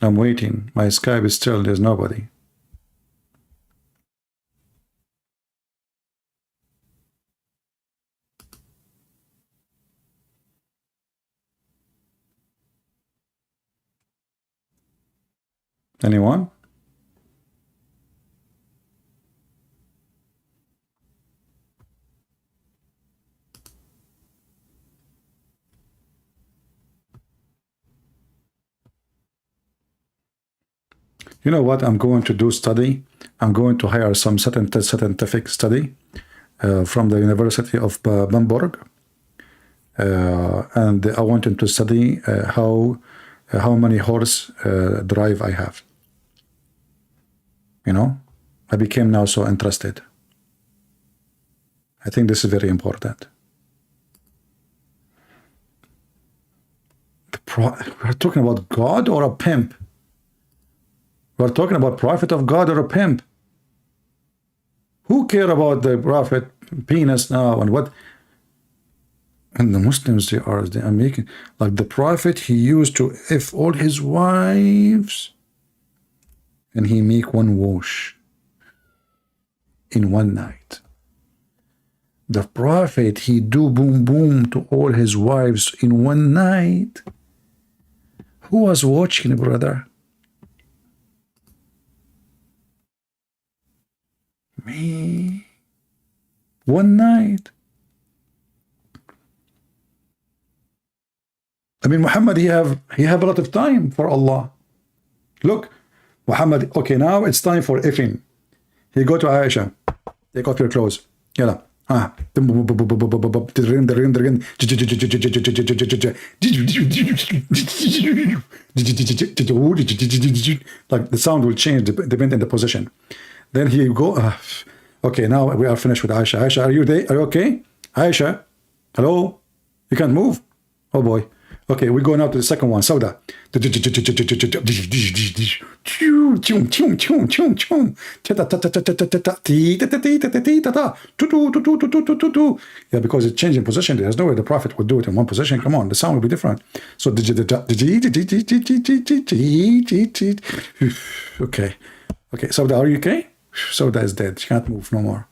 I'm waiting. My Skype is still, there's nobody. Anyone? You know what I'm going to do study? I'm going to hire some scientific study from the University of Bamberg. And I want him to study how many horse drive I have. You know, I became now so interested. I think this is very important. we're talking about God or a pimp? We're talking about prophet of God or a pimp? Who care about the prophet penis now and what? And the Muslims, they are making like the prophet, he used to F all his wives and he make one wash in one night. The prophet, he do boom boom to all his wives in one night. Who was watching, brother? Me. One night. I mean, Muhammad, he have a lot of time for Allah. Look, Muhammad, okay, now it's time for effing. He go to Aisha, take off your clothes. Yalla. Like the sound will change depending on the position. Then he go, okay, now we are finished with Aisha. Aisha, are you there? Are you okay? Aisha, hello? You can't move? Oh boy. Okay, we go now to the second one. Sauda. Yeah, because it's changing position. There's no way the Prophet would do it in one position. Come on, the sound will be different. So, okay. Okay, Sauda, are you okay? Sauda is dead. She can't move no more.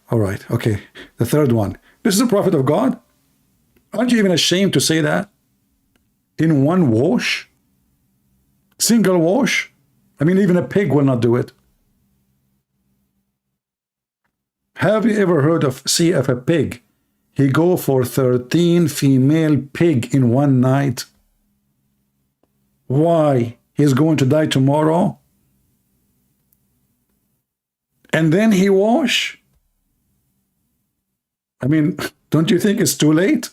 All right. Okay. The third one. This is the Prophet of God. Aren't you even ashamed to say that? In one wash? Single wash? I mean, even a pig will not do it. Have you ever heard of, see if a pig, he go for 13 female pig in one night? Why? He's going to die tomorrow? And then he wash? I mean, don't you think it's too late?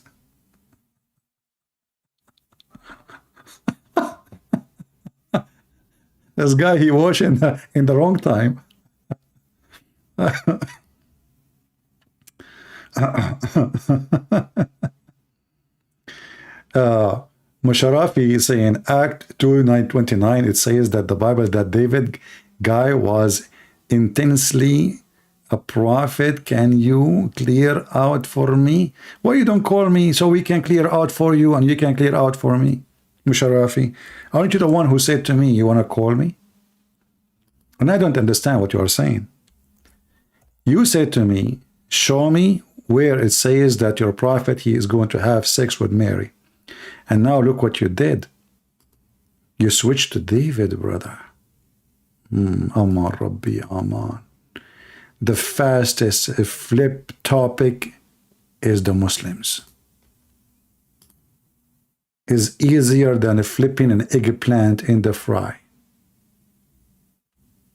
This guy, he wash in the wrong time. Musharafi is saying, Act 2:929, it says that the Bible, that David guy was intensely a prophet. Can you clear out for me? Why you don't call me so we can clear out for you and you can clear out for me? Musharafi, aren't you the one who said to me, you want to call me? And I don't understand what you are saying. You said to me, show me where it says that your prophet, he is going to have sex with Mary. And now look what you did. You switched to David, brother. Aman Rabbi, Aman. The fastest flip topic is the Muslims. Is easier than flipping an eggplant in the fry.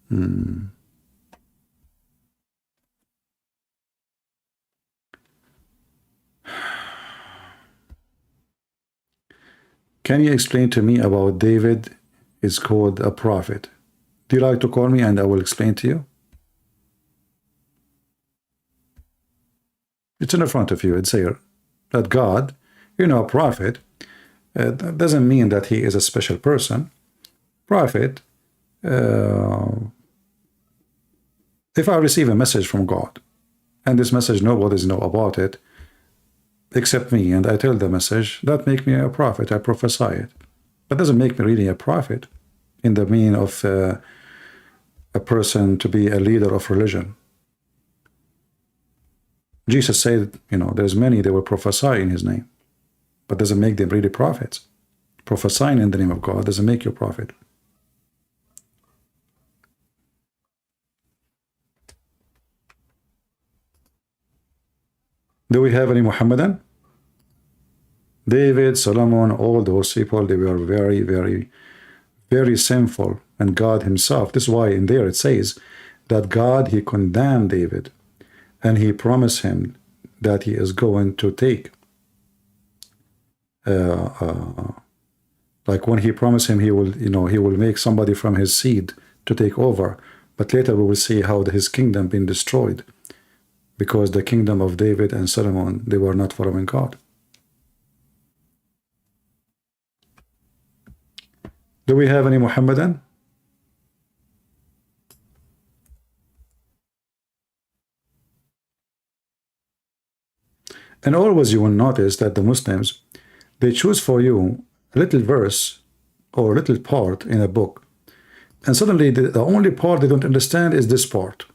Can you explain to me about David is called a prophet? Do you like to call me and I will explain to you? It's in the front of you. It's here. That God, you know, a prophet, that doesn't mean that he is a special person. Prophet, if I receive a message from God, and this message nobody knows about it, except me, and I tell the message, that make me a prophet. I prophesy it. That doesn't make me really a prophet in the meaning of a person to be a leader of religion. Jesus said, you know, there's many that will prophesy in his name, but doesn't make them really prophets. Prophesying in the name of God doesn't make you a prophet. Do we have any Muhammadan? David, Solomon, all those people, they were very, very, very sinful. And God himself, this is why in there it says that God, he condemned David and he promised him that he is going to take, like when he promised him he will, you know, he will make somebody from his seed to take over. But later we will see how his kingdom been destroyed, because the kingdom of David and Solomon, they were not following God. Do we have any Muhammadan? And always you will notice that the Muslims, they choose for you a little verse or a little part in a book, and suddenly the only part they don't understand is this part.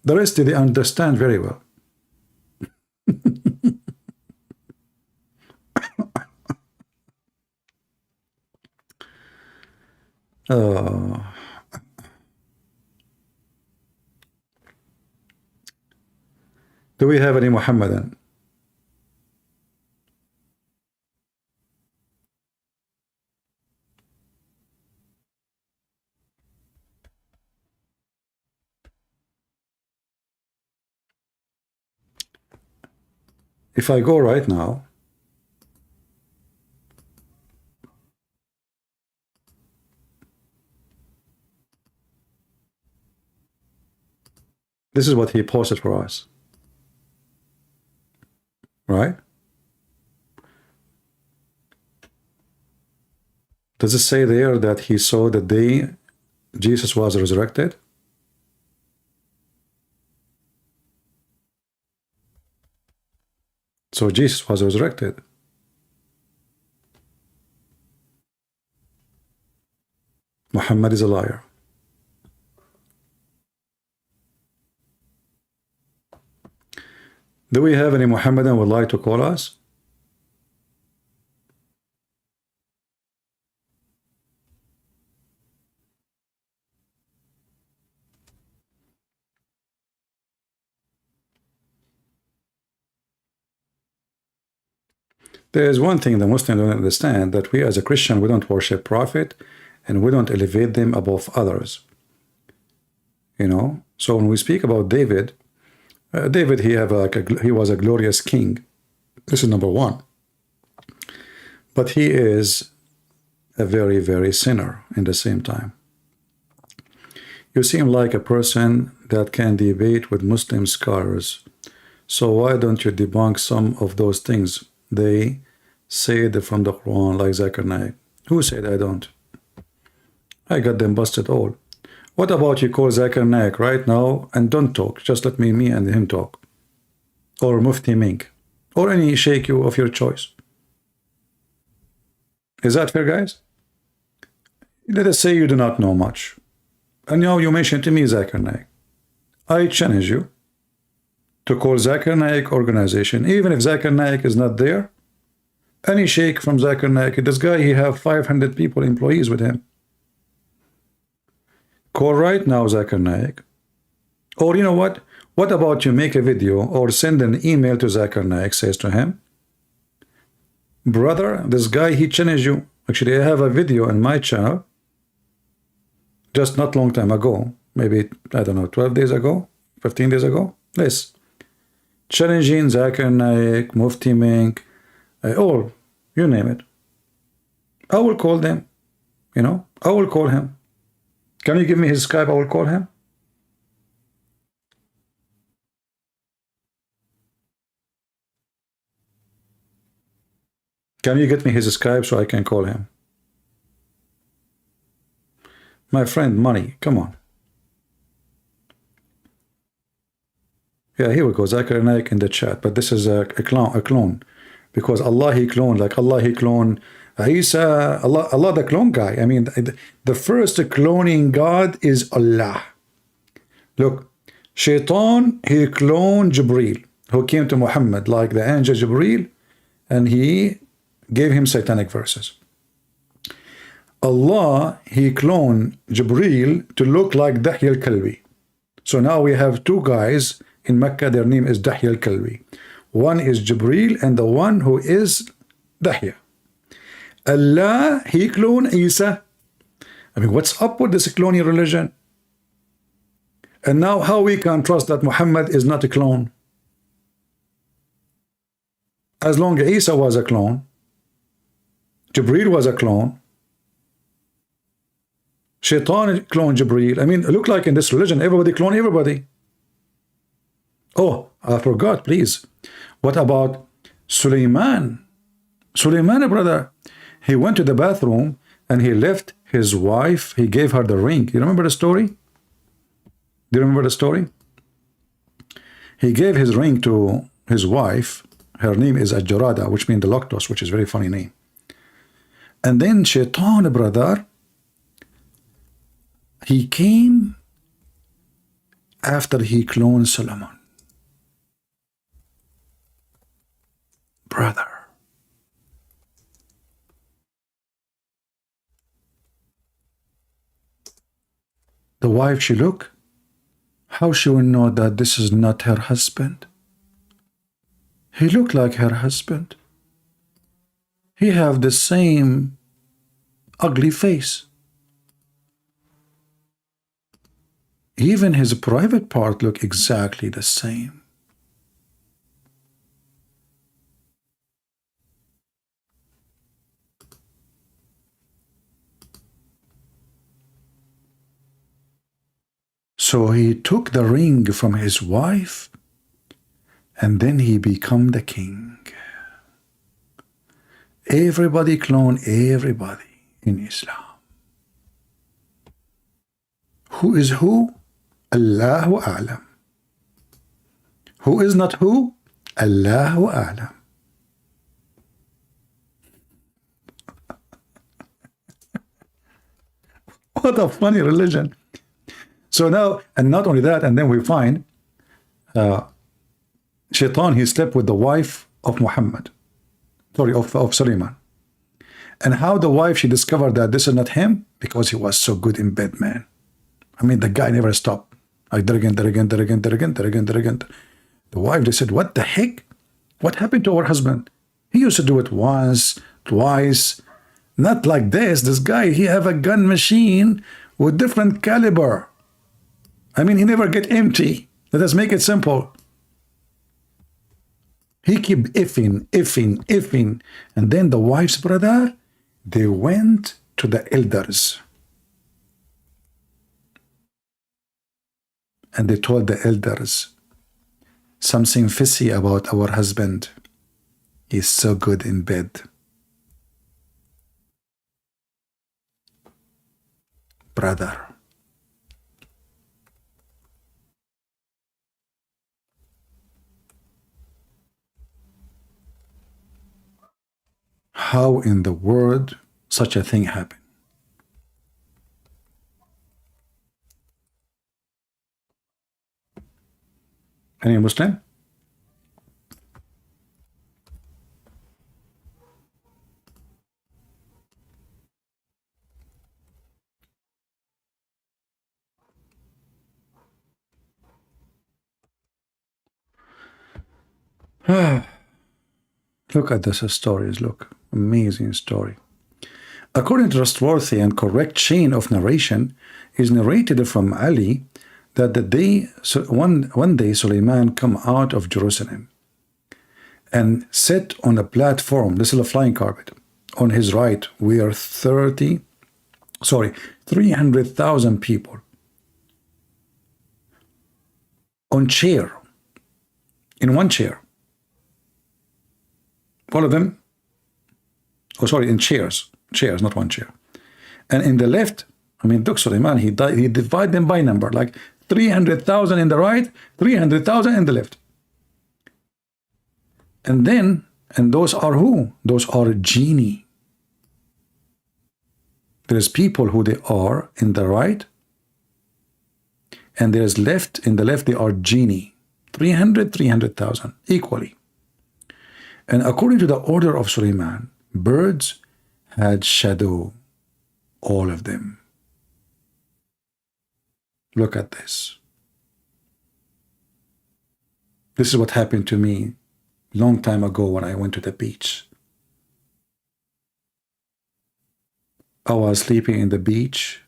The rest they understand very well. Do we have any Muhammadan? If I go right now, this is what he posted for us, right? Does it say there that he saw the day Jesus was resurrected? So Jesus was resurrected. Muhammad is a liar. Do we have any Muhammadan would like to call us? There is one thing the Muslims don't understand, that we as a Christian, we don't worship prophet and we don't elevate them above others. You know, so when we speak about David, David, he was a glorious king. This is number one. But he is a very, very sinner in the same time. You seem like a person that can debate with Muslim scholars. So why don't you debunk some of those things they say from the Quran, like Zakir Naik? Who said I don't? I got them busted all. What about you call Zakir Naik right now and don't talk? Just let me and him talk. Or Mufti Menk. Or any sheikh of your choice. Is that fair, guys? Let us say you do not know much. And now you mention to me Zakir Naik. I challenge you to call Zakir Naik organization, even if Zakir Naik is not there. Any sheikh from Zakir Naik, this guy, he have 500 people, employees with him. Call right now Zakir Naik. Or you know what? What about you make a video or send an email to Zakir Naik, says to him, brother, this guy, he challenged you. Actually, I have a video on my channel, just not long time ago, maybe, I don't know, 12 days ago, 15 days ago. Yes. Challenging Zakir Naik, Mufti Menk, or you name it. I will call them. You know, I will call him. Can you give me his Skype? I will call him. Can you get me his Skype so I can call him? My friend, money, come on. Yeah, here we go, Zakir Naik in the chat, but this is a clone. Because Allah, he cloned, like Allah, he cloned Isa, Allah the clone guy. I mean, the first cloning God is Allah. Look, Shaitan, he cloned Jibreel, who came to Muhammad like the angel Jibreel, and he gave him satanic verses. Allah, he cloned Jibreel to look like Dahya al-Kalbi. So now we have two guys in Mecca, their name is Dahya al-Kalbi. One is Jibreel and the one who is Dahya. Allah, he cloned Isa. I mean, what's up with this cloning religion? And now how we can trust that Muhammad is not a clone? As long as Isa was a clone, Jibreel was a clone, Shaitan cloned Jibreel. I mean, look like in this religion, everybody clone everybody. Oh, I forgot, please. What about Sulaiman? Sulaiman, brother, he went to the bathroom and he left his wife, he gave her the ring. You remember the story? Do you remember the story? He gave his ring to his wife. Her name is Ajorada, which means the Loctos, which is a very funny name. And then Shaitan, brother, he came after he cloned Solomon. Brother. The wife, she look, how she will know that this is not her husband? He looked like her husband. He have the same ugly face. Even his private part look exactly the same. So he took the ring from his wife, and then he become the king. Everybody clone everybody in Islam. Who is who? Allahu A'lam. Who is not who? Allahu A'lam. What a funny religion. So now, and not only that, and then we find Shaitan, he slept with the wife of Muhammad. Sorry, of Suleiman. And how the wife, she discovered that this is not him? Because he was so good in bed, man. I mean, the guy never stopped. Like, there again. The wife, they said, what the heck? What happened to our husband? He used to do it once, twice. Not like this. This guy, he have a gun machine with different caliber. I mean, he never get empty. Let us make it simple. He keep effing. And then the wife's brother, they went to the elders. And they told the elders something fishy about our husband. He's so good in bed. Brother. How in the world such a thing happened? Any Muslim? Look at this stories, look. Amazing story. According to trustworthy and correct chain of narration, is narrated from Ali that one day Suleiman come out of Jerusalem and sit on a platform, this is a flying carpet, on his right were 300,000 people on chair, in one chair. All of them, in chairs, not one chair. And in the left, I mean, Dr. Suleiman, he divided them by number, like 300,000 in the right, 300,000 in the left. And then, and those are who? Those are genie. There's people who they are in the right, and there's left, in the left they are genie. 300,000 equally. And according to the order of Suleiman, birds had shadow, all of them. Look at this. This is what happened to me long time ago when I went to the beach. I was sleeping in the beach,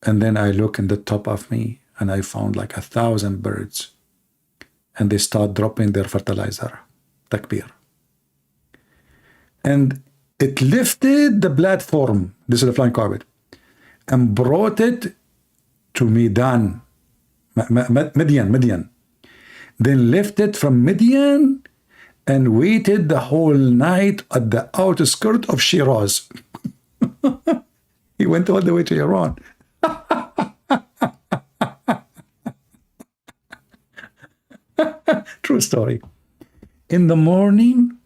and then I look in the top of me, and I found like 1,000 birds, and they start dropping their fertilizer, takbir. And it lifted the platform, this is the flying carpet, and brought it to Midian. Then lifted from Midian and waited the whole night at the outskirt of Shiraz. He went all the way to Iran. True story. In the morning,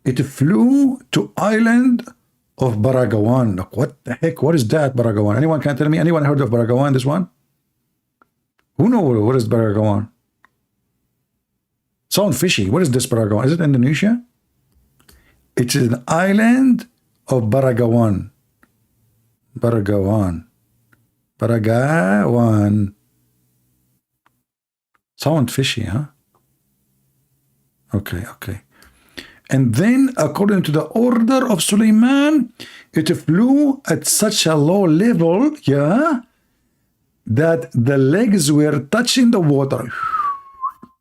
it flew to island of Baragawan. Look, what the heck? What is that, Baragawan? Anyone can tell me? Anyone heard of Baragawan, this one? Who knows what is Baragawan? Sound fishy. What is this Baragawan? Is it Indonesia? It is an island of Baragawan. Baragawan. Baragawan. Sound fishy, huh? Okay, okay. And then, according to the order of Suleiman, it flew at such a low level, yeah, that the legs were touching the water.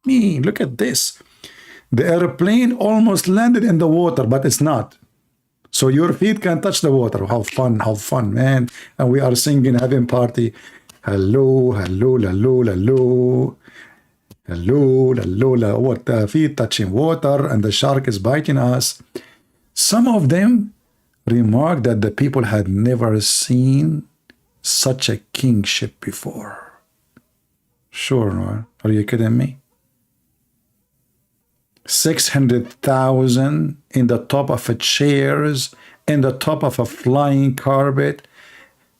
Me, look at this. The airplane almost landed in the water, but it's not. So your feet can touch the water. How fun, man. And we are singing, having party. Hello, hello, hello, hello. Hello, hello, what the feet touching water and the shark is biting us. Some of them remarked that the people had never seen such a kingship before. Sure, no? Are you kidding me? 600,000 in the top of a chairs, in the top of a flying carpet,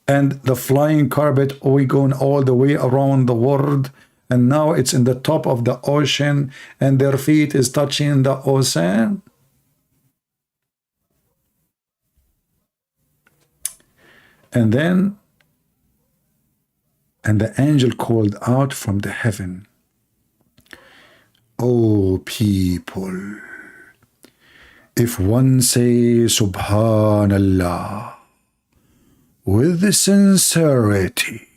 and the flying carpet going all the way around the world. And now it's in the top of the ocean and their feet is touching the ocean. And then, and the angel called out from the heaven, "O people, if one says Subhanallah with the sincerity,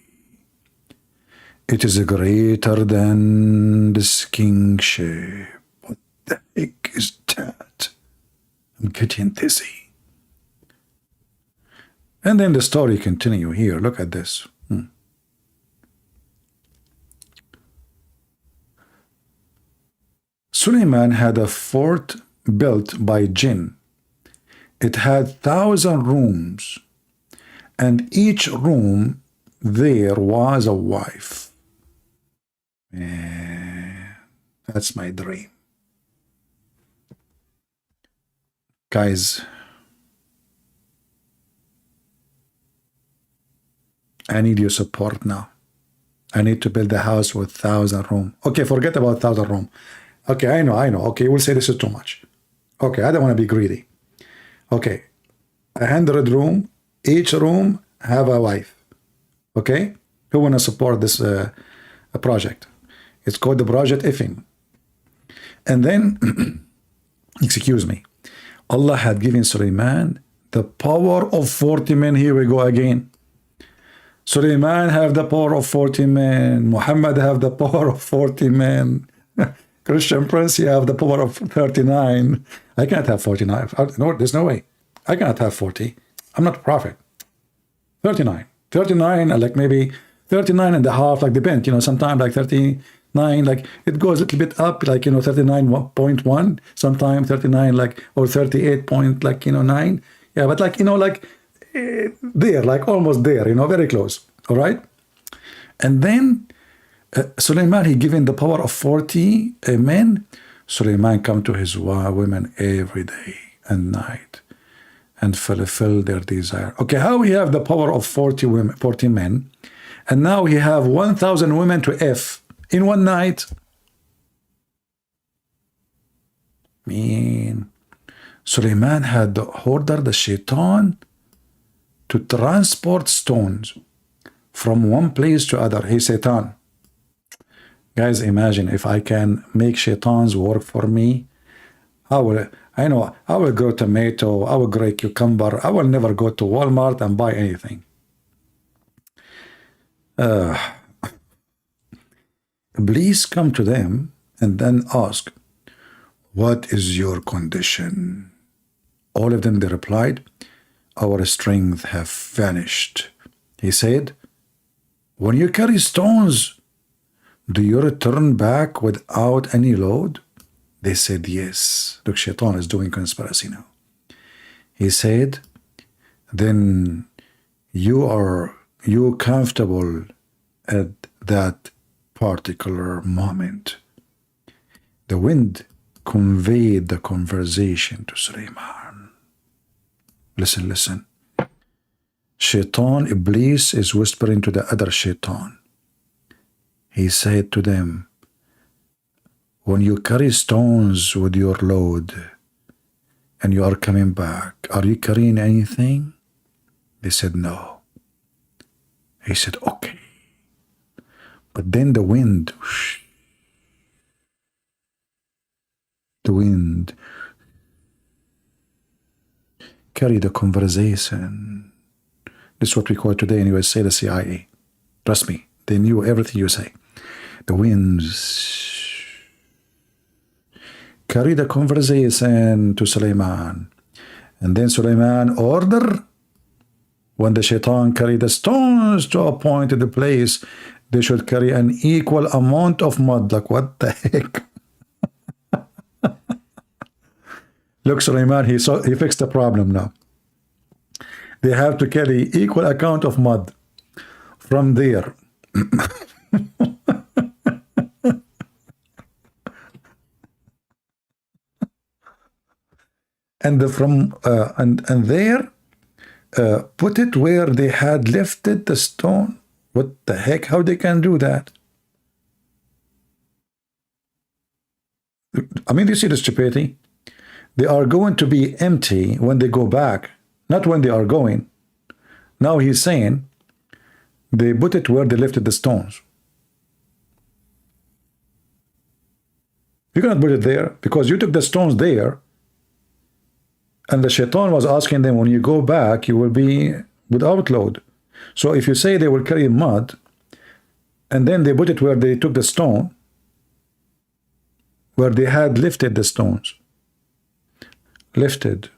it is greater than this kingship." What the heck is that? I'm getting dizzy. And then the story continue here. Look at this. Suleiman had a fort built by jinn. It had 1,000 rooms, and each room there was a wife. Man, that's my dream. Guys, I need your support now. I need to build a house with 1,000 rooms. Okay, forget about 1,000 rooms. Okay, I know. Okay, we'll say this is too much. Okay, I don't want to be greedy. Okay, 100 rooms, each room have a wife. Okay, who want to support this project? It's called the Project Effing. And then, excuse me, Allah had given Suleiman the power of 40 men. Here we go again. Suleiman have the power of 40 men. Mohammed have the power of 40 men. Christian Prince, you have the power of 39. I can't have 49. No, there's no way. I cannot have 40. I'm not a prophet. 39. 39, like maybe 39 and a half, like depend, sometimes like 39, like it goes a little bit up, like, 39.1, sometimes 39, like, or 38 point, like, 9. Yeah, but like, there, like almost there, very close. All right. And then Suleiman, he given the power of 40 men. Suleiman come to his women every day and night and fulfill their desire. Okay, how we have the power of 40 women, 40 men, and now he have 1,000 women to F in one night? mean, Suleiman had ordered the shaitan to transport stones from one place to other. Hey, Satan. Guys, imagine if I can make shaitans work for me. I will grow tomato, I will grow cucumber. I will never go to Walmart and buy anything. Please come to them and then ask, what is your condition? All of them, they replied, our strength have vanished. He said, when you carry stones, do you return back without any load? They said, yes. Look, Shaitan is doing conspiracy now. He said, then you comfortable at that particular moment. The wind conveyed the conversation to Sulaiman. Listen, listen. Shaitan, Iblis, is whispering to the other shaitan. He said to them, when you carry stones with your load and you are coming back, are you carrying anything? They said no. He said, okay. But then the wind carried the conversation. This is what we call today in USA the CIA. Trust me, they knew everything you say. The winds carried the conversation to Sulaiman. And then Sulaiman ordered, when the shaitan carried the stones to a point in the place, they should carry an equal amount of mud. Like, what the heck? Look, Sulaiman, he fixed the problem now. They have to carry equal amount of mud from there. And there, put it where they had lifted the stone. What the heck? How they can do that? I mean, you see the stupidity? They are going to be empty when they go back, not when they are going. Now he's saying they put it where they lifted the stones. You cannot put it there because you took the stones there, and the shaitan was asking them, when you go back, you will be without load. So if you say they will carry mud, and then they put it where they took the stone, where they had lifted the stones. Lifted.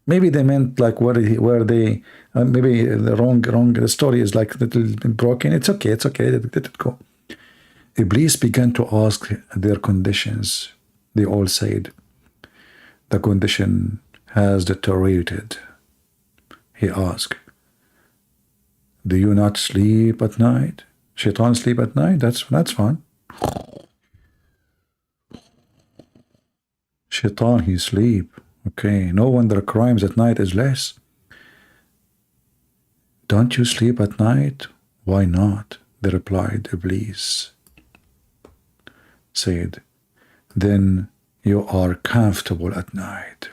Maybe they meant like where they maybe the wrong. The story is like little broken. It's okay. It's okay. Let it go. Iblis began to ask their conditions. They all said, the condition has deteriorated. He asked, do you not sleep at night? Shaitan sleep at night? That's fine. Shaitan, he sleep. Okay, no wonder crimes at night is less. Don't you sleep at night? Why not? They replied. Iblis said, then you are comfortable at night.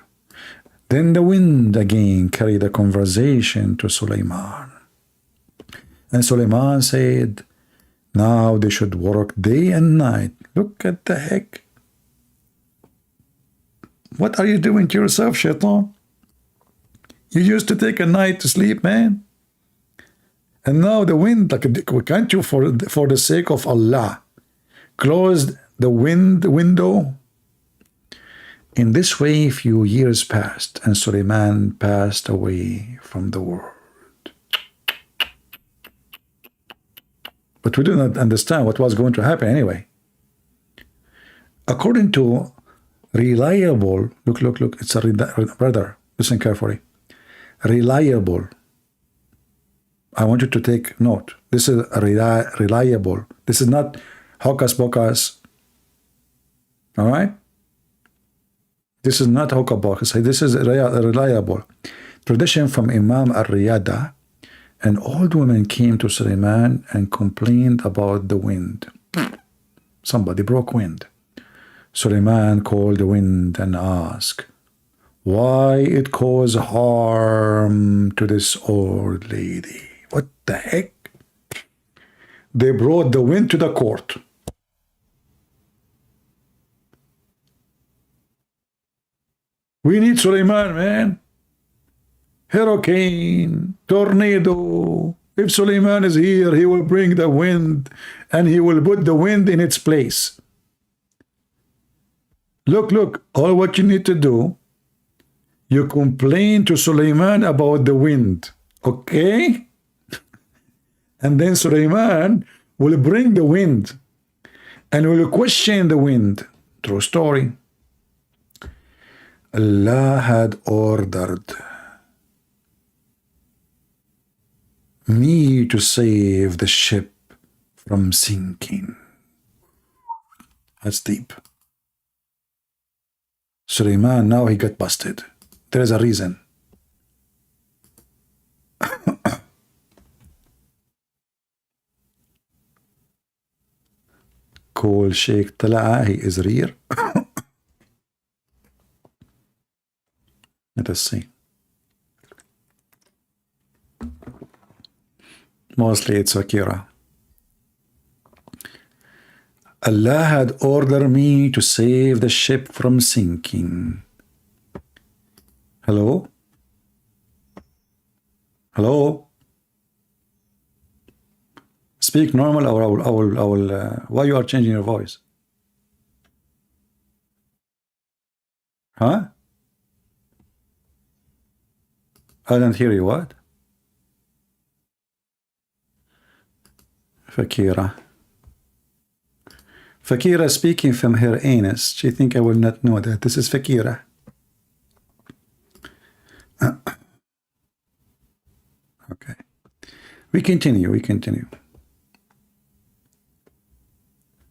Then the wind again carried the conversation to Sulaiman. And Sulaiman said, now they should work day and night. Look at the heck. What are you doing to yourself, Shaitan? You used to take a night to sleep, man. And now the wind, like, can't you, for the sake of Allah, close the window? In this way, a few years passed, and Sulaiman passed away from the world. But we do not understand what was going to happen anyway. According to reliable, look, it's a brother, listen carefully. Reliable. I want you to take note. This is reliable. This is not hocus pocus. All right? This is not hocus pocus. This is reliable. Tradition from Imam al-Riyada. An old woman came to Sulaiman and complained about the wind. Somebody broke wind. Sulaiman called the wind and asked why it caused harm to this old lady. What the heck? They brought the wind to the court. We need Sulaiman, man. Hurricane, tornado. If Sulaiman is here, he will bring the wind and he will put the wind in its place. Look, all what you need to do, you complain to Sulaiman about the wind, okay? And then Sulaiman will bring the wind and will question the wind. True story. Allah had ordered me to save the ship from sinking. That's deep. Suleiman, now he got busted. There is a reason. Call Sheikh Tala'a, he is rear. Let us see. Mostly it's Zakira. Allah had ordered me to save the ship from sinking. Hello? Hello? Speak normal or I will why you are changing your voice? Huh? I didn't hear you. What? Fakira. Fakira speaking from her anus. She think I will not know that. This is Fakira. Okay. We continue.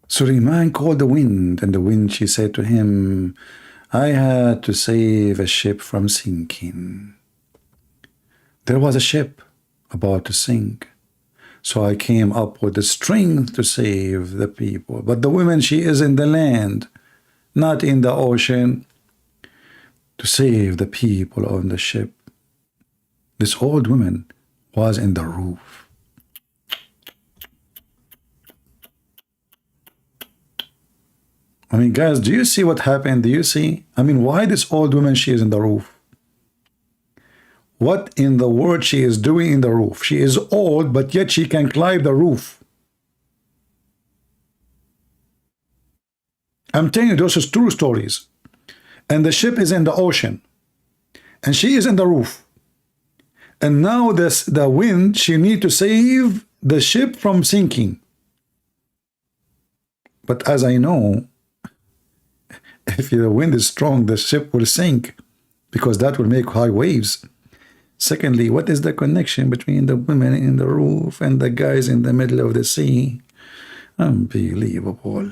Suleiman called the wind, and the wind, she said to him, I had to save a ship from sinking. There was a ship about to sink. So I came up with the strength to save the people. But the woman, she is in the land, not in the ocean, to save the people on the ship. This old woman was in the roof. I mean, guys, do you see what happened? Do you see? I mean, why this old woman, she is in the roof? What in the world she is doing in the roof? She is old, but yet she can climb the roof. I'm telling you, those are true stories. And the ship is in the ocean. And she is in the roof. And now the wind, she need to save the ship from sinking. But as I know, if the wind is strong, the ship will sink, because that will make high waves. Secondly, what is the connection between the women in the roof and the guys in the middle of the sea? Unbelievable.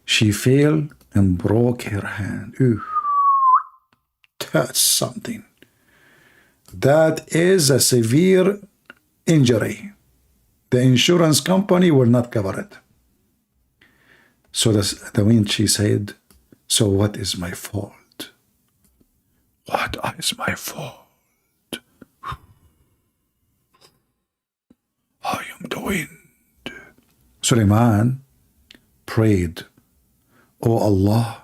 She fell and broke her hand. Ooh, that's something. That is a severe injury. The insurance company will not cover it. So the wind, she said, so what is my fault? What is my fault? I am the wind. Suleiman prayed, O Allah,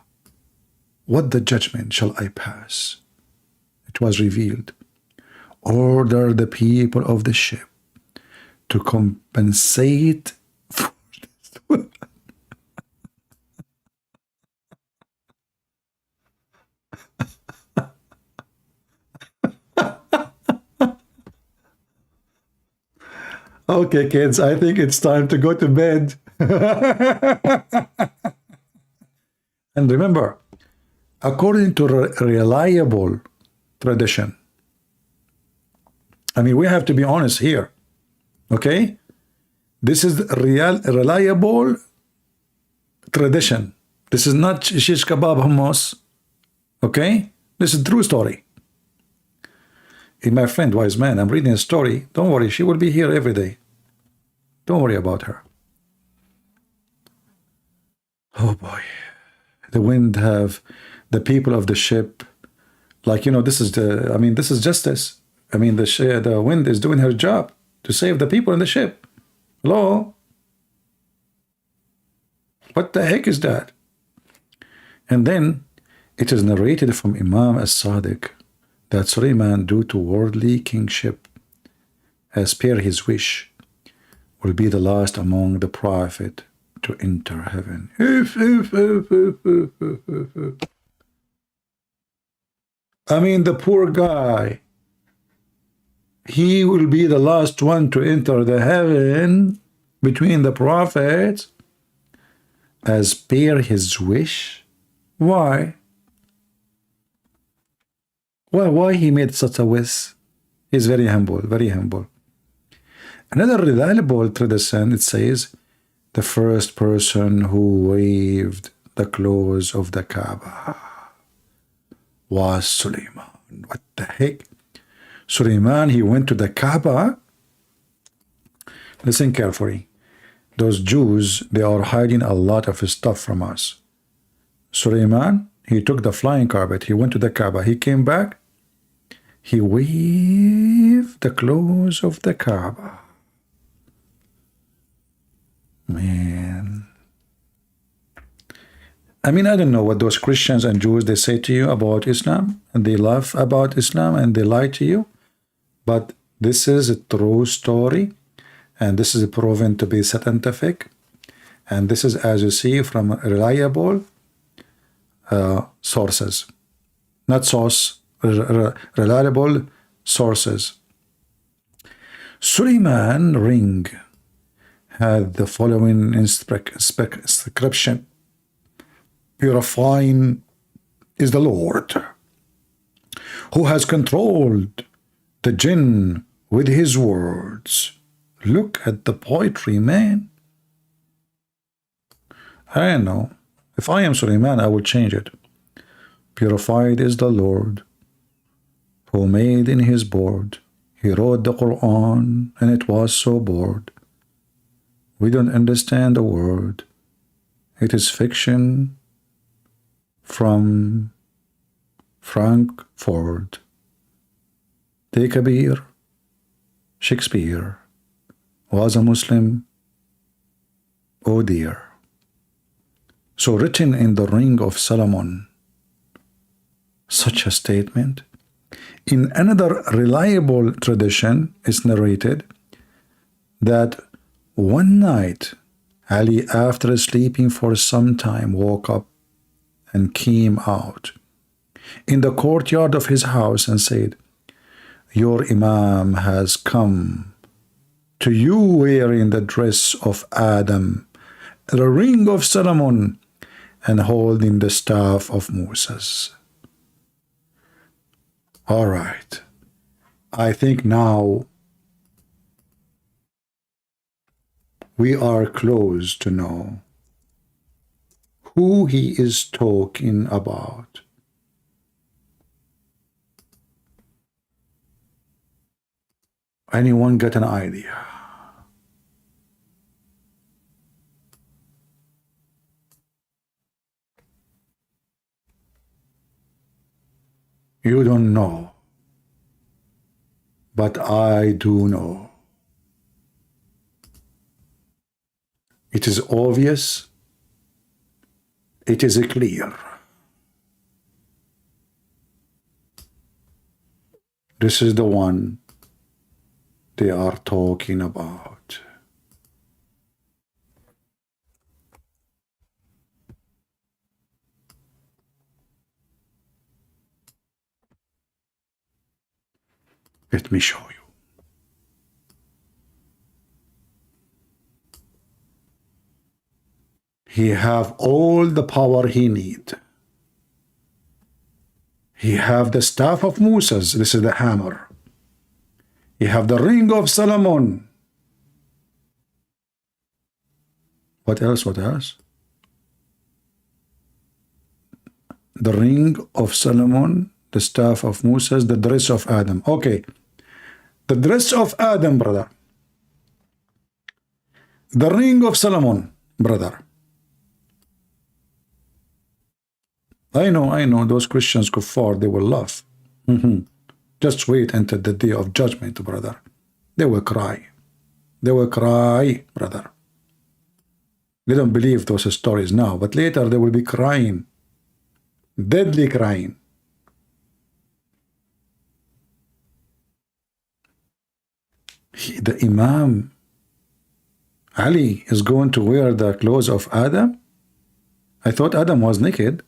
what the judgment shall I pass? It was revealed. Order the people of the ship to compensate for this. Okay, kids, I think it's time to go to bed. And remember, according to reliable tradition, I mean, we have to be honest here, okay? This is reliable tradition. This is not shish kebab hummus, okay? This is a true story. In my friend Wise Man, I'm reading a story. Don't worry, she will be here every day. Don't worry about her. Oh boy. The wind have the people of the ship, like, you know, this is the, I mean, this is justice. I mean, the wind is doing her job to save the people in the ship. Hello? What the heck is that? And then it is narrated from Imam as-Sadiq that Suleiman, due to worldly kingship, as per his wish, will be the last among the prophet to enter heaven. I mean, the poor guy, he will be the last one to enter the heaven between the prophets as per his wish. Why? Why he made such a wish? He's very humble, very humble. Another reliable tradition, it says, the first person who waved the clothes of the Kaaba was Suleiman. What the heck? Suleiman, he went to the Kaaba. Listen carefully. Those Jews, they are hiding a lot of stuff from us. Suleiman, he took the flying carpet. He went to the Kaaba. He came back. He waved the clothes of the Kaaba. Man. I mean, I don't know what those Christians and Jews, they say to you about Islam, and they laugh about Islam, and they lie to you. But this is a true story, and this is proven to be scientific, and this is, as you see, from reliable sources. Not source, reliable sources. Suleiman ring had the following inscription: purifying is the Lord, who has controlled the jinn with his words. Look at the poetry, man. I don't know. If I am Suleiman, I will change it. Purified is the Lord, who made in his board. He wrote the Quran, and it was so bored. We don't understand a word. It is fiction from Frankfurt. Take a beer. Shakespeare was a Muslim. Oh dear. So written in the Ring of Solomon, such a statement. In another reliable tradition is narrated that one night Ali, after sleeping for some time, woke up and came out in the courtyard of his house and said, "Your Imam has come to you wearing the dress of Adam, the ring of Solomon, and holding the staff of Moses." All right. I think now we are close to know who he is talking about. Anyone get an idea? You don't know, but I do know. It is obvious. It is clear. This is the one they are talking about. Let me show you. He have all the power he need. He have the staff of Moses. This is the hammer. He have the ring of Solomon. What else? What else? The ring of Solomon, the staff of Moses, the dress of Adam. Okay. The dress of Adam, brother. The ring of Solomon, brother. I know, those Christians kuffar, they will laugh. Just wait until the day of judgment, brother. They will cry. They will cry, brother. They don't believe those stories now, but later they will be crying. Deadly crying. The Imam Ali is going to wear the clothes of Adam? I thought Adam was naked.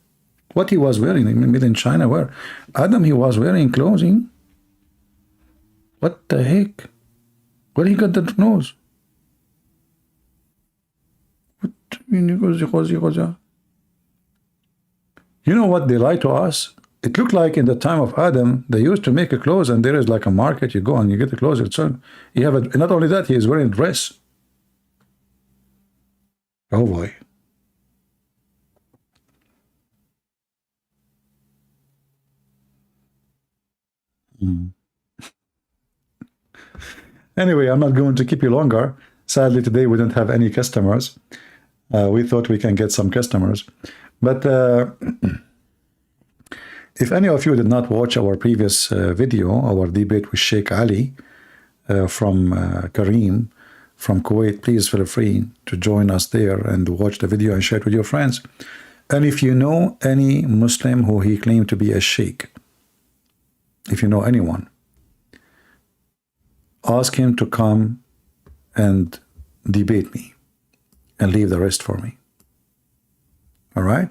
What he was wearing, made in China, where Adam, he was wearing clothing. What the heck? Where he got that nose? What? You know what they lie to us? it looked like in the time of Adam, they used to make a clothes, and there is like a market. You go and you get the clothes. It's you have it. Not only that, he is wearing a dress. Oh boy. Anyway, I'm not going to keep you longer. Sadly, today we don't have any customers. We thought we can get some customers. But if any of you did not watch our previous video, our debate with Sheikh Ali from Kareem from Kuwait, please feel free to join us there and watch the video and share it with your friends. And if you know any Muslim who he claimed to be a sheikh, if you know anyone, ask him to come and debate me and leave the rest for me. All right?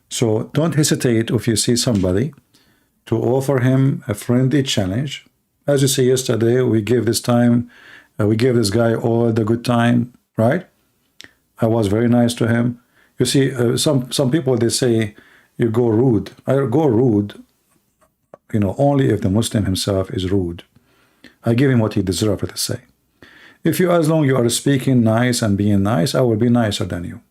So don't hesitate if you see somebody to offer him a friendly challenge. As you see yesterday, we gave this guy all the good time, right? I was very nice to him. You see, some people, they say you go rude. I go rude, only if the Muslim himself is rude. I give him what he deserves, let's say. If you, as long you are speaking nice and being nice, I will be nicer than you.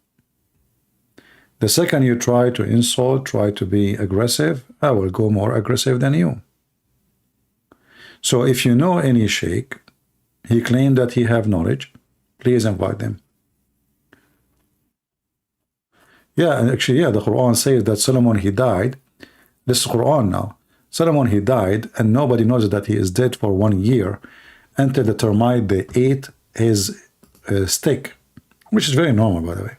The second you try to insult, try to be aggressive, I will go more aggressive than you. So if you know any sheikh, he claimed that he have knowledge, please invite them. Yeah, and actually, yeah, the Quran says that Solomon, he died. This is Quran now. Solomon, he died, and nobody knows that he is dead for 1 year until the termite, they ate his stick, which is very normal, by the way.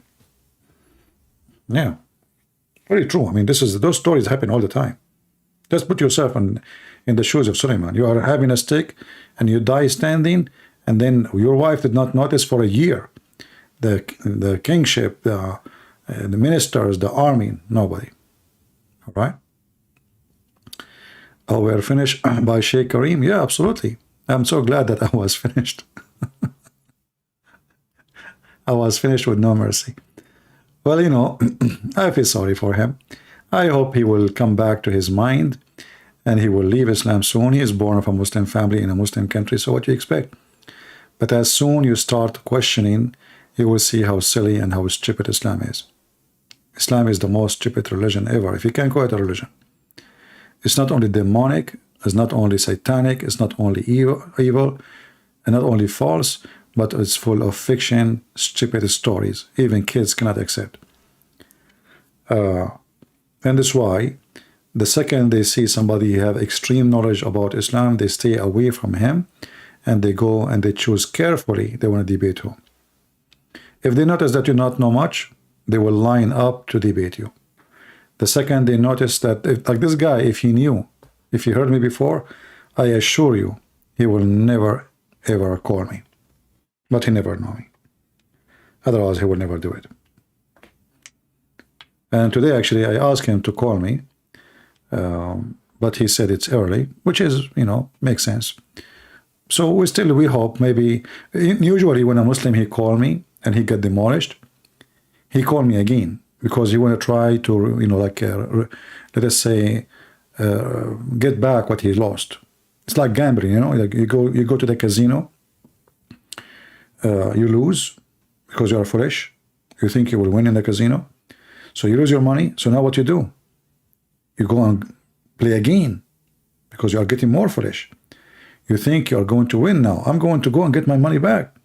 Yeah, very true. I mean, those stories happen all the time. Just put yourself in the shoes of Suleiman. You are having a stick, and you die standing, and then your wife did not notice for a year. The kingship, the ministers, the army, nobody. All right? Oh, we're finished by Sheikh Kareem? Yeah, absolutely. I'm so glad that I was finished. I was finished with no mercy. Well, I feel sorry for him. I hope he will come back to his mind and he will leave Islam soon. He is born of a Muslim family in a Muslim country, so what do you expect? But as soon you start questioning, you will see how silly and how stupid Islam is. Islam is the most stupid religion ever, if you can call it a religion. It's not only demonic, it's not only satanic, it's not only evil, and not only false, but it's full of fiction, stupid stories. Even kids cannot accept. And that's why the second they see somebody have extreme knowledge about Islam, they stay away from him, and they go and they choose carefully they want to debate who. If they notice that you not know much, they will line up to debate you. The second they notice that, like this guy, if he heard me before, I assure you, he will never, ever call me. But he never know me. Otherwise, he will never do it. And today, actually, I asked him to call me, but he said it's early, which is, makes sense. So we hope maybe, usually when a Muslim, he call me and he get demolished, he call me again. Because he want to try to, let us say, get back what he lost. It's like gambling, like you go to the casino, you lose because you are foolish. You think you will win in the casino, so you lose your money. So now what you do? You go and play again because you are getting more foolish. You think you are going to win now. I'm going to go and get my money back.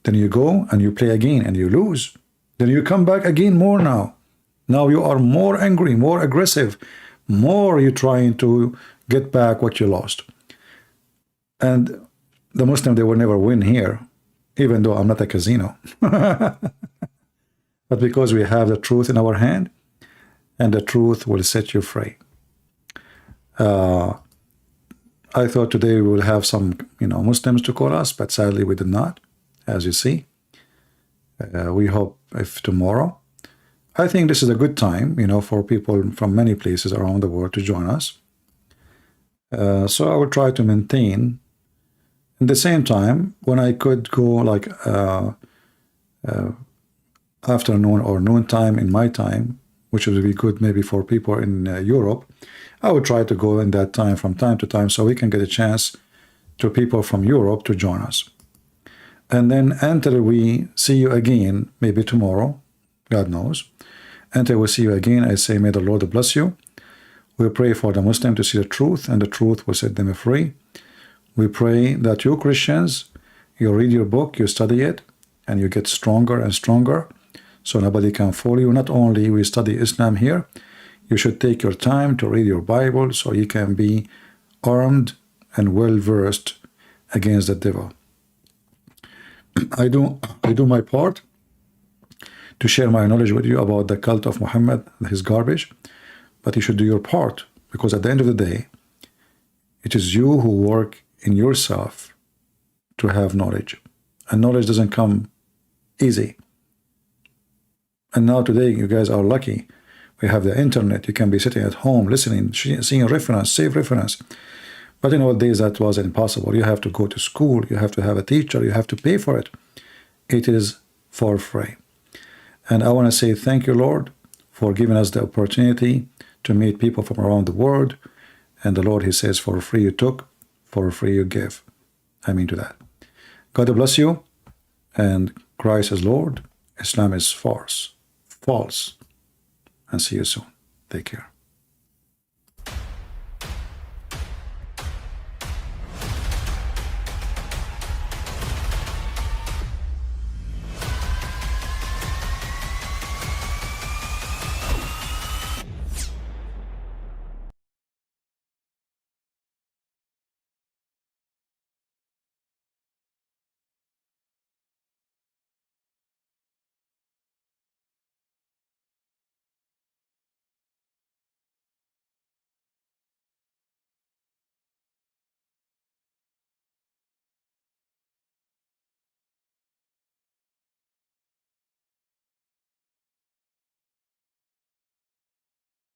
Then you go and you play again and you lose. Then you come back again more now. Now you are more angry, more aggressive, more you're trying to get back what you lost. And the Muslim, they will never win here, even though I'm not a casino. But because we have the truth in our hand, and the truth will set you free. I thought today we will have some, Muslims to call us, but sadly we did not, as you see. We hope if tomorrow. I think this is a good time, for people from many places around the world to join us. So I will try to maintain. At the same time, when I could go like afternoon or noontime in my time, which would be good maybe for people in Europe. I would try to go in that time from time to time so we can get a chance to people from Europe to join us. And then until we see you again, maybe tomorrow, God knows, until we see you again, I say, may the Lord bless you. We pray for the Muslim to see the truth, and the truth will set them free. We pray that you Christians, you read your book, you study it, and you get stronger and stronger, so nobody can fool you. Not only we study Islam here, you should take your time to read your Bible so you can be armed and well-versed against the devil. I do my part to share my knowledge with you about the cult of Muhammad and his garbage, but you should do your part, because at the end of the day, it is you who work in yourself to have knowledge, and knowledge doesn't come easy. And now today, you guys are lucky. We have the internet. You can be sitting at home, listening, seeing reference, save reference. But in old days, that was impossible. You have to go to school. You have to have a teacher. You have to pay for it. It is for free. And I want to say thank you, Lord, for giving us the opportunity to meet people from around the world. And the Lord, he says, for free you took, for free you give. I mean to that. God bless you. And Christ is Lord. Islam is false. And see you soon. Take care.